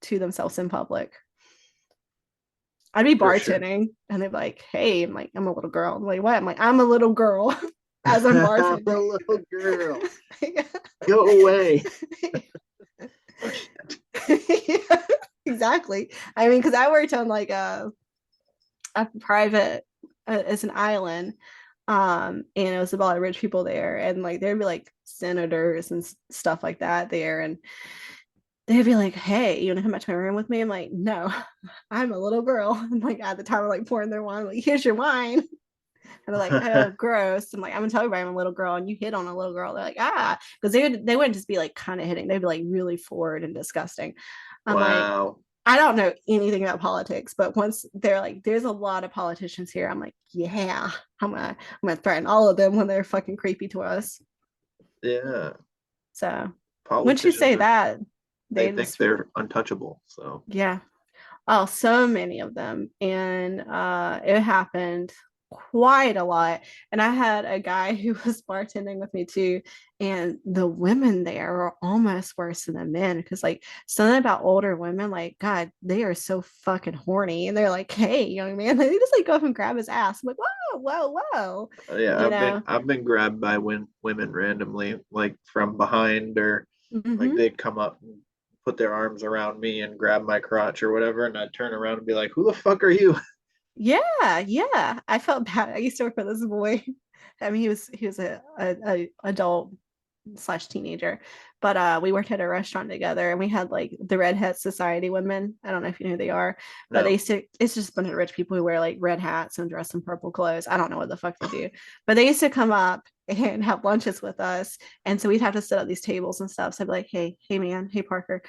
to themselves in public. I'd be For sure. bartending and they'd be like, hey, I'm like, I'm a little girl. I'm like, what? I'm like, I'm a little girl as I'm I'm a bartending. little girl. Go away. Oh, shit. Yeah, exactly. I mean, because I worked on like a private, it's an island. And it was about like rich people there, and like there'd be like senators and stuff like that there, and they'd be like, hey, you want to come back to my room with me? I'm like, no, I'm a little girl. And like at the time, I'm like pouring their wine, I'm like, here's your wine. And they're like, oh, gross. I'm like, I'm gonna tell everybody I'm a little girl, and you hit on a little girl. They're like, because they wouldn't just be like kind of hitting, they'd be like really forward and disgusting. I'm like, Wow. I don't know anything about politics, but once they're like, there's a lot of politicians here, I'm like, yeah, I'm gonna threaten all of them when they're fucking creepy to us. Yeah. So once you Politicians say are, that, they they think just they're untouchable. So, yeah. Oh, so many of them. And it happened quite a lot. And I had a guy who was bartending with me too. And the women there are almost worse than the men because, like, something about older women, like, God, they are so fucking horny. And they're like, hey, young man, they just like go up and grab his ass. I'm like, whoa, whoa, whoa. yeah, You know? I've been grabbed by women randomly, like from behind or Like Hmm. they'd come up and put their arms around me and grab my crotch or whatever, and I'd turn around and be like, "Who the fuck are you?" Yeah, yeah. I felt bad. I used to work with this boy. I mean, he was a adult slash teenager, but we worked at a restaurant together, and we had like the Red Hat Society women. I don't know if you know who they are, but they No. used to. It's just a bunch of rich people who wear like red hats and dress in purple clothes. I don't know what the fuck they do, but they used to come up and have lunches with us, and so we'd have to sit at these tables and stuff. So I'd be like, hey man, hey Parker,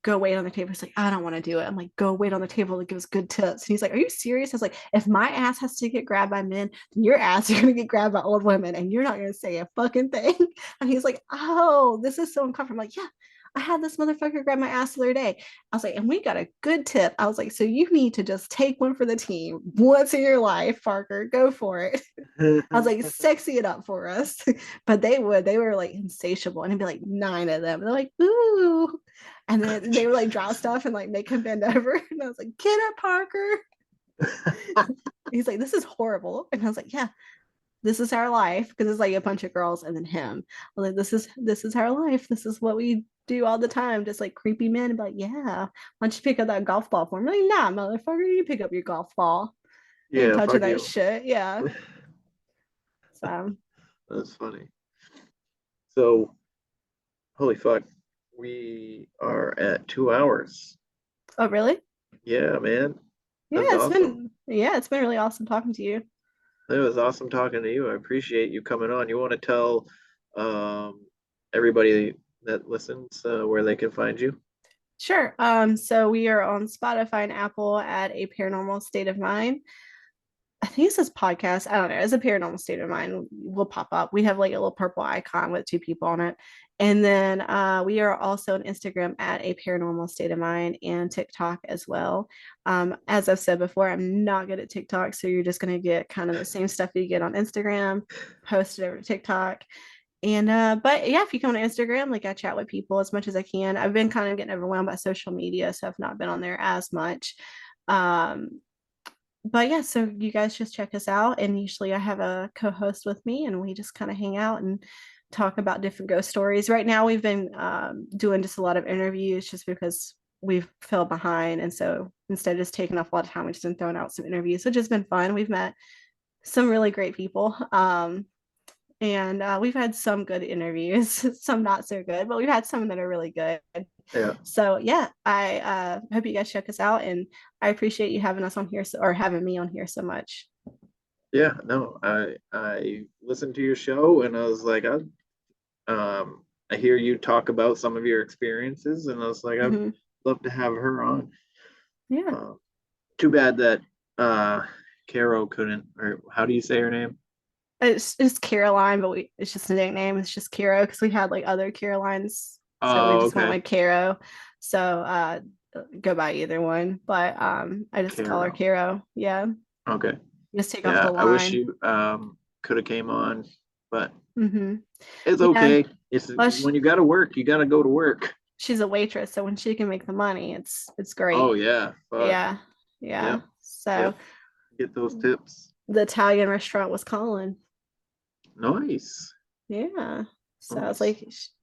go wait on the table. He's like, I don't want to do it. I'm like, go wait on the table to give us good tips. And he's like, are you serious? I was like, if my ass has to get grabbed by men, then your ass is gonna get grabbed by old women, and you're not gonna say a fucking thing. And he's like, oh, this is so uncomfortable. I'm like, yeah. I had this motherfucker grab my ass the other day. I was like, and we got a good tip. I was like, so you need to just take one for the team once in your life, Parker. Go for it. I was like, sexy it up for us. But they were like insatiable. And it'd be like 9 of them. And they're like, ooh. And then they would like draw stuff and like make him bend over. And I was like, get up, Parker. He's like, this is horrible. And I was like, yeah, this is our life. Because it's like a bunch of girls and then him. I was like, this is our life. This is what we do all the time. Just like creepy men and be like, yeah, why don't you pick up that golf ball for me? I'm like, nah, motherfucker, you pick up your golf ball. You ain't Yeah, touching fuck that you. shit. Yeah. So, That's funny. So, holy fuck, we are at 2 hours. oh, really? Yeah, man. Yeah, That's awesome. it's been really awesome talking to you. It was awesome talking to you. I appreciate you coming on. You want to tell um, everybody that listens where they can find you? Sure. So we are on Spotify and Apple at A Paranormal State of Mind. I think it says podcast. I don't know. It's a paranormal state of mind. Will pop up. We have like a little purple icon with 2 people on it. And then we are also on Instagram at a paranormal state of mind and TikTok as well. As I've said before, I'm not good at TikTok. So you're just going to get kind of the same stuff you get on Instagram, posted over to TikTok. And but yeah, if you come on Instagram, like I chat with people as much as I can. I've been kind of getting overwhelmed by social media, so I've not been on there as much. Um, but yeah, so you guys just check us out. And usually I have a co-host with me and we just kind of hang out and talk about different ghost stories. Right now we've been doing just a lot of interviews just because we've fell behind. And so instead of just taking off a lot of time, we've just been throwing out some interviews, which has been fun. We've met some really great people. And we've had some good interviews, some not so good, but we've had some that are really good. Yeah. So yeah, I hope you guys check us out, and I appreciate you having us on here or having me on here so much. Yeah, no, I listened to your show and I was like, I hear you talk about some of your experiences, and I was like, I'd Mhm. love to have her on. Yeah, Uh, Too bad that Caro couldn't, or how do you say her name? it's Caroline, but it's just a nickname. It's just Caro because we had like other Carolines, so we Oh, just went okay. with Caro. So go by either one, but I just call her Caro. Caro. Yeah, Okay. just take off Yeah, the I wish line. you could have came on, but Hmm. it's Yeah, okay. It's well, when you got to work, you got to go to work. she's a waitress, so when she can make the money, it's Oh great. yeah, fuck. Yeah, yeah. Yep, So yep. Get those tips. the Italian restaurant was calling. Nice, Yeah. So nice.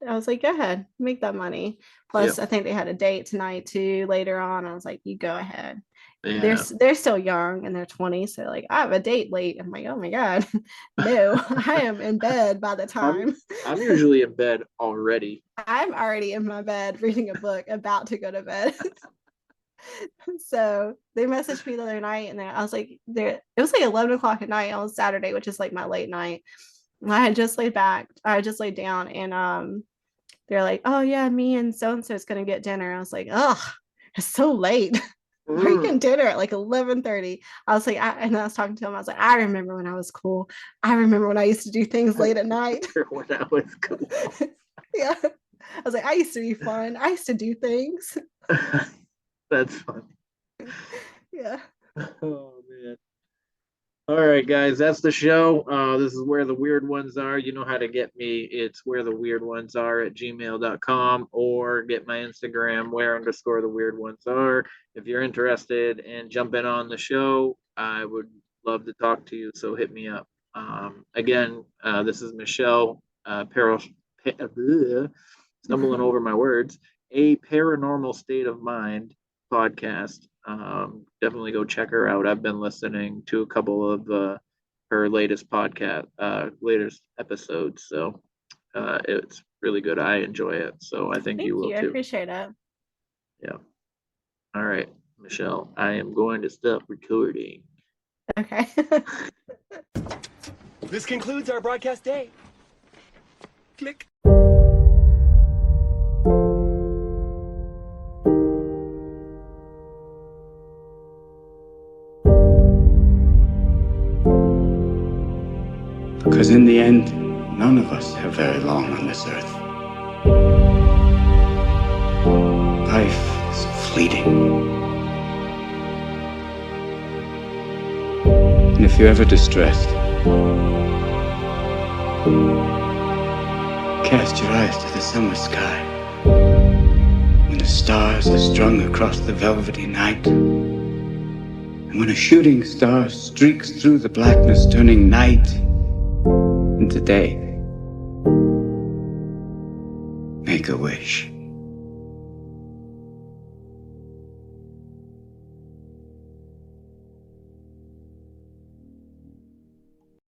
I was like, go ahead, make that money. Plus, Yep. I think they had a date tonight too later on. I was like, you go ahead. Yeah. They're still young in their 20s. So like, I have a date late. I'm like, oh my God. No, I am in bed by the I'm time. I'm usually in bed already. I'm already in my bed reading a book, about to go to bed. So they messaged me the other night, and I was like, there. It was like 11 o'clock at night on Saturday, which is like my late night. And I had just laid back. I just laid down, and they're like, "Oh yeah, me and so is gonna get dinner." I was like, "Oh, it's so late." Why are you getting Mm. dinner at like 11:30? I was like, and I was talking to him. I was like, I remember when I was cool. I remember when I used to do things I late at night. remember when I was cool. Yeah, I was like, I used to be fun. I used to do things. That's funny. Yeah. Oh man. All right, guys, that's the show. This is where the weird ones are. You know how to get me. It's where the weird ones are at gmail.com, or get my Instagram where underscore the weird ones are. If you're interested in jumping on the show, I would love to talk to you. So hit me up. Again, this is Michelle, stumbling over my words. A Paranormal State of Mind podcast. Definitely go check her out. I've been listening to a couple of her latest latest episodes. So it's really good. I enjoy it. So I think Thank you will you. I too. appreciate it. Yeah. All right, Michelle, I am going to stop recording. Okay. This concludes our broadcast day. Click. Because in the end, none of us have very long on this earth. Life is fleeting. And if you're ever distressed, cast your eyes to the summer sky. When the stars are strung across the velvety night, and when a shooting star streaks through the blackness, turning night into day, make a wish.